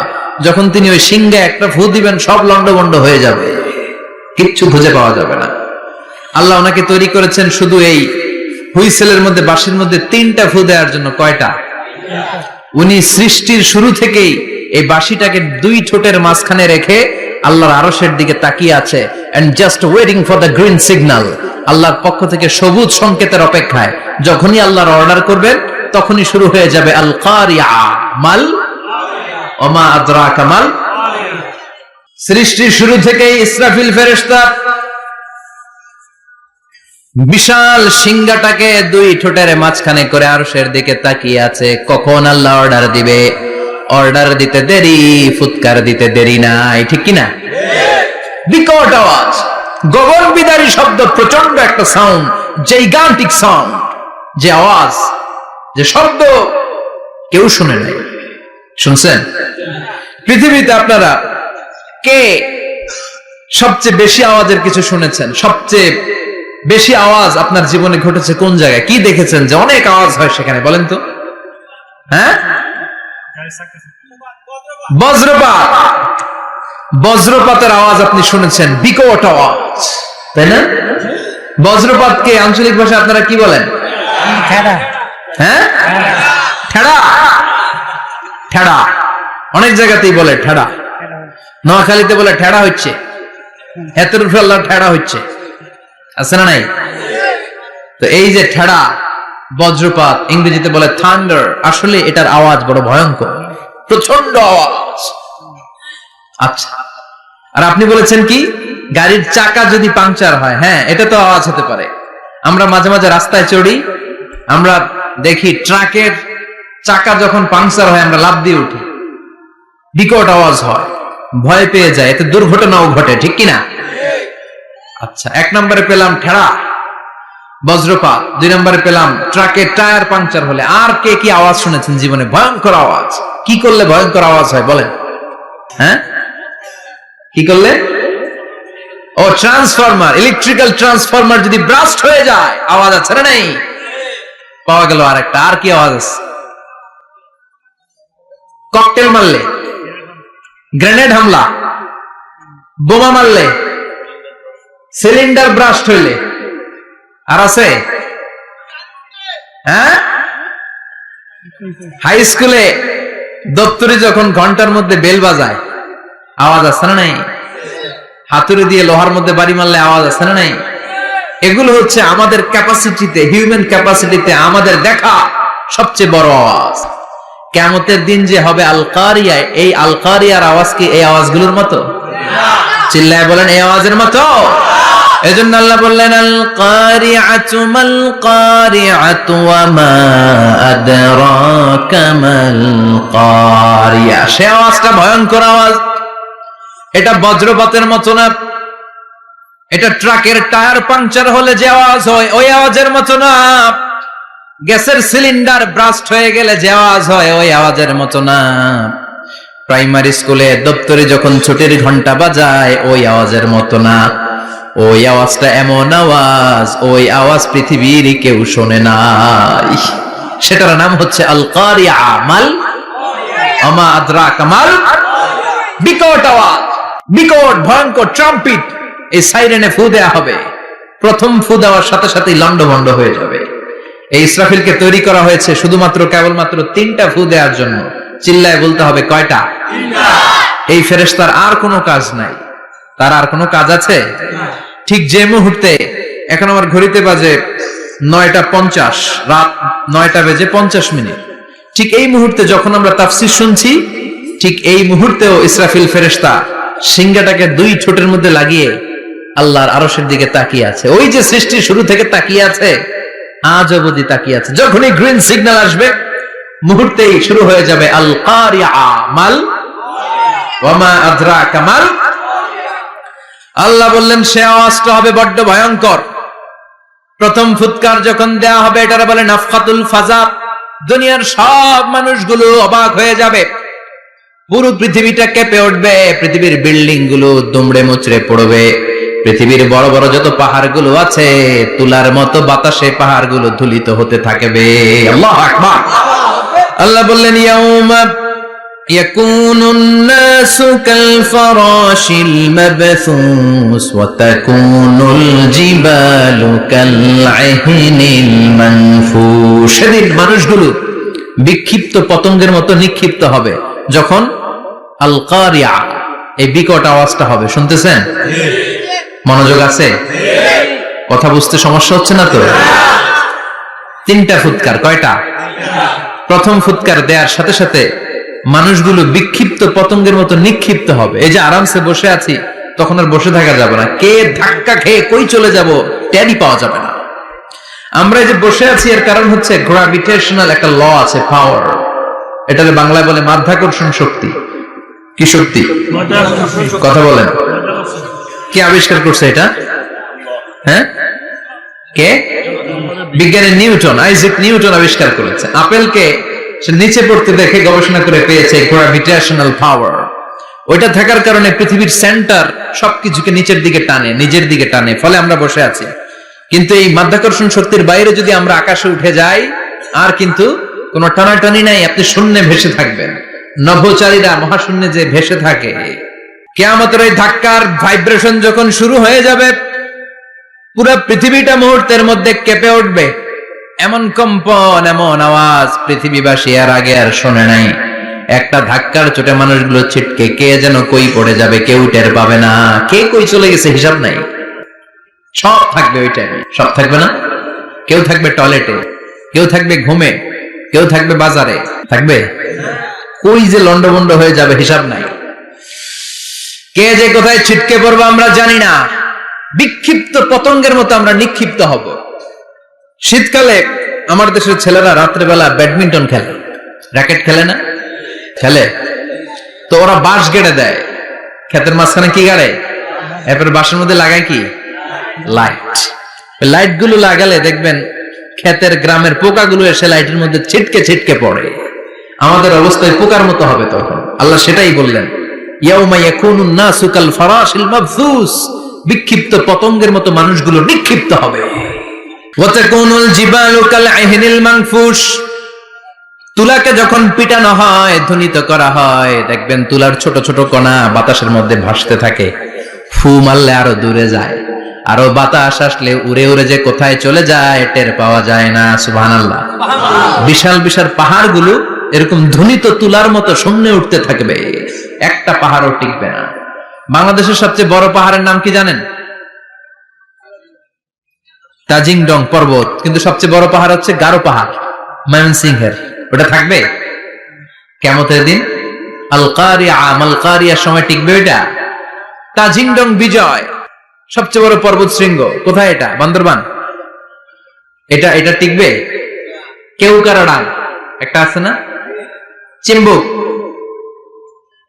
যখন তিনি ওই সিংহে একটা ফু দিবেন সব লন্ডভন্ড হয়ে যাবে, কিচ্ছু খুঁজে পাওয়া যাবে না। আল্লাহ ওনাকে তৈরি করেছেন শুধু এই হুইসেলের মধ্যে, বাঁশির মধ্যে 3টা ফু দেওয়ার জন্য। কয়টা? উনি সৃষ্টির শুরু থেকেই এই বাঁশিটাকে 2 ঠোঁটের মাঝখানে রেখে আল্লাহর আরশের দিকে তাকিয়ে আছে, and just waiting for the green signal. আল্লাহর পক্ষ থেকে সবুজ সংকেতের অপেক্ষায়। যখনই আল্লাহর অর্ডার করবেন তখনই শুরু হয়ে যাবে আল কারিয়া মাল ওমা আদরাকা মাল। সৃষ্টির শুরু থেকেই ইসরাফিল ফেরেশতা বিশাল সিংহাটাকে 2 ঠোঁটের মাঝখানে করে আরশের দিকে তাকিয়ে আছে, কখন আল্লাহ অর্ডার দিবে। অর্ডার দিতে দেরি, ফুৎকার দিতে দেরি নাই, ঠিক কিনা? বিকট আওয়াজ, গগন বিদারী শব্দ, প্রচন্ড একটা সাউন্ড, জাইগান্টিক সাউন্ড, যে আওয়াজ, যে শব্দ কেউ শুনে নাই। শুনছেন? পৃথিবীতে আপনারা কে সবচেয়ে বেশি আওয়াজের কিছু শুনেছেন? সবচেয়ে বেশি আওয়াজ আপনার জীবনে ঘটেছে কোন জায়গায়? কি দেখেছেন যে অনেক আওয়াজ হয় সেখানে? বলেন তো। হ্যাঁ, বজ্রপাত। বজ্রপাতের আওয়াজ আপনি শুনেছেন, বিকট আওয়াজ, তাই না? বজ্রপাতকে আঞ্চলিক ভাষায় আপনারা কি বলেন? হ্যাঁ, ঠেড়া। ঠেড়া অনেক জায়গাতেই বলে ঠেড়া। নোয়াখালীতে বলে ঠেড়া হচ্ছে, হেতের উপরে আল্লাহ ঠেড়া হচ্ছে, আছে না নাই? তো এই যে ঠেড়া, বজ্রপাত, ইংরেজিতে বলে থান্ডার, আসলে এটার আওয়াজ বড় ভয়ঙ্কর, প্রচন্ড আওয়াজ। আচ্ছা, আর আপনি বলেছেন কি গাড়ির চাকা যদি পাংচার হয়, হ্যাঁ এটা তো আওয়াজ হতে পারে। আমরা মাঝে মাঝে রাস্তায় চড়ি, আমরা দেখি ট্রাকের চাকা যখন পাংচার হয় আমরা লাফ দিয়ে উঠি, বিকট আওয়াজ হয়, ভয় পেয়ে যায়, এতে দুর্ঘটনাও ঘটে, ঠিক কিনা? আচ্ছা, 1 নম্বরে পেলাম ঠেড়া, বজ্রপাত। 2 নম্বরে পেলাম ট্রাকের টায়ার পাংচার হলে। আর কে কি আওয়াজ শুনেছেন জীবনে? ভয়ঙ্কর আওয়াজ। কি করলে ভয়ঙ্কর আওয়াজ হয় বলেন? হ্যাঁ, কি করলে? ও, ট্রান্সফরমার, ইলেকট্রিক্যাল ট্রান্সফরমার যদি ব্রাস্ট হয়ে যায় আওয়াজ আছে না নাই? পাওয়া গেল আরেকটা। আর কি আওয়াজ আছে? ককটেল মারলে, গ্রেনেড হামলা, বোমা মারলে, সিলিন্ডার ব্রাস্ট হইলে। আর আছে? হ্যাঁ, হাই স্কুলে দপ্তরে যখন ঘন্টার মধ্যে বেল বাজায় আওয়াজ আছে না নাই? হাতুড়ি দিয়ে লোহার মধ্যে বাড়ি মারলে আওয়াজ আছে না নাই? এগুলো হচ্ছে আমাদের ক্যাপাসিটিতে, হিউম্যান ক্যাপাসিটিতে আমাদের দেখা সবচেয়ে বড় আওয়াজ। কিয়ামতের দিন যে হবে আল কারিয়া, এই আল কারিয়ার আওয়াজ কি এই আওয়াজগুলোর মতো? চিল্লায় বলেন, এই আওয়াজের মতো? এজন্য আল্লাহ বললেন আল কারিআতু মাল কারিআতু ওয়া মা আদরাকা মাল কারিয়া। সে আওয়াজটা ভয়ঙ্কর আওয়াজ। এটা বজ্রপাতের মতো না, এটা ট্রাকের টায়ার পাংচার হলে যে আওয়াজ হয় ওই আওয়াজের মতো না, গ্যাসের সিলিন্ডার ব্রাস্ট হয়ে গেলে যে আওয়াজ হয় ওই আওয়াজের মতো না, প্রাইমারি স্কুলে দপ্তরে যখন ছুটির ঘন্টা বাজায় ওই আওয়াজের মতো না। ওই আওয়াজটা এমন আওয়াজ, ওই আওয়াজ পৃথিবীর কেউ শোনে নাই। সেটার নাম হচ্ছে আল কারিয়া মাল ওমা আদরাকা মাল। বিকট আওয়াজ, বিকট ভয়ঙ্কর ট্রাম্পিট। এই সাইরেনে ফু দেয়া হবে, প্রথম ফু দেওয়ার সাথে সাথেই লন্ডভন্ড হয়ে যাবে। এই ইসরাফিলকে তৈরি করা হয়েছে শুধুমাত্র কেবলমাত্র 3টা ফু দেওয়ার জন্য। চিল্লায় বলতে হবে কয়টা? 3টা। এই ফেরেশতার আর কোনো কাজ নাই। তার আর কোনো কাজ আছে? ঠিক যে মুহূর্তে, এখন আমার ঘড়িতে বাজে 9টা 50, রাত 9টা বেজে 50 মিনিট, ঠিক এই মুহূর্তে যখন আমরা তাফসীর শুনছি, ঠিক এই মুহূর্তেও ইসরাফিল ফেরেশতা সিংহাটাকে দুই ঠোঁটের মধ্যে লাগিয়ে আল্লাহর আরশের দিকে তাকিয়ে আছে। ওই যে সৃষ্টির শুরু থেকে তাকিয়ে আছে, আজ অবধি তাকিয়ে আছে। যখনই গ্রিন সিগন্যাল আসবে মুহূর্তেই শুরু হয়ে যাবে আল কারিআ মাল ওয়া মা আদরাকা মাল। আল্লাহ বললেন সে আওয়াজটা হবে বড্ড ভয়ঙ্কর। প্রথম ফুৎকার যখন দেয়া হবে এটারে বলে নাফখাতুল ফাজা। দুনিয়ার সব মানুষগুলো অবাক হয়ে যাবে, পুরো পৃথিবীটা কেঁপে উঠবে, পৃথিবীর বিল্ডিং গুলো দুমড়ে মুচড়ে পড়বে, পৃথিবীর বড় বড় যত পাহাড়গুলো আছে তুলার মতো বাতাসে পাহাড়গুলো ধুলিত হতে থাকবে। আল্লাহু আকবার। আল্লাহ বললেন ইয়াউমা ইয়াকুনুন নাসু কাল ফারাশিল মাবথুস ওয়া তাকুনুল জিবালু কাল আহিনিল মানফুশ। সেদিন মানুষগুলো বিক্ষিপ্ত পতঙ্গের মতো নিক্ষিপ্ত হবে যখন আল কারিআ এই বিকট আওয়াজটা হবে। শুনতেছেন? মনোযোগ আছে? কথা বুঝতে সমস্যা হচ্ছে না তো? তিনটা ফুৎকার। কয়টা? প্রথম ফুৎকার দেওয়ার সাথে সাথে মানুষগুলো বিক্ষিপ্ত পতঙ্গের মতো নিক্ষিপ্ত হবে। এই যে আরামসে বসে আছি তখন আর বসে থাকা যাবে না, কে ধাক্কা খেয়ে কই চলে যাব টেরই পাওয়া যাবে না। আমরা এই যে বসে আছি এর কারণ হচ্ছে গ্র্যাভিটেশনাল একটা ল আছে, পাওয়ার। এটাকে বাংলায় বলে মাধ্যাকর্ষণ শক্তি। কি শক্তি? কথা বলেন। কে আবিষ্কার করছে এটা? হ্যাঁ, কে? বিজ্ঞানী নিউটন, আইজাক নিউটন আবিষ্কার করেছে। আপেলকে সে নিচে পড়তে দেখে গবেষণা করে পেয়েছে গ্র্যাভিটেশনাল পাওয়ার। ওইটা থাকার কারণে পৃথিবীর সেন্টার সবকিছুকে নিচের দিকে টানে, নিজের দিকে টানে, ফলে আমরা বসে আছি। কিন্তু এই মাধ্যাকর্ষণ শক্তির বাইরে যদি আমরা আকাশে উঠে যাই আর কিন্তু কোনো টানাটানি নাই, আপনি শূন্যে ভেসে থাকবেন। নভোচারীরা মহাশূন্যে যে ভেসে থাকে, কিয়ামতের এই ধাক্কার ভাইব্রেশন যখন শুরু হয়ে যাবে পুরো পৃথিবীটা মুহূর্তের মধ্যে কেঁপে উঠবে। এমন কম্পন, এমন আওয়াজ পৃথিবীবাসী এর আগে আর শোনে নাই। একটা ধাক্কার চোটে মানুষগুলো ছিটকে কে যেন কই পড়ে যাবে, কেউ টের পাবে না। কে কই চলে গেছে হিসাব নাই। সব থাকবে ওই টাইমে, সব থাকবে না। কেউ থাকবে টয়লেটে, কেউ থাকবে ঘুমে, কেউ থাকবে বাজারে, থাকবে কই যে লন্ডভন্ড হয়ে যাবে হিসাব নাই। কে যে কোথায় ছিটকে পড়বো আমরা জানি না। বিক্ষিপ্ত পতঙ্গের মতো আমরা নিক্ষিপ্ত হব। শীতকালে আমার দেশের ছেলেরা রাত্রেবেলা ব্যাডমিন্টন খেলে, র্যাকেট খেলে না? খেলে তো ওরা বাঁশ গেড়ে দেয় ক্ষেতের মাঝখানে। কি গাড়ে? এরপর বাঁশের মধ্যে লাগায় কি? লাইট। লাইট গুলো লাগালে দেখবেন ক্ষেতের গ্রামের পোকাগুলো এসে লাইটের মধ্যে ছিটকে ছিটকে পড়ে। আমাদের অবস্থায় পোকার মতো হবে তখন। আল্লাহ সেটাই বললেন, ইয়াউমা ইয়াকুনুন নাসু কাল ফারাশিল মাবথুস। বিক্ষিপ্ত পতঙ্গের মতো মানুষগুলো নিক্ষিপ্ত হবে। ওয়া তাকুনুল জিবালু কাল আহিনিল মানফুশ। তুলাকে যখন পিটানো হয়, ধ্বনিত করা হয়, দেখবেন তুলার ছোট ছোট কণা বাতাসের মধ্যে ভাসতে থাকে। ফু মারলে আরো দূরে যায়, আরো বাতাস আসলে উড়ে উড়ে যে কোথায় চলে যায় টের পাওয়া যায় না। সুবহানাল্লাহ। বিশাল বিশাল পাহাড়গুলো এরকম ধ্বনিত তুলার মতো শূন্যে উঠতে থাকবে, একটা পাহাড়ও টিকবে না। বাংলাদেশের সবচেয়ে বড় পাহাড়ের নাম কি জানেন? তাজিংডং পর্বত। কিন্তু সবচেয়ে বড় পাহাড় হচ্ছে গারো পাহাড়, ময়মনসিংহের। ওটা থাকবে কিয়ামতের দিন। আল কারিআ মাল কারিআর সময় টিকবে ওইটা। তাজিংডং বিজয় সবচেয়ে বড় পর্বত শৃঙ্গ। কোথায় এটা? বান্দরবান। এটা টিকবে? কেউকারাডাং একটা আছে না? চিম্বুক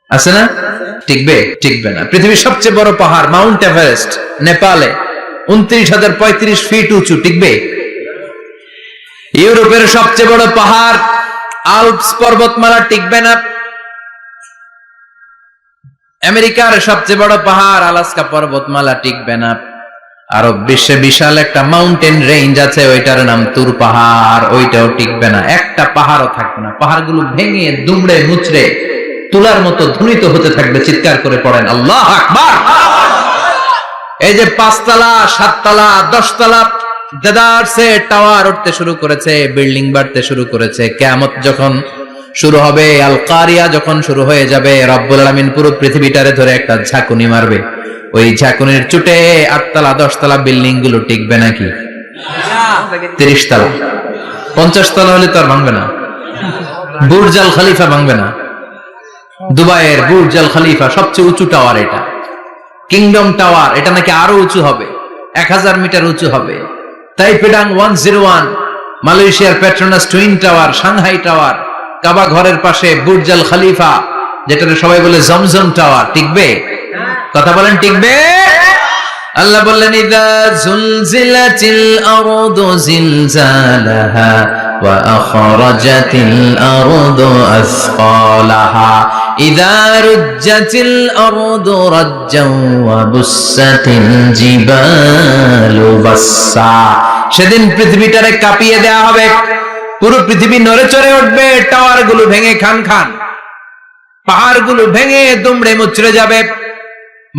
আছে না? টিকবে? টিকবে না। পৃথিবীর সবচেয়ে বড় পাহাড় মাউন্ট এভারেস্ট নেপালে 29,035 ফিট উঁচু, টিকবে? ইউরোপের সবচেয়ে বড় পাহাড় আল্পস পর্বতমালা, টিকবে না। আমেরিকার সবচেয়ে বড় পাহাড় আলাস্কা পর্বতমালা, টিকবে না। আরব বিশ্বে বিশাল একটা মাউন্টেন রেঞ্জ আছে, ওইটার নাম তুর পাহাড়, ওইটাও টিকবে না। একটা পাহাড়ও থাকবে না। পাহাড়গুলো ভেঙে দুমড়ে মুচড়ে তুলার মতো ধ্বনিত হতে থাকবে। চিৎকার করে পড়েন আল্লাহু আকবার। এই যে 5 তলা 7 তলা 10 তলা দেদারসে টাওয়ার উঠতে শুরু করেছে, বিল্ডিং বাড়তে শুরু করেছে। কিয়ামত যখন শুরু হবে, আল কারিয়া যখন শুরু হয়ে যাবে, রব্বুল আলামিন পুরো পৃথিবীটারে ধরে একটা ঝাঁকুনি মারবে। ওই ঝাঁকুনির চুটে 8 তলা 10 তলা বিল্ডিং গুলো টিকবে নাকি? 30 তলা 50 তলা হলে তো আর ভাঙবে না। বুর্জ আল খলিফা ভাঙবে না। দুবাইয়ের বুর্জ আল খলিফা সবচেয়ে উঁচু টাওয়ার, এটা কিংডম টাওয়ার, এটা নাকি আরো উঁচু হবে, 1000 মিটার উঁচু হবে। তাইপেডাং 101, মালয়েশিয়ার Petronas twin tower, Shanghai tower, কাবা ঘরের পাশে বুর্জ আল খলিফা, যেটা সবাই বলে জমজম টাওয়ার, টিকবে? কথা বলেন, টিকবে? আল্লাহ বললেন ইযা জুলজিলাতিল আরদু জিলজালাহা ওয়া আখরাজাতিল আরদু আসফালাহা ইযা রুজ্জাতিল আরদু রাজ্জান ওয়া বুসাতিল জিবালু বাসসা। সেদিন পৃথিবীটারে কাঁপিয়ে দেয়া হবে, পুরো পৃথিবী নড়ে চড়ে উঠবে, টাওয়ার গুলো ভেঙে খান খান, পাহাড় গুলো ভেঙে দুমড়ে মুচড়ে যাবে,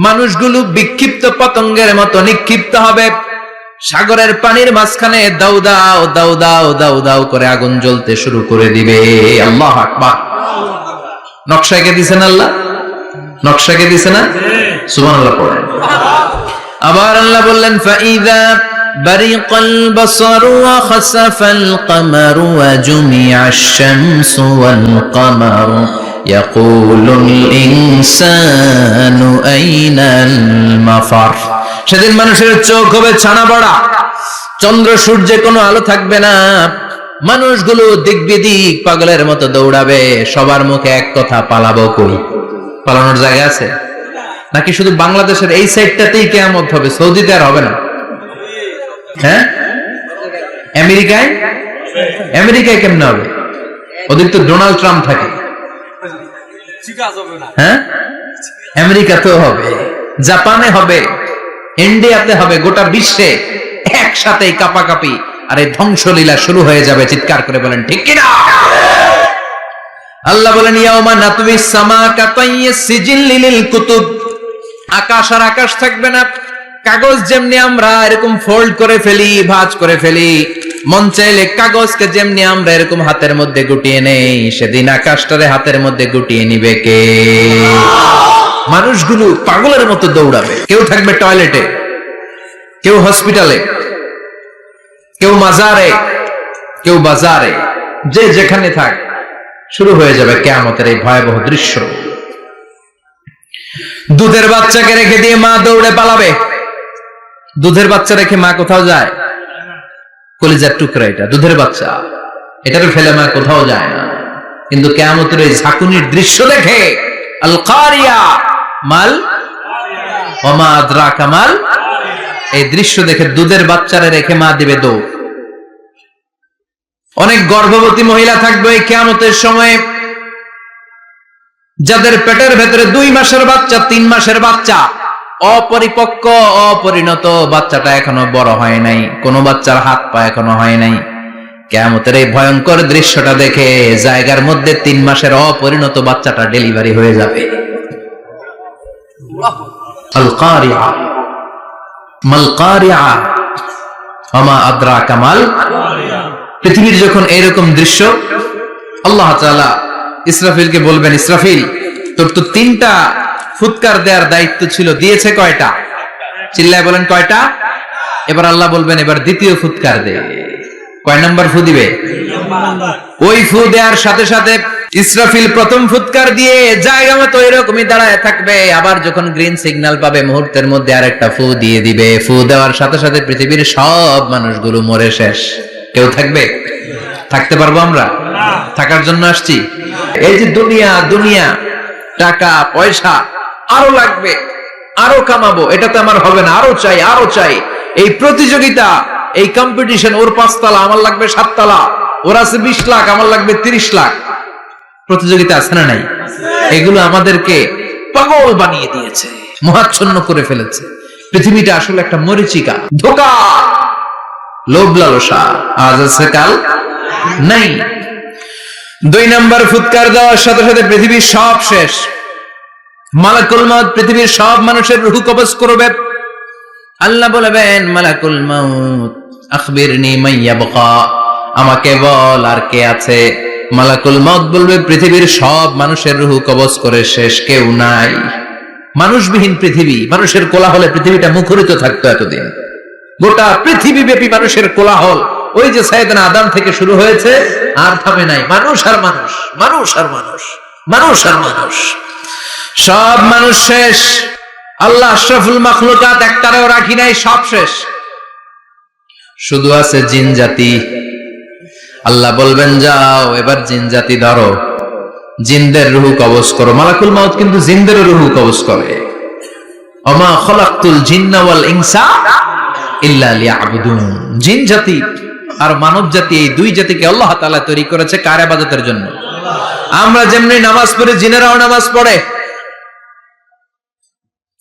মানুষগুলো বিক্ষিপ্ত পতঙ্গের মতো নিক্ষিপ্ত হবে, সাগরের পানির মাঝখানে দাউ দাউ দাউ দাউ দাউ দাউ করে আগুন জ্বলতে শুরু করে দিবে। আল্লাহু আকবার। নকশা এঁকে দিছেন আল্লাহ, নকশা এঁকে দিছে না? সুবহানাল্লাহ পড়েন। আবার আল্লাহ বললেন ফাইযা বারিকাল বাসারু ওয়া খাসাফাল কামারু ওয়া জুমিআশ শামসু ওয়াল কামারু ইয়াকুলুল ইনসানু আইনাল মাফার। সেদিন মানুষের চোখ হবে ছানা বড়া, চন্দ্র সূর্যে কোনো আলো থাকবে না, মানুষগুলো দিক বিদিক পাগলের মতো দৌড়াবে, সবার মুখে এক কথা, পালাবো কই? পালানোর জায়গা আছে নাকি? শুধু বাংলাদেশের এই সাইডটাতেই কিয়ামত হবে, সৌদিতে আর হবে না? হ্যাঁ, আমেরিকায়? আমেরিকায় কেমনে হবে? ওদিক তো ডোনাল্ড ট্রাম্প থাকে। হ্যাঁ, আমেরিকাতেও হবে, জাপানে হবে, ইন্ডিয়াতে হবে, গোটা বিশ্বে একসাথে কাপাকাপি আর এই ধ্বংসলীলা শুরু হয়ে যাবে। চিৎকার করে বলেন ঠিক কিনা? আল্লাহ বলেন ইয়াউমা নাতউইস সামা কাতাইয়িস সিজিল লিল কুতুব। আকাশ আর আকাশ থাকবে না, কাগজ যেমনি আমরা এরকম ফোল্ড করে ফেলি, ভাঁজ করে ফেলি, মন চাইলে কাগজকে যেমনি আমরা এরকম হাতের মধ্যে গুটিয়ে নেই, সেদিন আকাশটারে হাতের মধ্যে গুটিয়ে নিবে কে? মানুষগুলো পাগলের মতো দৌড়াবে, কেউ থাকবে টয়লেটে, কেউ হসপিটালে, কেউ মাজারে, কেউ বাজারে, যে যেখানে থাক, শুরু হয়ে যাবে কিয়ামতের এই ভয়াবহ দৃশ্য। দুধের বাচ্চাকে রেখে দিয়ে মা দৌড়ে পালাবে। দুধের বাচ্চা রেখে মা কোথাও যায়? কলিজার টুকরা এটা, দুধের বাচ্চা, এটাকে ফেলে মা কোথাও যায় না। কিন্তু কিয়ামতের এই ঝাঁকুনির দৃশ্য দেখে আল কারিয়া মাল ওয়া মা আদরাকা মাল, এই দৃশ্য দেখে দুধের বাচ্চারে রেখে মা দিবে দৌড়। অনেক গর্ভবতী মহিলা থাকবে এই কিয়ামতের সময়, যাদের পেটের ভেতরে 2 মাসের বাচ্চা, 3 মাসের বাচ্চা, অপরিপক্ক অপরিণত, বাচ্চাটা এখনো বড় হয় নাই, কোন বাচ্চার হাত পা এখনো হয় নাই। কিয়ামতের এই ভয়ঙ্কর দৃশ্যটা দেখে জায়গার মধ্যে 3 মাসের অপরিণত বাচ্চাটা ডেলিভারি হয়ে যাবে। আল কারিয়া মাল কারিয়া ওয়া মা আদরাকা মাল। পৃথিবীর যখন এরকম দৃশ্য, আল্লাহ তাআলা ইসরাফিলকে বলবেন, ইসরাফিল তোর তো 3টা ফুৎকার দেওয়ার দায়িত্ব ছিল, দিয়েছে কয়টা? চিল্লায় বলেন কয়টা? এবার আল্লাহ বলবেন এবার দ্বিতীয় ফুৎকার দে। কয় নাম্বার ফু দিবে? ওই ফু দেওয়ার সাথে সাথে ইসরাফিল প্রথম ফুৎকার দিয়ে জায়গা মতো এরকমই দাঁড়ায় থাকবে, আবার যখন গ্রিন সিগন্যাল পাবে মুহূর্তের মধ্যে আরেকটা ফু দিয়ে দিবে। ফু দেওয়ার সাথে সাথে পৃথিবীর সব মানুষগুলো মরে শেষ। কেউ থাকবে? থাকতে পারবো আমরা? থাকার জন্য আসছি। এই যে দুনিয়া, দুনিয়া, টাকা পয়সা, আরো লাগবে, আরো কামাবো, এটা তো আমার হবে না, আরো চাই, আরো চাই। এই প্রতিযোগিতা, এই কম্পিটিশন, ওর 5 তলা আমার লাগবে 7 তলা, ওর আছে 20 লাখ আমার লাগবে 30 লাখ। প্রতিযোগিতা আছে না নাই? এগুলো আমাদেরকে পাগল বানিয়ে দিয়েছে, মোহাচ্ছন্ন করে ফেলেছে। পৃথিবীটা আসলে একটা মরিচিকা, ধোঁকা, লোভ লালসা, আজ আছে কাল নাই। 2 নাম্বার ফুৎকার দেওয়ার সাথে সাথে পৃথিবীর সব শেষ। মালাকুল মউত পৃথিবীর সব মানুষের রূহ কবজ করবে। আল্লাহ বলবেন মালাকুল মউত আখবিরনি মাইয়াবকা, আমাকে বল আর কে আছে। মালাকুল মউত বলবে পৃথিবীর সব মানুষের রূহ কবজ করে শেষ, কেউ নাই। মানুষবিহীন পৃথিবী, মানুষের কোলাহলে পৃথিবীটা মুখরিত থাকতো এতদিন। গোটা পৃথিবী ব্যাপী মানুষের কোলাহল, ওই যে সাইয়েদনা আদম থেকে শুরু হয়েছে, আর থামে নাই। মানুষ আর মানুষ, মানুষ আর মানুষ, মানুষ আর মানুষ, সব মানুষ শেষ। আল্লাহ আশরাফুল মাখলুকাত একটারেও রাখি নাই, সব শেষ। শুধু আছে জিন জাতি। আল্লাহ বলবেন যাও এবার জিন জাতি ধরো, জিনদের রূহ কবজ করো। মালাকুল মাউত কিন্তু জিনদের রূহ কবজ করে। ওমা খলাকতুল জিন্না ওয়াল ইনসা ইল্লা লিয়াবুদুন। জিন জাতি আর মানব জাতি, এই দুই জাতিকে আল্লাহ তাআলা তৈরি করেছে কার ইবাদতের জন্য? আমরা যেমনি নামাজ পড়ি, জিনেরাও নামাজ পড়ে।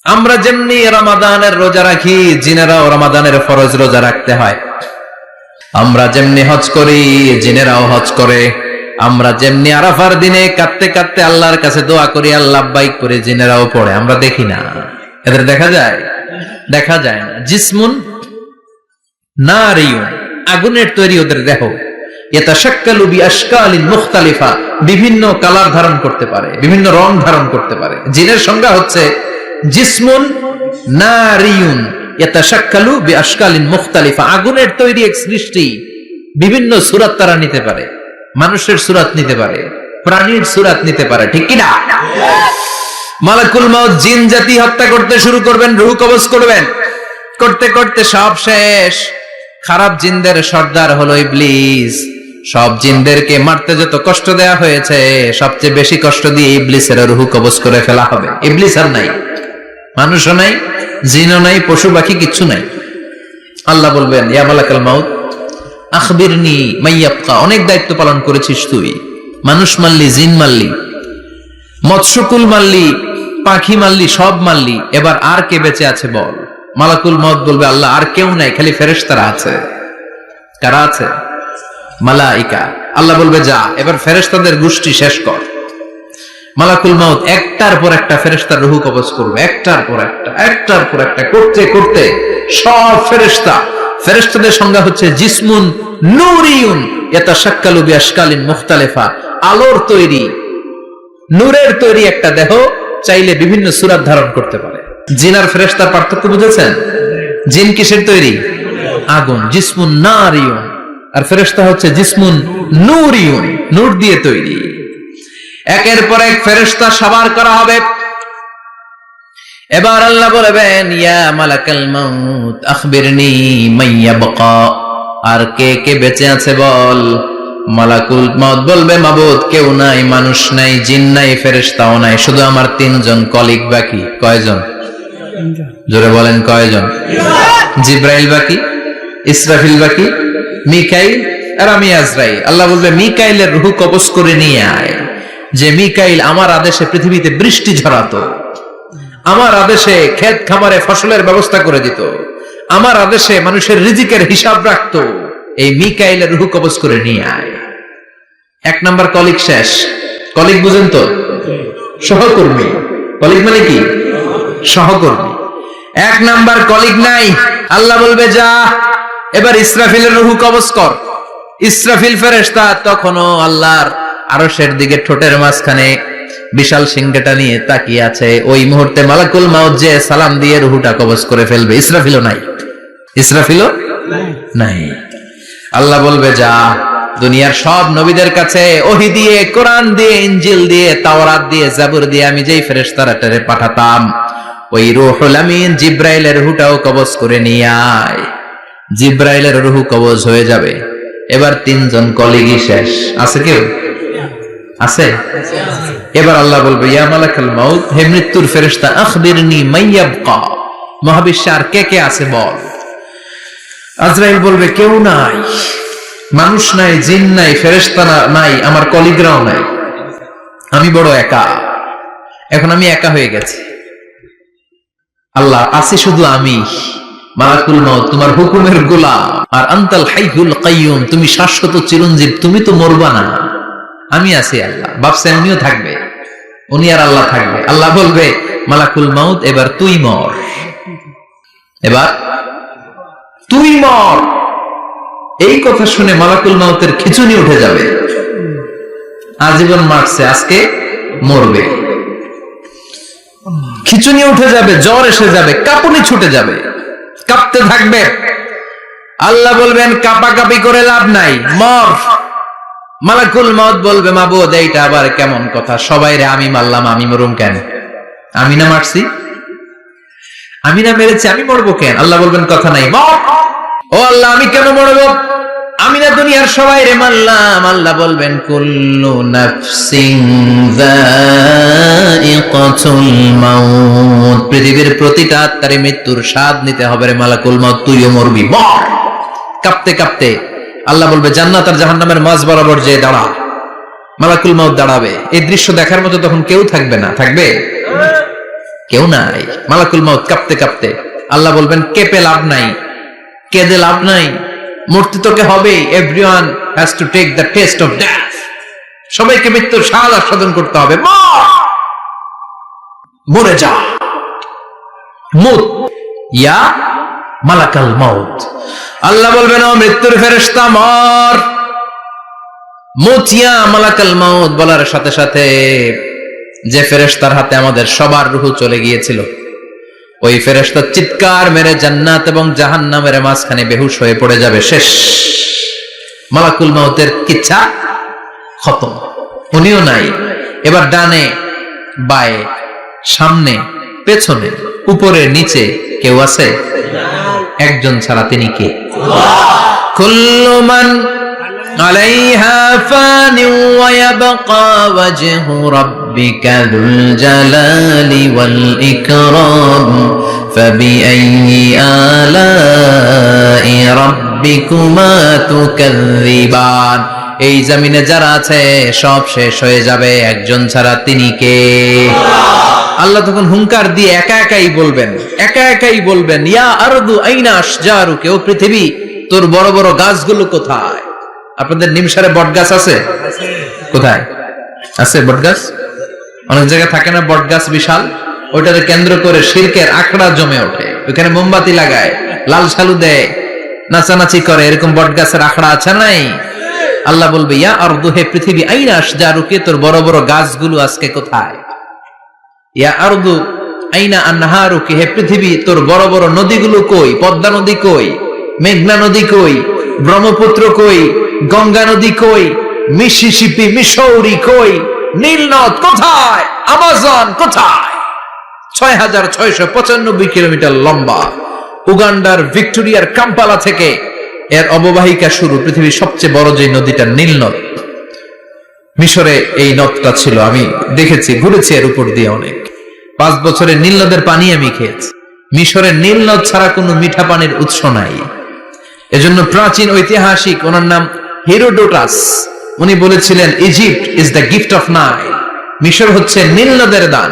আমরা যেমনি রমাদানের রোজা রাখি, জিনেরাও রমাদানের ফরজ রোজা রাখতে হয়। আমরা যেমনি হজ করি, জিনেরাও হজ করে। আমরা যেমনি আরাফার দিনে কাঁদতে কাঁদতে আল্লাহর কাছে দোয়া করি, আল্লাহ লাব্বাইক করে, জিনেরাও পড়ে। আমরা দেখি না, এদের দেখা যায়? দেখা যায় না। জিসমুন নারিয়ুন, আগুনের তৈরি ওদের দেহ। ইয়াতাশাক্কালু বিআশকালিন মুখতালিফা, বিভিন্ন কালার ধারণ করতে পারে, বিভিন্ন রং ধারণ করতে পারে। জিনের সংজ্ঞা হচ্ছে জিসমুন নারিয়ুন ইয়াতাশাক্কালু বিআশকালিন মুখতালিফা, আগুনের তৈরি এক সৃষ্টি। বিভিন্ন সূরত তারা নিতে পারে, মানুষের সূরত নিতে পারে, প্রাণীর সূরত নিতে পারে, ঠিক কি না? মালাকুল মাউত জিন জাতি হত্যা করতে শুরু করবেন, রূহ কবজ করবেন। করতে করতে সব শেষ। খারাপ জিনদের সর্দার হলো ইবলিস। সব জিনদেরকে মারতে যত কষ্ট দেয়া হয়েছে, সবচেয়ে বেশি কষ্ট দিয়ে ইবলিসের রূহ কবজ করে ফেলা হবে। ইবলিস আর নাই, মানুষও নাই, জিনও নাই, পশু পাখি কিচ্ছু নাই। আল্লাহ বলবেন ইয়া মালাকুল মাউত আখবিরনি মাইয়াবকা, অনেক দায়িত্ব পালন করেছিস তুই। মানুষ মারলি, জিন মারলি, মৎস্যকুল মারলি, পাখি মারলি, সব মারলি, এবার আর কে বেঁচে আছে বল? মালাকুল মাউত বলবে আল্লাহ আর কেউ নাই, খালি ফেরেশতারা আছে। কারা আছে? মালাইকা। আল্লাহ বলবে যা এবার ফেরেশতাদের গোষ্ঠী শেষ কর। মালাকুল মাউত একটার পর একটা ফেরেশতার রূহ কবজ করবে, একটার পর একটা, একটার পর একটা, করতে করতে সব ফেরেশতা। ফেরেশতাদের সংজ্ঞা হচ্ছে জিসমুন নূরিয়ুন ইয়াতাশাক্কালু বিআশকালিন মুখতালিফা, আলোর তৈরি, নূরের তৈরি একটা দেহ, চাইলে বিভিন্ন সূরত ধারণ করতে পারে। জিন আর ফেরেশতার পার্থক্য বুঝেছেন? জিন কিসের তৈরি? আগুন, জিসমুন নারিয়ুন। আর ফেরেশতা হচ্ছে জিসমুন নূরিয়ুন, নূর দিয়ে তৈরি। একের পর এক ফেরেশতা সবার করা হবে। এবার আল্লাহ বলবেন ইয়া মালাকাল মাউত আখবিরনি মাইয়াবকা, আর কে কে বেঁচে আছে বল। মালাকুল মাউত বলবে মাবুদ কেউ নাই, মানুষ নাই, জিন নাই, ফেরেশতাও নাই, শুধু আমার তিনজন কলিগ বাকি। কয়জন? জোরে বলেন কয়জন? জিব্রাইল বাকি, ইসরাফিল বাকি, মিকাইল আর আমি আজরাইল। আল্লাহ বলবে মিকাইলের রূহ কবজ করে নিয়ে আয়। যে মিকাইল আমার আদেশে পৃথিবীতে বৃষ্টি ঝরাতো, আমার আদেশে ক্ষেত খামারে ফসলের ব্যবস্থা করে দিত, আমার আদেশে মানুষের রিজিকের হিসাব রাখতো, এই মিকাইলের রূহ কবজ করে নিয়ে আয়। এক নাম্বার কলিগ শেষ। কলিগ বুঝেন তো? সহকর্মী। কলিগ মানে কি? সহকর্মী। এক নাম্বার কলিগ নাই। আল্লাহ বলবে যা এবার ইসরাফিলের রূহ কবজ কর। ইসরাফিল ফেরেশতা তখনও আল্লাহর আরশের দিকে ঠোঁটের মাঝখানে বিশাল সিংহটা নিয়ে তাকিয়ে আছে। ওই মুহূর্তে মালাকুল মাউত যে সালাম দিয়ে রূহটা কবজ করে ফেলবে। ইসরাফিলও নাই, ইসরাফিলও নাই। আল্লাহ বলবে যা দুনিয়ার সব নবীদের কাছে ওহী দিয়ে, কোরআন দিয়ে, ইনজিল দিয়ে, তাওরাত দিয়ে, জাবুর দিয়ে আমি যেই ফেরেশতারে পাঠাতাম, ওই রূহুল আমিন জিব্রাইলের রূহটাও কবজ করে নিয়ে আয়। জিব্রাইলের রূহ কবজ হয়ে যাবে। এবার তিনজন কলিগই শেষ। আছে কেউ? আছে? এবার আল্লাহ বলবে ইয়া মালাকাল মাউত, হে মৃত্যুর ফেরেশতা আখবিরনি মাইয়াবকা, মহাবিশ্বে আর কে কে আছে বল। আজরাইল বলবে কেউ নাই, মানুষ নাই, জিন নাই, ফেরেশতা নাই, আমার কলিগরাও নাই, আমি বড় একা। এখন আমি একা হয়ে গেছি। আল্লাহ আছি শুধু আমি। মালাকুল মাউত তোমার হুকুমের গোলাম, আর আনতাল হাইয়ুল কাইয়ুম, তুমি শাশ্বত চিরঞ্জীব, তুমি তো মরবা না। আমি আছি। আল্লাহ ভাবছেন উনিও থাকবে, উনি আর আল্লাহ থাকবে। আল্লাহ বলবে মালাকুল মাউত এবার তুই মর, এবার তুই মর। এই কথা শুনে মালাকুল মাউতের খিঁচুনি উঠে যাবে। আজীবন মারছে, আজকে মরবে। খিঁচুনি উঠে যাবে, জ্বর এসে যাবে, কাঁপুনি ছুটে যাবে, কাঁপতে থাকবে। আল্লাহ বলবেন কাপাকাপি করে লাভ নাই, মর। মালাকুল মউত বলবে মাবুদ এইটা আবার কেমন কথা, সবাই রে আমি মারলাম, আমি মরুম কেন? আমি না মারছি, আমি না মেরেছি, আমি মরবো কেন? আল্লাহ বলবেন কথা নাই, মর। ও আল্লাহ আমি কেন মরবো? আমি না দুনিয়ার সবাই রে মারলাম। আল্লাহ বলবেন কুল্লু নাফসিন যায়িকাতুল মাউত, পৃথিবীর প্রতিটা আত্মারে মৃত্যুর স্বাদ নিতে হবে রে মালাকুল মউত, তুইও মরবি, মর। কাঁপতে কাঁপতে আল্লাহ বলবে জান্নাত আর জাহান্নামের মাঝ বরাবর যে দাঁড়া। মালাকুল মউত দাঁড়াবে, এই দৃশ্য দেখার মতো তখন কেউ থাকবে না, থাকবে কেউ নাই। মালাকুল মউত কাঁপতে কাঁপতে আল্লাহ বলবেন কেঁপে লাভ নাই, কেঁদে লাভ নাই, মরতে তোকে হবে। Everyone has to take the test of death, সবাইকে মৃত্যুর স্বাদ আস্বাদন করতে হবে। মরে যা, মুত ইয়া মালাকাল মউত। আল্লাহ বলবেন ও মৃত্যুর ফেরেশতা মর, মুত ইয়া মালাকাল মউত। বলার সাথে সাথে যে ফেরেশতার হাতে আমাদের সবার রূহ চলে গিয়েছিল, ওই ফেরেশতা চিৎকার মেরে জান্নাত এবং জাহান্নামের মাঝখানে বেহুশ হয়ে পড়ে যাবে, শেষ। মালাকুল মউতের কিচ্ছা খতম, উনিও নাই। এবার ডানে বায়ে সামনে পেছনে উপরে নিচে কেউ আছে? একজন ছাড়া, তিনি কে? কুল্লু মান আলাইহা ফানি ওয়া ইয়াবকা ওয়াজহু রাব্বিকা যুল জালালি ওয়াল ইকরাম ফাবিআইয়ি আলাই রাব্বিকুমা তুকাযযিবান। এই জমিনে যারা আছে সব শেষ হয়ে যাবে, একজন ছাড়া, তিনি কে? আল্লাহ তখন হুঙ্কার দিয়ে একা একাই বলবেন ইয়া আরদু আইনা আশজারুকা, ও পৃথিবী তোর বড় বড় গাছগুলো কোথায়? আপনাদের নিমসারে বট গাছ আছে? কোথায় আছে বট গাছ? অনেক জায়গায় থাকে না বট গাছ বিশাল, ওইটাকে কেন্দ্র করে শিরকের আখড়া জমে ওঠে, ওখানে মোমবাতি লাগায়, লাল সালু দেয়, নাচানাচি করে, এরকম বট গাছের আখড়া আছে নাই? আল্লাহ বলবে ইয়া আরদু, হে পৃথিবী, আইনা আশজারুকা, তোর বড় বড় গাছগুলো আজকে কোথায়? ইয়া আরদু আইনা আনহারুকা, হে পৃথিবী তোর বড় বড় নদীগুলো কই? পদ্মা নদী কই? মেঘনা নদী কই? ব্রহ্মপুত্র কই? গঙ্গা নদী কই? মিসিসিপি, মিসৌরি কই? নীল নদ কোথায়? আমাজন কোথায়? 6695 কিলোমিটার লম্বা, উগান্ডার ভিক্টোরিয়ার কাম্পালা থেকে এর অববাহিকা শুরু। পৃথিবীর সবচেয়ে বড় যে নদীটা নীল নদ, মিশরে এই নদটা ছিল, আমি দেখেছি, ঘুরেছি এর উপর দিয়ে অনেক। 5 বছরে নীল নদের পানি আমি খেয়েছি। মিশরের নীল নদ ছাড়া কোনো মিঠা পানির উৎস নাই। এজন্য প্রাচীন ঐতিহাসিক, ওনার নাম হেরোডোটাস, উনি বলেছিলেন Egypt is the gift of Nile, মিশর হচ্ছে নীল নদের দান।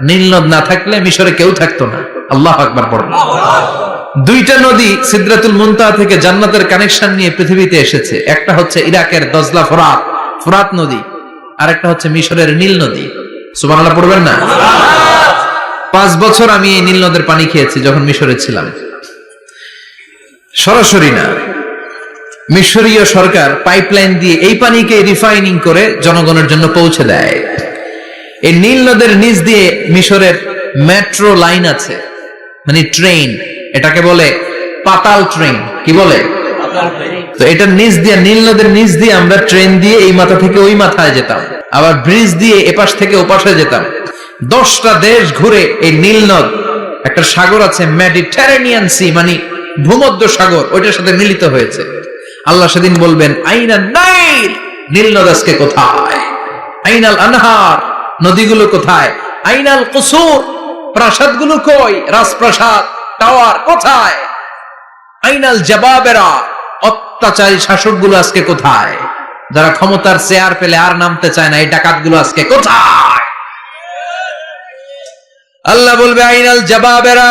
নীল নদ না থাকলে মিশরে কেউ থাকতো না। আল্লাহু আকবার পড়ুন। দুইটা নদী সিদরাতুল মুনতাহা থেকে জান্নাতের কানেকশন নিয়ে পৃথিবীতে এসেছে। একটা হচ্ছে ইরাকের দজলা ফোরাত নদী, আর একটা হচ্ছে মিশরের নীল নদী। সুবহানাল্লাহ পড়বেন না? 5 বছর আমি এই নীল নদের পানি খেয়েছি যখন মিশরে ছিলাম। সরাসরি না, মিশরীয় সরকার পাইপলাইন দিয়ে এই পানিকে রিফাইনিং করে জনগণের জন্য পৌঁছে দেয়। এই নীল নদের নিচ দিয়ে মিশরের মেট্রো লাইন আছে, মানে ট্রেন, এটাকে বলে পাতাল ট্রেন। কি বলে? তো এটার নিচ দিয়ে, নীল নদের নিচ দিয়ে আমরা ট্রেন দিয়ে এই মাথা থেকে ওই মাথায় যেতাম, আবার ব্রিজ দিয়ে এপাশ থেকে ওপাশে যেতাম। 10টা দেশ ঘুরে এই নীল নদ, একটা সাগর আছে মেডিটেরেনিয়ান সি, মানে ভূমধ্য সাগর, ওইটার সাথে মিলিত হয়েছে। আল্লাহ সেদিন বলবেন আইনা নাইল, নীল নদ আজকে কোথায়? আইনাল আনহার, নদীগুলো কোথায়? আইনাল কুসুর, প্রাসাদগুলো কই? রাজপ্রাসাদ, টাওয়ার কোথায়? আইনাল জাবাবেরা, অত্যাচারী শাসকগুলো আজকে কোথায়? যারা ক্ষমতার চেয়ার পেলে আর নামতে চায় না, এই ডাকাতগুলো আজকে কোথায়? আল্লাহ বলবে আইনাল জাবাবেরা,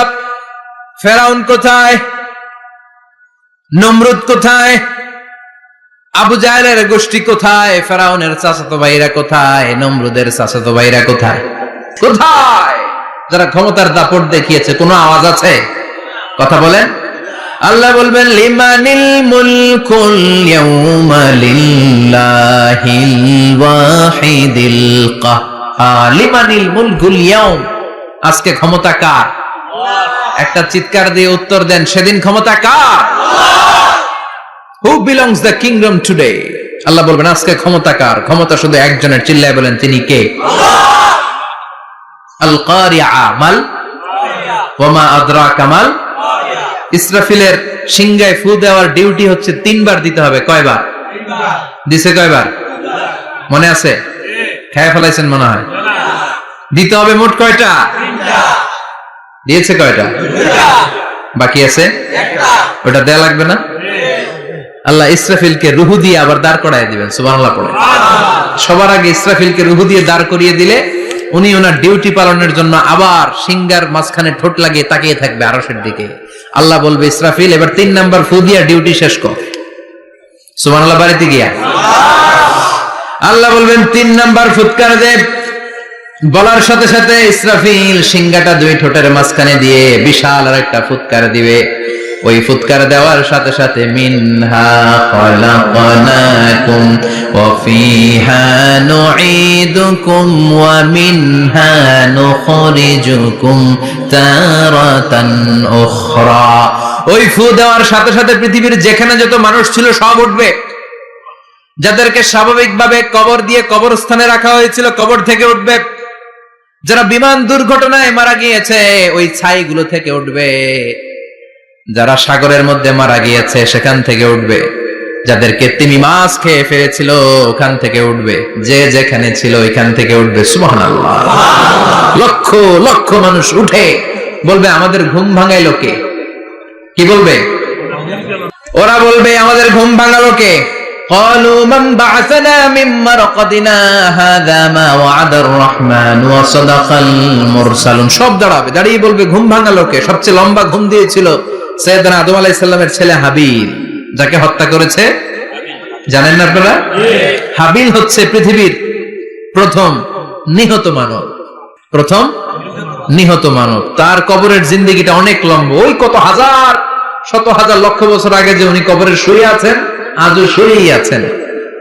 ফেরাউন কোথায়? নমরুদ কোথায়? আবু জাহেলের গোষ্ঠী কোথায়? ফেরাউনের চাচাতো ভাইরা কোথায়? নমরুদের চাচাতো ভাইরা কোথায়? কোথায়? যারা ক্ষমতার দাপট দেখিয়েছে, কোনো আওয়াজ আছে? কথা বলেন। আল্লাহ বলবেন লিমানিল মুলকুল ইয়াউমা লিল্লাহিল ওয়াহিদিল কাহ্হার, লিমানিল মুলকুল ইয়াউম, আজকে ক্ষমতা কার? একটা চিৎকার দিয়ে উত্তর দেন, সেদিন ক্ষমতা কার? Who belongs the kingdom today? আল্লাহ বলবেন আজকে ক্ষমতা কার? ক্ষমতা শুধু একজনের। চিল্লায় বলেন তিনি কে? আল কারিআ মাল ওয়া মা আদরাকা মাল। ইসরাফিলের সিংহায় ফু দেওয়ার ডিউটি হচ্ছে 3 বার দিতে হবে। কয়বার দিছে? কয়বার মনে আছে? খেয়ে ফেলাইছেন মনে হয়। দিতে হবে মোট কয়টা? দিয়েছে কয়টা? বাকি আছে ওটা দেয়া লাগবে না? আল্লাহ ইসরাফিলকে রুহু দিয়ে আবার দাঁড় করায় দিবেন। সুবহানাল্লাহ পড়ে। সবার আগে ইসরাফিলকে রুহু দিয়ে দাঁড় করিয়ে দিলে উনি ওনার ডিউটি পালনের জন্য আবার সিংহার মাঝখানে ঠোঁট লাগিয়ে তাকিয়ে থাকবে আরশের দিকে। আল্লাহ বলবে ইসরাফিল এবার 3 নাম্বার ফু দিয়া ডিউটি শেষ কর। সুবহানাল্লাহ। বাড়িতে গিয়া আল্লাহ বলবেন 3 নাম্বার ফুৎকার দে। বলার সাথে সাথে ইসরাফিল সিংহাটা 2 ঠোঁটের মাঝখানে দিয়ে বিশাল আর একটা ফুৎকার দিবে। ওই ফুৎকার দেওয়ার সাথে সাথে মিনহা খলাকনাকুম ওয়া ফিহা নুঈদুকুম ওয়া মিনহা নুখরিজুকুম তারাতান উখরা। ওই ফু দেওয়ার সাথে সাথে পৃথিবীর যেখানে যত মানুষ ছিল সব উঠবে। যাদেরকে স্বাভাবিকভাবে কবর দিয়ে কবরস্থানে রাখা হয়েছিল কবর থেকে উঠবে। যারা বিমান দুর্ঘটনায় মারা গিয়েছে ওই ছাইগুলো থেকে উঠবে। যারা সাগরের মধ্যে মারা গিয়েছে সেখান থেকে উঠবে। যাদেরকে তিমি মাছ খেয়ে ফেলেছিল ওখান থেকে উঠবে। যে যেখানে ছিল ওইখান থেকে উঠবে। সুবহানাল্লাহ। লক্ষ লক্ষ মানুষ উঠে বলবে আমাদের ঘুম ভাঙাইলো কে? কি বলবে? ওরা বলবে আমাদের ঘুম ভাঙালো কে? قالوا من بعثنا من مرقدنا هذا ما وعد الرحمن وصدق المرسلون। সব দাঁড়াবে, দাঁড়িয়ে বলবে ঘুম ভাঙালো কে? সবচেয়ে লম্বা ঘুম দিয়েছিল সাইয়েদনা আদম আলাইহিস সালামের ছেলে হাবিল, যাকে হত্যা করেছে জানেন না আপনারা? হাবিল হচ্ছে পৃথিবীর প্রথম নিহত মানব। প্রথম নিহত মানব। তার কবরের জিন্দেগিটা অনেক লম্বা। ওই কত হাজার শত হাজার লক্ষ বছর আগে যে উনি কবরে শুয়ে আছেন আজও শুয়েই আছেন।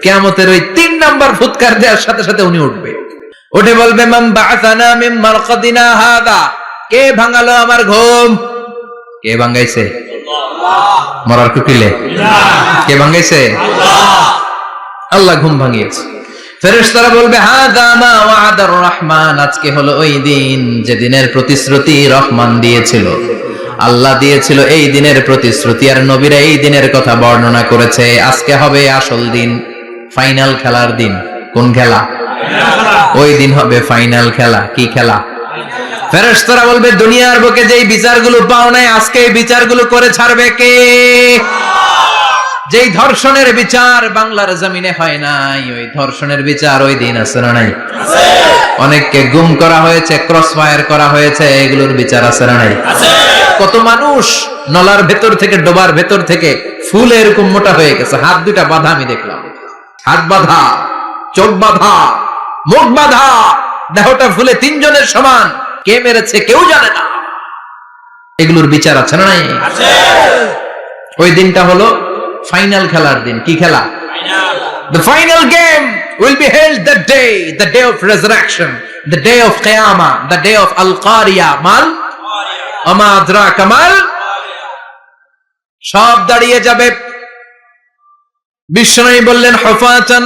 কিয়ামতের ওই 3 নাম্বার ফুৎকার দেওয়ার সাথে সাথে উনি উঠবে। উঠে বলবে মান বা'আসানা মিন মারকাদিনা হাদা। কে ভাঙালো আমার ঘুম? কে ভাঙাইছে? আল্লাহ। মরার কুকিলে কে ভাঙাইছে? আল্লাহ। আল্লাহ ঘুম ভাঙিয়েছে। ফেরেশতারা বলবে হাদা মা ওয়াদার রহমান। আজকে হলো ওই দিন যে দিনের প্রতিশ্রুতি রহমান দিয়েছিল। আল্লাহ দিয়েছিল এই দিনের প্রতিশ্রুতি আর নবীরা এই দিনের কথা বর্ণনা করেছে। আজকে হবে আসল দিন, ফাইনাল খেলার দিন। কোন খেলা? ওই দিন হবে ফাইনাল খেলা। কি খেলা? ফেরেশতারা বলবে দুনিয়ার বুকে যেই বিচারগুলো পাও নাই আজকে এই বিচারগুলো করে ছাড়বে কে? যেই ধর্ষণের বিচার বাংলার জমিনে হয় নাই ওই ধর্ষণের বিচার ওই দিন আছে না নাই? আছে। অনেককে গুম করা হয়েছে, ক্রস ফায়ার করা হয়েছে, এগুলোর বিচার আছে না নাই? আছে। কত মানুষ নলার ভেতর থেকে ডোবার ভেতর থেকে ফুলে এরকম মোটা হয়ে গেছে। হাত দুটা বাঁধা আমি দেখলাম। হাত বাঁধা, চোখ বাঁধা, মুখ বাঁধা, দেহটা ফুলে 3 জনের সমান। কে মেরেছে কেউ জানে না। এগুলোর বিচার আছে না নাই? আছে। ওই দিনটা হলো ফাইনাল খেলার দিন। কি খেলা? Final. The final game will be held that day, the day of resurrection, the day of Qiyamah, the day of Al-Qariya. Mal আমা আদরাকা মাল। সব দাঁড়িয়ে যাবে। বিশ্বনবী বললেন হুফাতান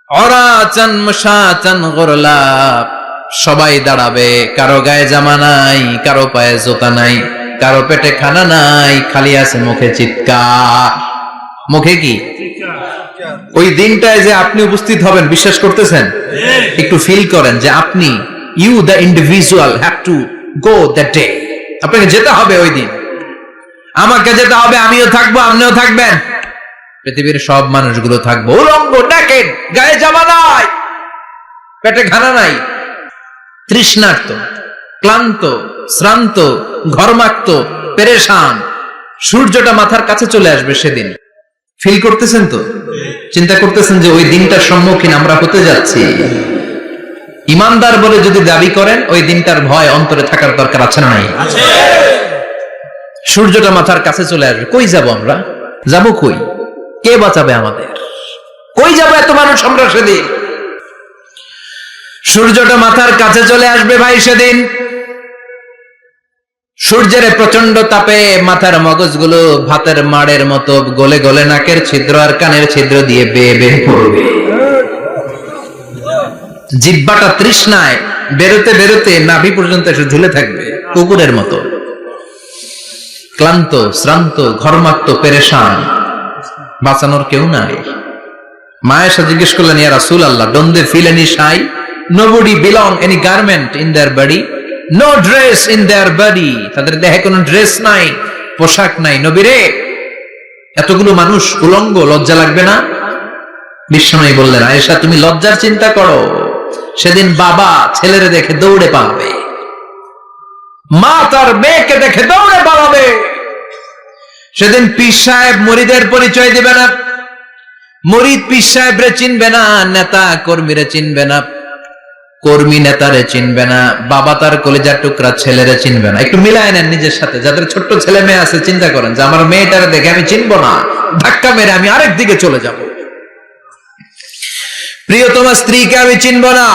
উরাতান মুশাতান গুরলা। সবাই দাঁড়াবে। কারো গায়ে জামা নাই, কারো পায়ে জুতা নাই, কারো পেটে খানা নাই, খালি আছে মুখে চিৎকার। মুখে কি? ওই দিনটায় যে আপনি উপস্থিত হবেন বিশ্বাস করতেছেন? একটু ফিল করেন যে আপনি you the individual have to go that day. আপনাকে যেতে হবে ওই দিন। আমাকে যেতে হবে। আমিও থাকবো, আপনিও থাকবেন। পৃথিবীর সব মানুষগুলো থাকবো উলঙ্গ, নেকেড, গায়ে জামা নাই, পেটে খানা নাই, তৃষ্ণার্ত, ক্লান্ত, শ্রান্ত, ঘর্মাক্ত, পেরেশান। সূর্যটা মাথার কাছে চলে আসবে সেদিন। ফিল করতেছেন তো? চিন্তা করতেছেন যে ওই দিনটার সম্মুখীন আমরা হতে যাচ্ছি। ইমানদার বলে যদি দাবি করেন ওই দিনটার ভয় অন্তরে থাকার দরকার আছে না নাই? আছে। সূর্যটা মাথার কাছে চলে আসবে। কই যাব আমরা? যাব কই? কে বাঁচাবে আমাদের? কই যাব এত মানুষ আমরা সেদিন? সূর্যটা মাথার কাছে চলে আসবে ভাই সেদিন। সূর্যের প্রচন্ড তাপে মাথার মগজগুলো ভাতের মাড়ের মতো গলে গলে নাকের ছিদ্র আর কানের ছিদ্র দিয়ে বেয়ে বেয়ে পড়বে। জিহ্বাটা তৃষ্ণায় বেরোতে বেরোতে নাভি পর্যন্ত এসে ঝুলে থাকবে কুকুরের মতো, ক্লান্ত শ্রান্ত ঘর্মাক্ত পেরেশান, বাঁচানোর কেউ নাই। মায়েশা জিজ্ঞেস করলেন, ইয়া রাসূলুল্লাহ, don't they feel any shy? Nobody belong any garment in their body, no dress in their body, তাদের দেহে কোনো ড্রেস নাই, পোশাক নাই। নবী রে, এতগুলো মানুষ উলঙ্গ, লজ্জা লাগবে না? বিশ্বনবী বললেন, আয়েশা তুমি লজ্জার চিন্তা করো, সেদিন বাবা ছেলেরে দেখে দৌড়ে পালাবে, মা তার মেয়েকে দেখে দৌড়ে পালাবে। সেদিন পীর সাহেব মুরিদের পরিচয় দিবে না, মুরিদ পীর সাহেবরে চিনবে না, নেতা কর্মীরে চিনবে না, কর্মী নেতারে চিনবে না, বাবা তার কলিজার টুকরা ছেলেরে চিনবে না। একটু মিলায় নেন নিজের সাথে, যাদের ছোট্ট ছেলে মেয়ে আছে চিন্তা করেন যে আমার মেয়েটারে দেখে আমি চিনবো না, ধাক্কা মেরে আমি আরেক দিকে চলে যাব। প্রিয়তমা স্ত্রীকে আমি চিনবো না,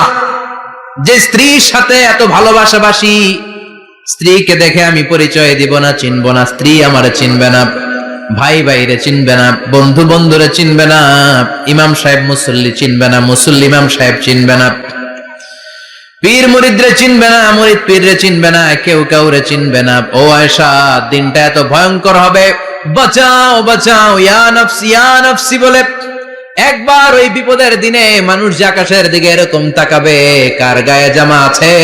যে স্ত্রীর সাথে এত ভালোবাসাবাসি, স্ত্রীকে দেখে আমি পরিচয় দিব না, চিনবো না। স্ত্রী আমারে চিনবে না, ভাই ভাইরে চিনবে না, বন্ধু বন্ধুরে চিনবে না, ইমাম সাহেব মুসল্লি চিনবে না, মুসল্লি ইমাম সাহেব চিনবে না, পীর মুরিদরে চিনবে না, মুরিদ পীররে চিনবে না, কেউ কাউরে চিনবে না। ও আয়েশা, দিনটা এত ভয়ঙ্কর হবে, বাঁচাও বাঁচাও, ইয়া নফসি ইয়া নফসি বলে একবার ওই বিপদের দিনে মানুষ যে আকাশের দিকে এরকম তাকাবে, কার গায়ে জামা আছে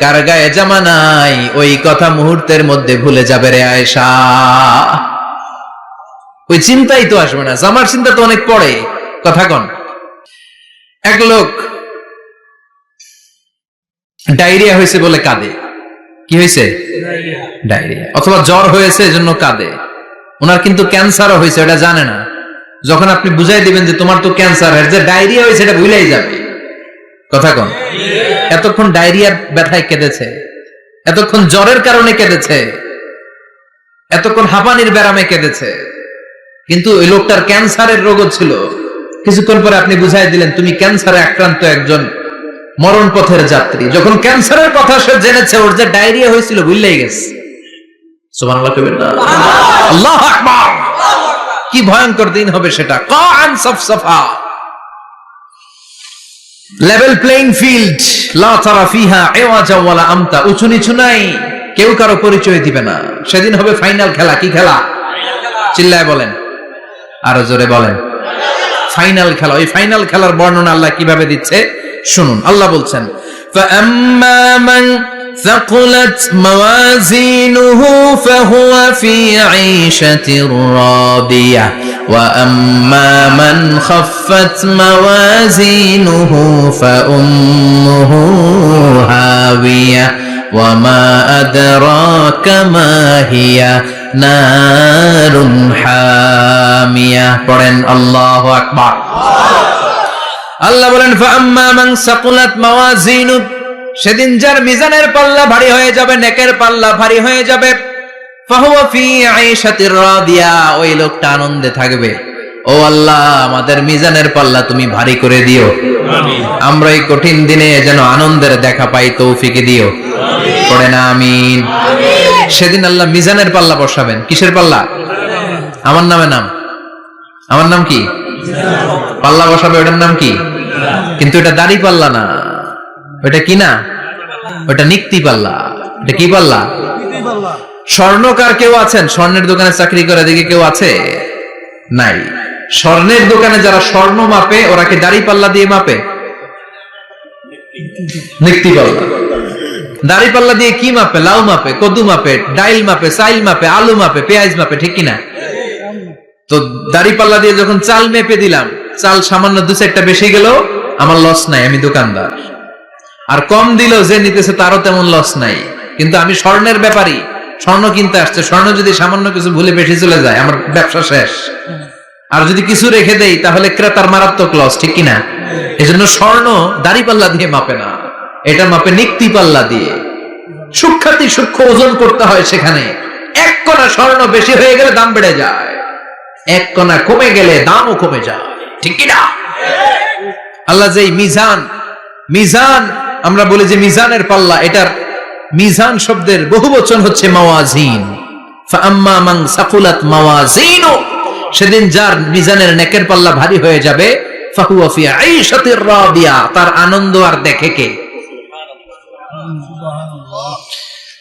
কার গায়ে জামা নাই, ওই কথা মুহূর্তের মধ্যে ভুলে যাবে রে আয়েশা। ওই চিন্তাই তো আসবে না, জামার চিন্তা তো অনেক পরে। কথা কন, এক লোক ডায়রিয়া হয়েছে বলে কাঁদে। কি হয়েছে? ডায়রিয়া। অথবা জ্বর হয়েছে এজন্য কাঁদে। ওনার কিন্তু ক্যান্সারও হয়েছে, এটা জানে না। যখন আপনি বুঝাই দিবেন যে তোমার তো ক্যান্সার, যে ডায়রিয়া হয়েছে এটা ভুলেই যাবে। কথা কন, এতক্ষণ ডায়রিয়ার ব্যথায় কেঁদেছে, এতক্ষণ জ্বরের কারণে কেঁদেছে, এতক্ষণ হাঁপানির ব্যারামে কেঁদেছে, কিন্তু ওই লোকটার ক্যান্সারের রোগও ছিল। কিছুক্ষণ পরে আপনি বুঝাই দিলেন তুমি ক্যান্সারে আক্রান্ত একজন মরণ পথের যাত্রী। যখন ক্যান্সারের কথা সে জেনেছে, ওর যে ডায়রিয়া হয়েছিল ভুলেই গেছে। সুবহানাল্লাহ কইবেন না? আল্লাহু আকবার। কি ভয়ঙ্কর দিন হবে সেটা। কান সাফসাফা, লেভেল প্লেইং ফিল্ড, লা তারা ফিহা ইওয়াজা ওয়ালা আমতা, উঁচু নিচু নাই, কেউ কারো পরিচয় দিবে না। সেদিন হবে ফাইনাল খেলা। কি খেলা? চিল্লায় বলেন, আরো জোরে বলেন, ফাইনাল খেলা। ওই ফাইনাল খেলার বর্ণনা আল্লাহ কিভাবে দিচ্ছে শুনুন। আল্লাহ বলছেন, ফাআম্মা মান ثقلت موازينه فهو في عيشة راضية وأما من خفت موازينه فأمه هاوية وما أدراك ما هي نار حامية. পড়েন আল্লাহু আকবার। আল্লাহ বলেন, ফাআম্মা মান সাকুলাত মাওয়াজিনু, সেদিন যার মিজানের পাল্লা ভারী হয়ে যাবে, নেকের পাল্লা ভারী হয়ে যাবে, ফাহুয়া ফি আইশাতির রাদিয়া, ওই লোকটা আনন্দে থাকবে। ও আল্লাহ, আমাদের মিজানের পাল্লা তুমি ভারী করে দিও, আমিন। আমরা এই কঠিন দিনে যেন আনন্দের দেখা পাই, তৌফিক দিও, আমিন। পড়েন আমিন, আমিন। সেদিন আল্লাহ মিজানের পাল্লা বসাবেন। কিসের পাল্লা? আমার নামে নাম, আমার নাম কি? পাল্লা বসাবে, ওটার নাম কি? কিন্তু এটা দাড়ি পাল্লা না, ওটা কি না, ওটা নিক্তি পাল্লা। এটা কি পাল্লা? স্বর্ণকার কেউ আছেন? স্বর্ণের দোকানে চাকরি করে দেখে কেউ আছে? নাই। স্বর্ণের দোকানে যারা স্বর্ণ মাপে, ওরা কি দাড়ি পাল্লা দিয়ে মাপে? নিক্তি পাল্লা। দাড়ি পাল্লা দিয়ে কি মাপে? লাউ মাপে, কদু মাপে, ডাইল মাপে, চাইল মাপে, আলু মাপে, পেঁয়াজ মাপে, ঠিক কিনা? তো দাড়ি পাল্লা দিয়ে যখন চাল মেপে দিলাম, চাল সামান্য দু চারটা বেশি গেল, আমার লস নাই, আমি দোকানদার। আর কম দিল যে নিতেছে, তারও তেমন লস নাই। কিন্তু আমি স্বর্ণের ব্যাপারী, স্বর্ণ কিনতে আসছে, স্বর্ণ যদি সামান্য কিছু ভুলে বেশি চলে যায়, আমার ব্যবসা শেষ। আর যদি কিছু রেখে দেই, তাহলে ক্রেতার মারাত্মক লস, ঠিক কিনা? এজন্য স্বর্ণ দাড়ি পাল্লা দিয়ে মাপে না, এটা মাপে নিক্তি পাল্লা দিয়ে। সূক্ষ্মাতি সূক্ষ্ম ওজন করতে হয় সেখানে। এক কণা স্বর্ণ বেশি হয়ে গেলে দাম বেড়ে যায়, এক কণা কমে গেলে দামও কমে যায়, ঠিক কিনা? আল্লাহ যে মিজান, মিজান আমরা বলি যে মিজানের পাল্লা, এটার মিজান শব্দের বহুবচন হচ্ছে মাওয়াজিন। ফাআম্মা মান সাকুলাত মাওয়াজিনু, সেদিন যার মিজানের নেকের পাল্লা ভারী হয়ে যাবে, ফাহুয়া ফি আইশাতির রাদিয়া, তার আনন্দ আর দেখে কে?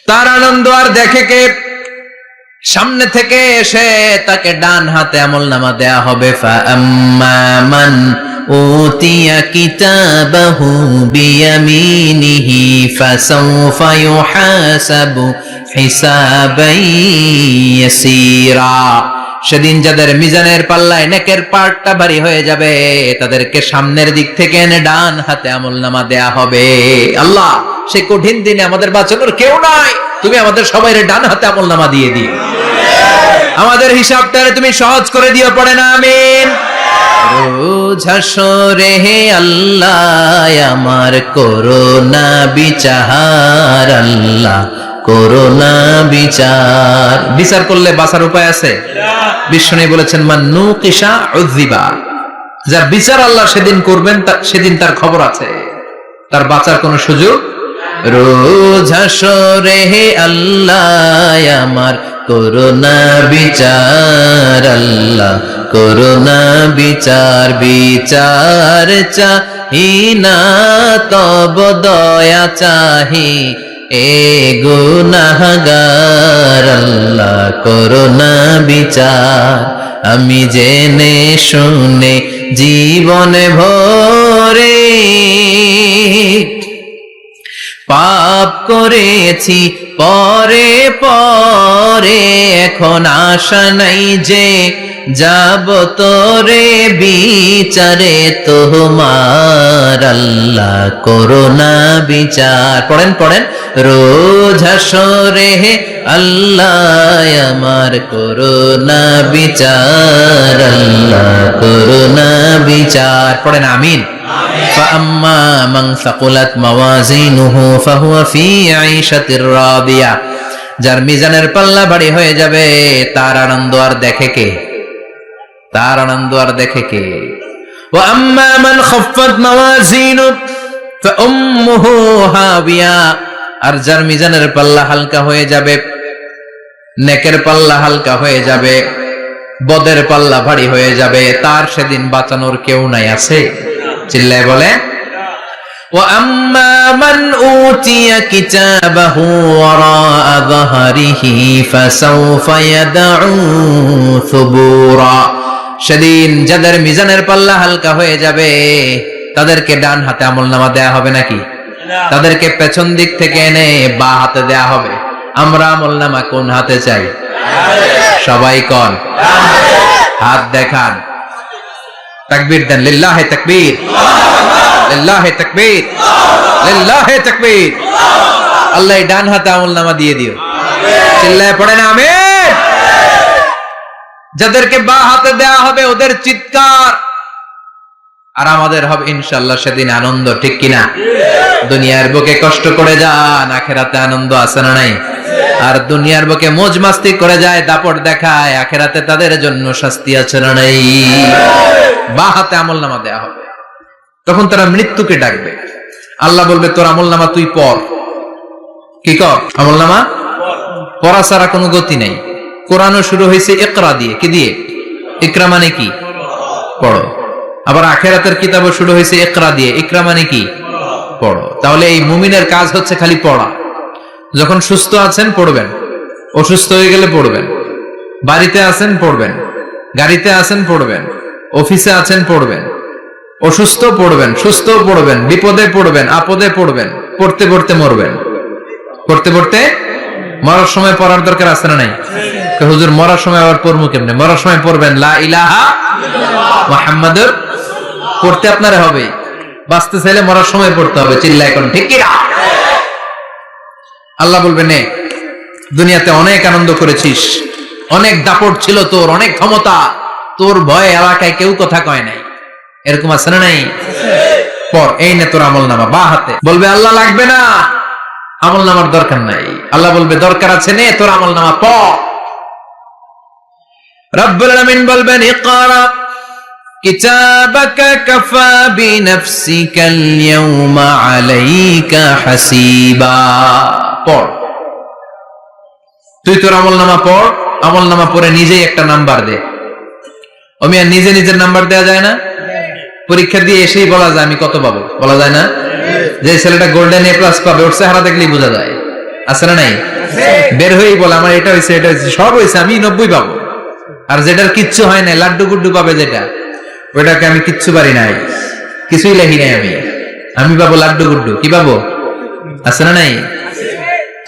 তার আনন্দ আর দেখে কে? সামনে থেকে এসে তাকে ডান হাতে আমলনামা দেয়া হবে। ফাআম্মা মান উতিয়া কিতাবাহু বিয়ামিনিহি ফাসাউফা ইউহাসাবু হিসাবান ইয়াসীরা, সেদিন যাদের মিজানের পাল্লায় নেকের পার্টটা ভারী হয়ে যাবে, তাদেরকে সামনের দিক থেকে এনে ডান হাতে আমলনামা দেয়া হবে। আল্লাহ, সেই কঠিন দিনে আমাদের বাঁচানোর কেউ নাই, তুমি আমাদের সবাই ডান হাতে আমলনামা দিয়ে দিও, আমাদের হিসাবটারে তুমি সহজ করে দিও, পড়ে না আমিন। রোজ হাসরে হে আল্লাহ আমার করোনা বিচার, আল্লাহ করোনা বিচার। বিচার করলে বাঁচার উপায় আছে? বিষ্ণু বলেছেন মান নুকিশা উযিবা, যার বিচার আল্লাহ সেদিন করবেন সেদিন তার খবর আছে, তার বাঁচার কোনো সুযোগ। রোজ হাসরে হে আল্লাহ আমার করোনা বিচার, আল্লাহ করোনা বিচার। বিচার চাহি না তব দয়া চাহি এ গুনাহগার, আল্লাহ করোনা বিচার। আমি জেনে শুনে জীবনে ভরে পাপ করেছি পরে পরে, এখন আশা নাই যে যাব তোরে বিচারে তোমার, আল্লাহ করোনা বিচার। পড়েন পড়েন, রোজ হাসরে হে আল্লাহ আমার করোনা বিচার, আল্লাহ করোনা বিচার। পড়েন আমিন। فأما من ثقلت موازينه فهو في عيشة راضية, যার মিজানের পাল্লা ভারী হয়ে যাবে, তার আনন্দ আর দেখে কে? তার আনন্দ আর দেখে কে? وأما من خفت موازينه فأمه هاوية, আর যার মিজানের পাল্লা হালকা হয়ে যাবে, নেকের পাল্লা হালকা হয়ে যাবে, বদের পাল্লা ভারী হয়ে যাবে, তার সেদিন বাঁচানোর কেউ নাই। আছে? চিল্লায় বলে। وَأَمَّا مَنْ أُوتِيَ كِتَابَهُ وَرَاءَ ظَهْرِهِ فَسَوْفَ يَدْعُو ثُبُورًا, সেদিন যাদের মিজানের পাল্লা হালকা হয়ে যাবে, তাদেরকে ডান হাতে আমলনামা দেয়া হবে নাকি? তাদেরকে পেছন দিক থেকে এনে বা হাতে দেয়া হবে। আমরা আমলনামা কোন হাতে চাই? সবাই কোন হাত দেখান, তাকবীর দেন, লিল্লাহে তাকবীর, লিল্লাহে তাকবীর, লিল্লাহে তাকবীর। আল্লাহ ডান হাতে আমলনামা দিয়ে দিও, চিল্লায় পড়েন আমিন। যাদেরকে বা হাতে দেয়া হবে ওদের চিৎকার, আর আমাদের হবে ইনশাআল্লাহ সেদিন আনন্দ, ঠিক কিনা? দুনিয়ার বুকে কষ্ট করে যান, আখিরাতে আনন্দ আছে না নাই? আর দুনিয়ার বুকে মौज মাস্তি করে যায়, দাপট দেখায়, আখিরাতে তাদের জন্য শাস্তি আছে না নাই? বা হাতে আমলনামা দেয়া হবে, তখন তারা মৃত্যুকে ডাকবে। আল্লাহ বলবে তোর আমলনামা তুই পড়। কি কর? আমলনামা পড়া ছাড়া কোনো গতি নেই। কোরআনও শুরু হয়েছে ইকরা দিয়ে। কি দিয়ে? ইকরা মানে কি? পড়ো। আবার আখিরাতের কিতাবও শুরু হয়েছে ইকরা দিয়ে। ইকরা মানে কি? পড়ো। তাহলে এই মুমিনের কাজ হচ্ছে খালি পড়া। যখন সুস্থ আছেন পড়বেন, অসুস্থ হয়ে গেলে পড়বেন, বাড়িতে আছেন পড়বেন, গাড়িতে আছেন পড়বেন, অফিসে আছেন পড়বেন, অসুস্থ পড়বেন, সুস্থ পড়বেন, বিপদে পড়বেন, আপদে পড়বেন, পড়তে পড়তে মরবেন। পড়তে পড়তে মরার সময় পড়ার দরকার আছে না নাই? হুজুর মরার সময় আবার পড়বো কেমনে? মরার সময় পড়বেন লা ইলাহা মুহাম্মাদুর, পড়তে আপনারা হবে। বাঁচতে চাইলে মরার সময় পড়তে হবে। চিল্লা এখন ঠিক কি না? আল্লাহ বলবেন নে, দুনিয়াতে অনেক আনন্দ করেছিস, অনেক দাপট ছিল তোর, অনেক ক্ষমতা, তোর ভয়ে এলাকায় কেউ কথা কয় নাই। এরকম আছে না নাই? পর এই নে তোর আমলনামা বা হাতে। বলবে আল্লাহ লাগবে না, আমলনামার দরকার নাই। আল্লাহ বলবে দরকার আছে, নে তোর আমলনামা পড়। রব্বুল আলামিন বলবেন ইকরা, কিতাবাকা কাফা বিনাফসিকাল ইয়াউমা আলাইকা হাসিবা। পড়, তুই তোর আমলনামা পড়, আমলনামা পড়ে নিজেই একটা নাম্বার দে। ওমিয়া নিজে নিজের নাম্বার দেয়া যায় না? পরীক্ষা দিয়ে এসেই বলা যায় আমি কত পাবো, বলা যায় না? যে ছেলেটা গোল্ডেন এ প্লাস পাবে ওর চেহারা দেখলেই বোঝা যায়, আছে না নাই? বের হয়েই বলে আমার এটা হয়েছে, এটা হয়েছে, সব হয়েছে, আমি 90 পাবো। আর যেটার কিচ্ছু হয় নাই, লাড্ডু গুড্ডু পাবে যেটা, ওইটাকে আমি কিচ্ছু পারি নাই, কিছুই লেখি নাই আমি পাবো লাড্ডু গুড্ডু। কি পাবো? আছে না নাই?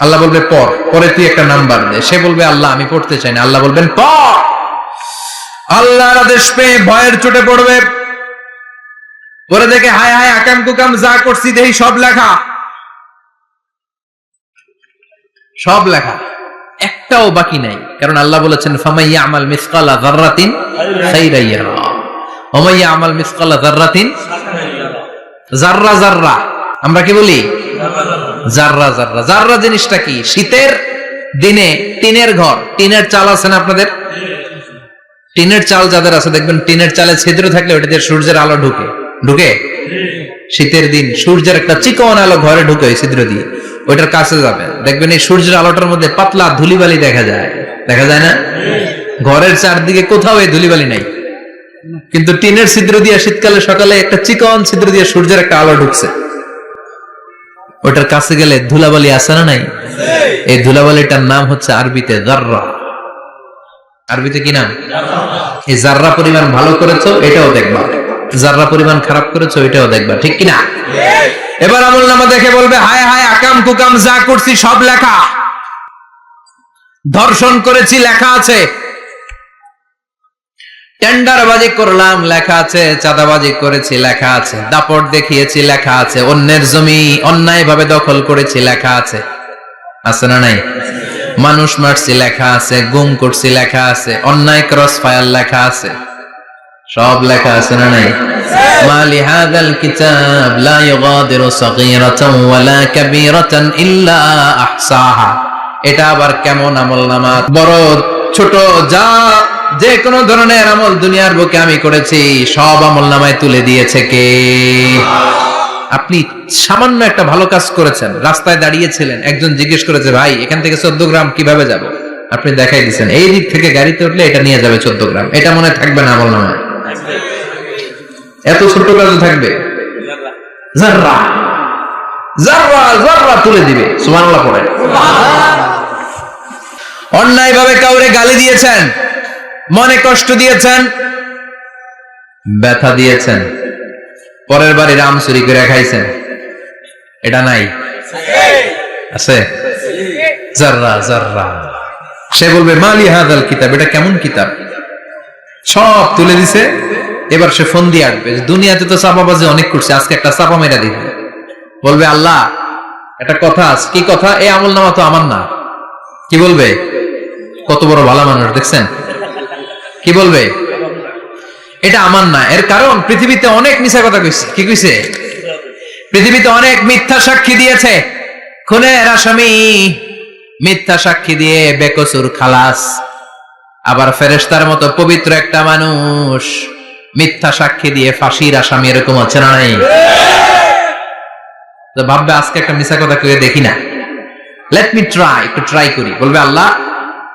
আল্লাহ বলবে পড়, পরে তুই একটা নাম্বার দে। সে বলবে আল্লাহ আমি পড়তে চাই না। আল্লাহ বলবেন পড়। আল্লাহর আদেশ পেয়ে ভয়ের চোটে পড়বে, পরে দেখে হায় হায় আকাম কুকাম যা করছি দেখি সব লেখা, সব লেখা, একটাও বাকি নাই। কারণ আল্লাহ বলেছেন ফামান ইয়ামাল মিসকালা যাররাতিন খাইরান ইয়ারা ওয়া মান ইয়ামাল মিসকালা যাররাতিন, যাররা যাররা আমরা কি বলি? যাররা যাররা। যাররা জিনিসটা কি? শীতের দিনে টিনের ঘর, টিনের চাল আছে না আপনাদের? টিনের চাল যাদের আছে দেখবেন টিনের চালে ছিদ্র থাকলে ওটা দিয়ে সূর্যের আলো ঢুকে ঢুকে। শীতের দিন সূর্যের একটা চিকন আলো ঘরে ঢুকে ওই ছিদ্র দিয়ে, ওইটার কাছে যাবেন দেখবেন এই সূর্যের আলোটার মধ্যে পাতলা ধুলিবালি দেখা যায়, দেখা যায় না? ঘরের চারদিকে কোথাও এই ধুলিবালি নাই, কিন্তু টিনের ছিদ্র দিয়ে শীতকালে সকালে একটা চিকন ছিদ্র দিয়ে সূর্যের একটা আলো ঢুকছে, ওটার কাছে গেলে ধুলাবালি আছে না নাই? এই ধুলাবালিটার নাম হচ্ছে আরবিতে যাররা। আরবিতে কি নাম? এই যাররা পরিমাণ ভালো করেছো এটাও দেখবা, যাররা পরিমাণ খারাপ করেছো এটাও দেখবা, ঠিক কিনা? এবার আমলনামা দেখে বলবে হায় হায় আকাম কুকাম যা করছি সব লেখা, ধর্ষণ করেছি লেখা আছে, টেন্ডারবাজি করলাম লেখা আছে, চাঁদাবাজি করেছি লেখা আছে, দাপট দেখিয়েছি লেখা আছে, অন্যের জমি অন্যায়ভাবে দখল করেছি লেখা আছে, আছে না নাই? মানুষ মারছি লেখা আছে, গুম করছি লেখা আছে, অন্যায় ক্রস ফায়ার লেখা আছে, সব লেখা আছে না নাই? মালি হাযাল কিতাব লা ইউগাদিরু সাগীরাতান ওয়ালা কাবীরাতান ইল্লা আহসাহা। এটা আবার কেমন আমলনামা? বড় ছোট যা যে কোনো ধরনের আমল দুনিয়ার বুকে আমি করেছি সব আমলনামায় তুলে দিয়েছে কে? আপনি সামান্য একটা ভালো কাজ করেছেন, রাস্তায় দাঁড়িয়েছিলেন, একজন জিজ্ঞেস করেছে ভাই এখান থেকে 14 গ্রাম কিভাবে যাব, আপনি দেখাই দিচ্ছেন এই দিক থেকে গাড়িতে উঠলে এটা নিয়ে যাবে 14 গ্রাম, এটা মনে থাকবে না আমলনামায়? এত ছোট কাজও থাকবে? যাররা যাররা যাররা তুলে দিবে। সুবহানাল্লাহ পড়েন। অন্যায়ভাবে কাউরে গালি দিয়েছেন, মনে কষ্ট দিয়েছেন, ব্যথা দিয়েছেন, পরের বাড়ির আম চুরি করে খাইছেন, এটা নাই? আছে? যাররা যাররা। সে বলবে মালি হাযাল কিতাব, এটা কেমন কিতাব, সব তুলে দিছে। এবার সে ফোন দিয়ে আসবে, দুনিয়াতে তো চাপাবাজি অনেক করছে, আজকে একটা চাপা মেরা দিবে। বলবে আল্লাহ একটা কথা আছে। কি কথা? এই আমলনামা তো আমার না। কি বলবে? কত বড় ভালো মানুষ দেখছেন? কি বলবে? এটা আমার না। এর কারণ পৃথিবীতে অনেক মিথ্যা কথা কইছে। কি কইছে? পৃথিবীতে অনেক মিথ্যা সাক্ষী দিয়েছে, খুনের আসামি মিথ্যা সাক্ষী দিয়ে বেকসুর খালাস। আবার ফেরেশতার মতো পবিত্র একটা মানুষ মিথ্যা সাক্ষী দিয়ে ফাঁসির আসামি, এরকম আছে না নাই? তো ভাববে আজকে একটা মিথ্যা কথা কইয়ে দেখি না, লেট মি ট্রাই, একটু ট্রাই করি। বলবে আল্লাহ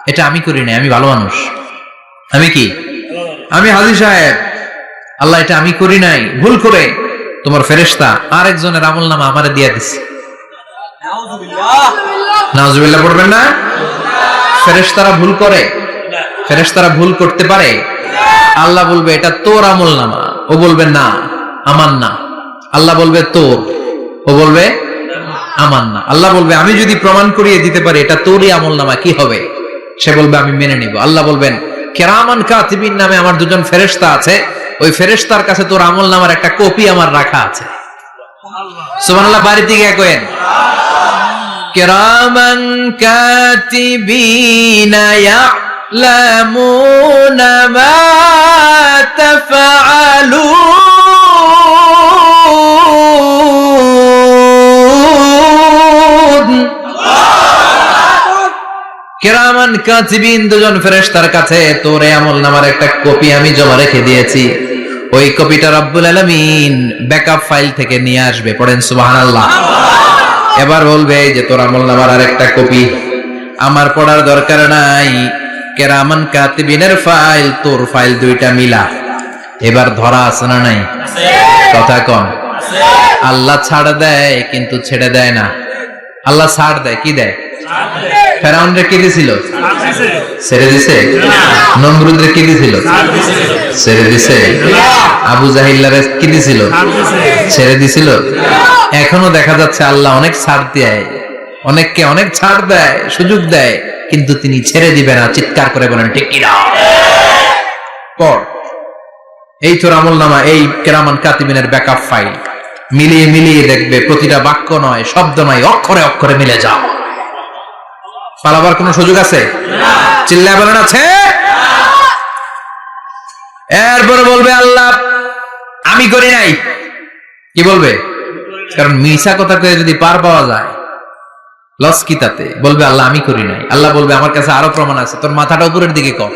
এটা আমি করি নাই, আমি ভালো মানুষ। আমি কি? আমি হাজী সাহেব। আল্লাহ এটা আমি করি নাই, ভুল করে তোমার ফেরেশতা আরেকজনের আমলনামা আমারে দিয়ে দিছে। নাউজুবিল্লাহ পড়বেন না? ফেরেশতারা ভুল করে? ফেরেশতারা ভুল করতে পারে? আল্লাহ বলবে এটা তোর আমলনামা, ও বলবে না আমার না। আল্লাহ বলবে তোর, ও বলবে আমার না। আল্লাহ বলবে আমি যদি প্রমাণ করিয়ে দিতে পারি এটা তোরই আমলনামা, কি হবে? সে বলবে আমি মেনে নিব। আল্লাহ বলবেন কিরামান কাতিবিন নামে আমার দুজন ফেরেশতা আছে, ওই ফেরেশতার কাছে তোর আমলনামার একটা কপি আমার রাখা আছে। সুবহানাল্লাহ। বাড়িতে গিয়ে কইেন কিরামান কাতিবিনা ইয়ালামুনা মা তাফআলুন। কিরামান কাতিবিন দুজন ফেরেশতার কাছে তোর আমলনামার একটা কপি আমি জমা রেখে দিয়েছি। ওই কপিটা রব্বুল আলামিন ব্যাকআপ ফাইল থেকে নিয়ে আসবে। পড়েন সুবহানাল্লাহ। এবার বলবে যে তোর আমলনামার আরেকটা কপি আমার পড়ার দরকার নাই, কেরামান কাতিবিনের ফাইল তোর ফাইল দুইটা মিলা। এবার ধরা আছে না নাই? কথা কম। আল্লাহ ছাড় দেয় কিন্তু ছেড়ে দেয় না। আল্লাহ ছাড় দেয়, কি দেয়? ফেরাউনরে কি দিছিল? ছেড়ে দিছে। নমরুদরে কি দিছিল? ছেড়ে দিছে। আবু জাহিল্লারে কি দিছিল? ছেড়ে দিছিল। এখনো দেখা যাচ্ছে আল্লাহ অনেক ছাড় দেয়, অনেককে অনেক ছাড় দেয়, সুযোগ দেয়, কিন্তু তিনি ছেড়ে দিবে না। চিৎকার করে বলেন ঠিক কিনা? পড় এই তোর আমলনামা, এই কেরামান কাতিবিনের ব্যাকআপ ফাইল মিলিয়ে মিলিয়ে দেখবে প্রতিটা বাক্য নয়, শব্দ নয়, অক্ষরে অক্ষরে মিলে যাও। পালাবার কোন সুযোগ আছে? চিল্লায় বলেন আছে। এরপরে বলবে আল্লাহ আমি করি নাই। কি বলবে? কারণ মিশা কথা কয়ে যদি পার পাওয়া যায় লস কি তাতে? বলবে আল্লাহ আমি করি নাই। আল্লাহ বলবে আমার কাছে আরো প্রমাণ আছে, তোর মাথাটা উপরের দিকে কর,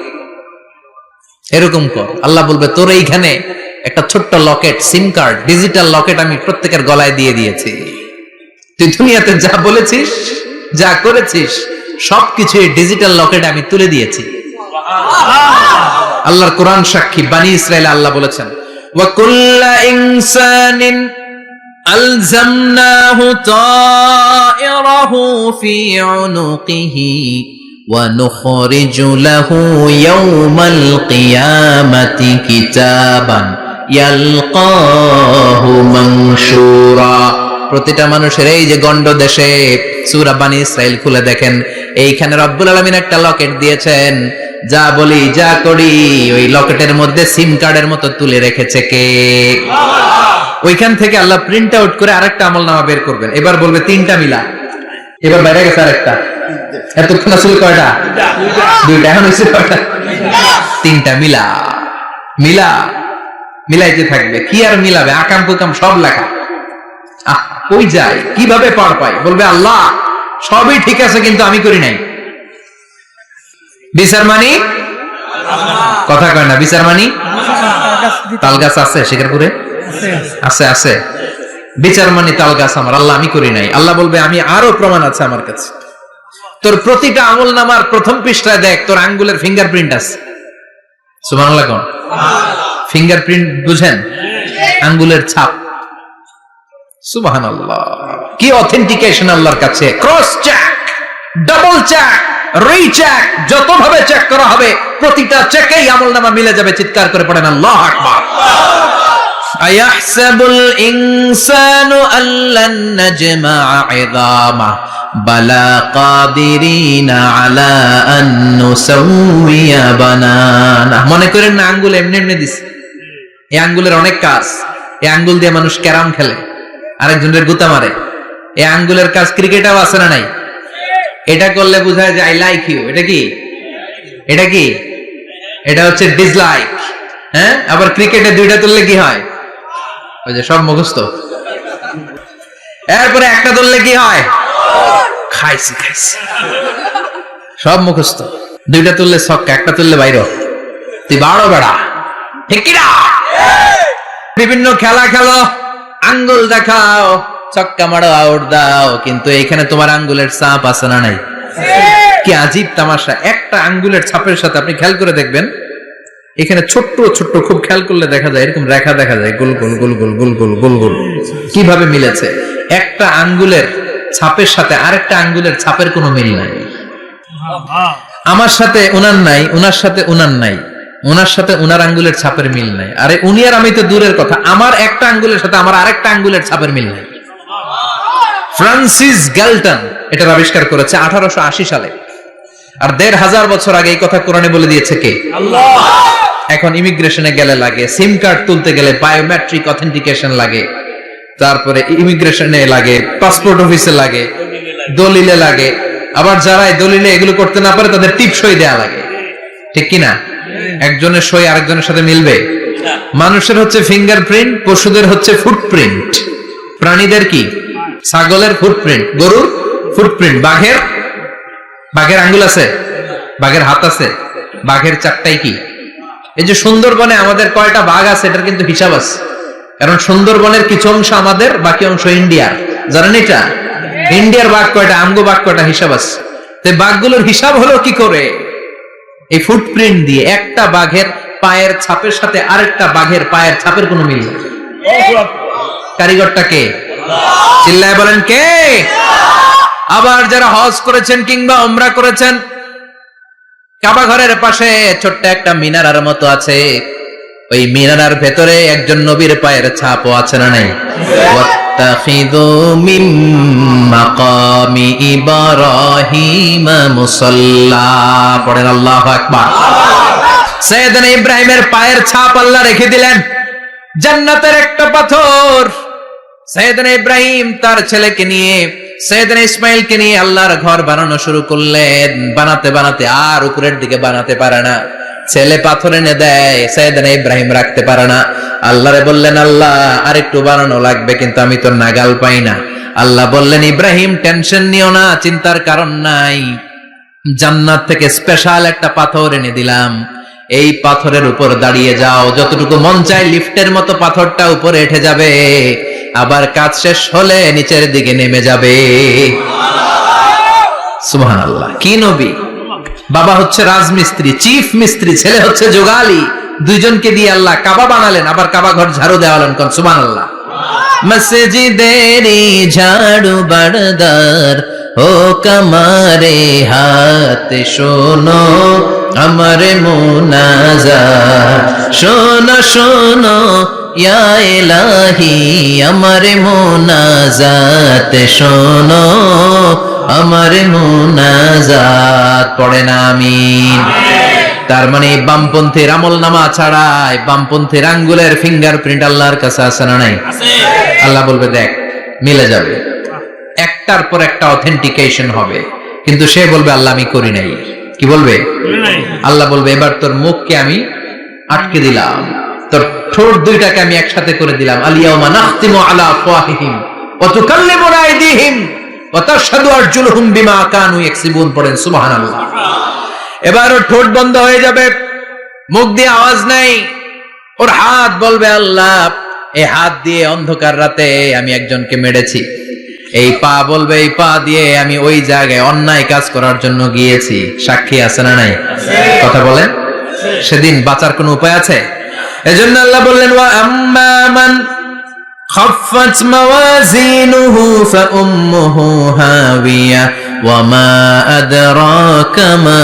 এরকম কর। আল্লাহ বলবে তোর এইখানে একটা ছোট্ট লকেট, সিম কার্ড, ডিজিটাল লকেট আমি প্রত্যেকের গলায় দিয়ে দিয়েছি। তুই দুনিয়াতে যা বলেছিস, যা করেছিস, সবকিছু এই ডিজিটাল লকেটে আমি তুলে দিয়েছি। আল্লাহর কোরআন সাক্ষী। বানি ইসরাইল আল্লাহ বলেছেন ওয়া কুল্লা ইনসানিন আলজামনাহু তায়রাহু ফি উনুকিহি ওয়া নুখরিজু লাহু ইয়াওমাল কিয়ামাতি কিতাবান ইয়ালকাহু মানশুরা। প্রতিটা মানুষের এই যে গন্ড দেশে সূরা বানি ইসরাইল খুলে দেখেন, এইখানে রব্বুল আলামিন একটা লকেট দিয়েছেন। যা বলি যা করি ওই লকেটের মধ্যে সিম কার্ডের মতো তুলে রেখেছে কে? ওইখান থেকে আল্লাহ প্রিন্ট আউট করে আরেকটা আমলনামা বের করবেন। এবার বলবে তিনটা মিলা। এবার বাইরে গেছে আরেকটা। এতক্ষণ আসলে কয়টা? দুইটা। এখন হচ্ছে কয়টা? তিনটা। মিলা মিলা মিলাইতে থাকবে। কি আর মিলাবে? আকাম কুকাম সব লেখা। কই যায়, কিভাবে পার পাই? বলবে আল্লাহ সবই ঠিক আছে কিন্তু আমি করি নাই। বিচার মানি? কথা কয় না। বিচার মানি? তাল গাছ আছে শিকারপুরে? আছে আছে। বিচার মানি তাল গাছ আমার। আল্লাহ আমি করি নাই। আল্লাহ বলবে আমি আরো প্রমাণ আছে আমার কাছে। তোর প্রতিটা আমলনামার প্রথম পৃষ্ঠায় দেখ তোর আঙ্গুলের ফিঙ্গারপ্রিন্ট আছে। সুবহানাল্লাহ কোন? ফিঙ্গারপ্রিন্ট বুঝেন? আঙ্গুলের ছাপ। সুবহানাল্লাহ, কি অথেন্টিকেশন আল্লাহর কাছে। Cross check, double check, recheck, যত ভাবে চেক করা হবে প্রতিটা চেকেই আমলনামা মিলে যাবে। চিৎকার করে পড়েন আল্লাহু আকবার। আয়াহসাবুল ইনসানু আল্লান নাজমা'a 'ইযামা বালা কাদিরিনা আলা আন নুসাউইয়া বানানা। মনে করেন না আঙ্গুল এমনি এমনি দিছে। এই আঙ্গুলের অনেক কাজ। এই আঙ্গুল দিয়ে মানুষ ক্যারাম খেলে, আরেকজনের গুতা মারে। এই আঙ্গুলের কাজ ক্রিকেটেও আছে না নাই? এটা করলে বোঝায় যে আই লাইক ইউ। এটা কি? এটা কি? এটা হচ্ছে ডিসলাইক। হ্যাঁ, আবার ক্রিকেটে দুইটা তুললে কি হয়? ওই যে সব মুখস্থ। এরপরে একটা তুললে কি হয়? খাইছি খাইছি, সব মুখস্থ। দুইটা তুললে ছক্কা, একটা তুললে বাইরে। তুই বাড়ো বেড়া, ঠিক কিনা? বিভিন্ন খেলা খেলো, আঙ্গুল দেখাও, ছক্কা মারো, আউট দাও, কিন্তু এখানে তোমার আঙ্গুলের ছাপ আছে না নাই? কি আজীব তামাশা। একটা আঙ্গুলের ছাপের সাথে আপনি খেয়াল করে দেখবেন, এখানে ছোট্ট ছোট্ট খুব খেয়াল করলে দেখা যায় এরকম রেখা দেখা যায়, গোল গোল গোল গোল গোল গোল গোল গোল। কিভাবে মিলেছে? একটা আঙ্গুলের ছাপের সাথে আরেকটা আঙ্গুলের ছাপের কোনো মিল নাই। আমার সাথে উনার নাই, উনার সাথে উনার নাই, উনার সাথে উনার আঙ্গুলের ছাপের মিল নাই। আরে উনি আর আমি তো দূরের কথা, আমার একটা আঙ্গুলের সাথে আমার আরেকটা আঙ্গুলের ছাপের মিল নাই। ফ্রান্সিস গ্যালটন এটার আবিষ্কার করেছে 1880 সালে। আর 1500 বছর আগে এই কথা কোরআনে বলে দিয়েছে কে? আল্লাহ। এখন ইমিগ্রেশনে গেলে লাগে, সিম কার্ড তুলতে গেলে বায়োমেট্রিক অথেন্টিকেশন লাগে, তারপরে ইমিগ্রেশনে লাগে, পাসপোর্ট অফিসে লাগে, দলিলে লাগে। আবার যারা দলিলে এগুলো করতে না পারে তাদের টিপ সই দেয়া লাগে, ঠিক কিনা? একজনের সই আরেকজনের সাথে মিলবে? মানুষের হচ্ছে ফিঙ্গারপ্রিন্ট, পশুদের হচ্ছে ফুটপ্রিন্ট। প্রাণীদের কি? ছাগলের ফুটপ্রিন্ট, গরুর ফুটপ্রিন্ট, বাঘের আঙ্গুল আছে, বাঘের হাত আছে, বাঘের চারটাই কি? এই যে সুন্দরবনে আমাদের কয়টা বাঘ আছে এটার কিন্তু হিসাব আছে, কারণ সুন্দরবনের কিছু অংশ আমাদের, বাকি অংশ ইন্ডিয়ার। জানেন এটা? ইন্ডিয়ার বাঘ কয়টা, আমগো বাঘ কয়টা, হিসাব আছে। তো বাঘগুলোর হিসাব হলো কি করে? এই ফুটপ্রিন্ট দিয়ে। একটা বাঘের পায়ের ছাপের সাথে আরেকটা বাঘের পায়ের ছাপের কোনো মিল নেই। কারিগরটা কে? চিল্লায় বলেন কে? আবার যারা হজ করেছেন কিংবা উমরা করেছেন, কাবা ঘরের পাশে ছোট্ট একটা মিনারার মতো আছে, ওই মিনারার ভেতরে একজন নবীর পায়ের ছাপও আছে না নাই? ওয়াত্তাখিযু মিন মাকামি ইব্রাহিম মুসাল্লা, পড়েন আল্লাহু আকবার। সাইয়েদনা ইব্রাহিমের পায়ের ছাপ আল্লাহ রেখে দিলেন জান্নাতের একটা পাথর। সাইয়েদনা ইব্রাহিম তার ছেলেকে নিয়ে, সাইয়েদনা ইসমাইলকে নিয়ে আল্লাহর ঘর বানানো শুরু করলেন। বানাতে বানাতে আর উপরের দিকে বানাতে পারে না, ছেলে পাথর এনে দেয়, সাইয়েদনা ইব্রাহিম রাখতে পারে না। আল্লাহরে বললেন, আল্লাহ আর একটু বানানো লাগবে, কিন্তু আমি তো নাগাল পাই না। আল্লাহ বললেন, ইব্রাহিম টেনশন নিও না, চিন্তার কারণ নাই, জান্নাত থেকে স্পেশাল একটা পাথর এনে দিলাম, এই পাথরের উপর দাঁড়িয়ে যাও, যতটুকু মন চায় লিফটের মতো পাথরটা উপরে উঠে যাবে, আবার কাজ শেষ হলে নিচের দিকে নেমে যাবে। সুবহানাল্লাহ। কি নবী! বাবা হচ্ছে রাজমিস্ত্রি, চিফ মিস্ত্রি, ছেলে হচ্ছে যোগালী, দুইজনকে দিয়ে আল্লাহ কাবা বানালেন, আবার কাবা ঘর ঝাড়ু দেওয়ালেন। কোন সুবহানাল্লাহ। মসজিদেরি ঝাড়ু বারদার ও কামারে হাত, শোনো আমার মুনাজাত, শোনো শোনো ইয়া ইলাহি আমার মুনাজাত, শোনো আমার মুনাজাত, পড়েন আমিন। তার মানে বামপন্থীর আমল নামা ছাড়াই বামপন্থীর আঙ্গুলের ফিঙ্গারপ্রিন্ট আল্লাহর কাছে আছে না নাই? আল্লাহ বলবে দেখ, মিলে যাবে, একটার পর একটা অথেন্টিকেশন হবে, কিন্তু সে বলবে আল্লাহ আমি করি নাই। কি বলবে? আল্লাহ বলবে এবার তোর মুখকে আমি আটকে দিলাম, তোর ঠোঁট দুইটাকে আমি একসাথে করে দিলাম। আলিয়াউমা নাখতিমু আলা আফওয়াহিহিম ওয়া তুকাল্লিমুনা আইদিহিম ওয়া তাশহাদু আরজুলুহুম বিমা কানু ইয়াকসিবুন, পড়েন সুবহানাল্লাহ। এবার ওর ঠোঁট বন্ধ হয়ে যাবে, মুখ দিয়ে আওয়াজ নাই, ওর হাত বলবে আল্লাহ এই হাত দিয়ে অন্ধকার রাতে আমি একজনকে মেরেছি, এই পা বলবে এই পা দিয়ে আমি ওই জায়গায় অন্যায় কাজ করার জন্য গিয়েছি। সাক্ষী আছে না নাই? কথা বলেন। সেদিন বাঁচার কোনো উপায় আছে? এজন্য আল্লাহ বললেন, ওয়া আম্মা মান খাফফাত মাওয়াজিনুহু ফাউম্মুহু হাওিয়া ওয়া মা আদরাকা মা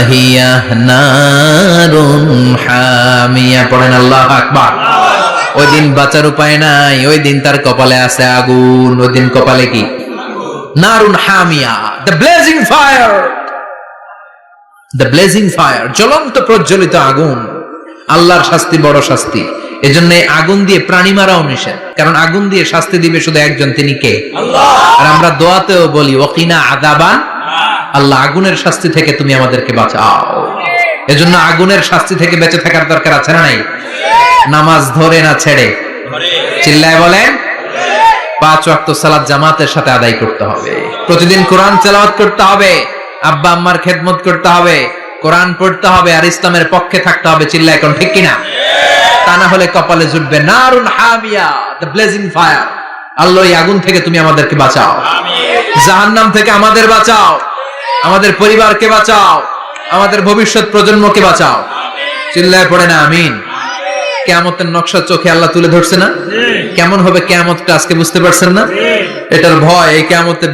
হিয়া নারুন হামিয়া, পড়েন আল্লাহু আকবার। ওই দিন বাঁচার উপায় নাই, ওই দিন তার কপালে আছে আগুন। ওই দিন কপালে কি? নারুন হামিয়া, the blazing fire, the blazing fire, জ্বলন্ত প্রজ্বলিত আগুন। আল্লাহর শাস্তি বড় শাস্তি। এজন্য আগুন দিয়ে প্রাণী মারাও নিষেধ, কারণ আগুন দিয়ে শাস্তি দিবে শুধু একজন, তিনি কে? আল্লাহ। আর আমরা দোয়াতেও বলি ওয়াকিনা আযাবান, আল্লাহ আগুনের শাস্তি থেকে তুমি আমাদেরকে বাঁচাও। এজন্য আগুনের শাস্তি থেকে বেঁচে থাকার দরকার আছে না নাই? নামাজ ধরে না ছেড়ে, চিল্লায় বলেন। 5 ওয়াক্ত সালাত জামাতের সাথে আদায় করতে হবে, প্রতিদিন কোরআন তেলাওয়াত করতে হবে, আব্বা আম্মার খেদমত করতে হবে, কোরআন পড়তে হবে, আর ইসলামের পক্ষে থাকতে হবে। চিল্লায় এখন ঠিক কিনা? তা না হলে কপালে জুটবে নারুন হামিয়া, দ্য ব্লেজিং ফায়ার। আল্লাহ এই আগুন থেকে তুমি আমাদেরকে বাঁচাও, জাহান্নাম থেকে আমাদের বাঁচাও, আমাদের পরিবারকে বাঁচাও, আমাদের ভবিষ্যৎ প্রজন্মকে বাঁচাও। চিল্লায় পড়ে না আমিন। কিয়ামতের নকশা চোখে আল্লাহ তুলে ধরছে না? কেমন হবে কিয়ামতটা আজকে বুঝতে পারছেন না? এটার ভয়, এই কিয়ামতের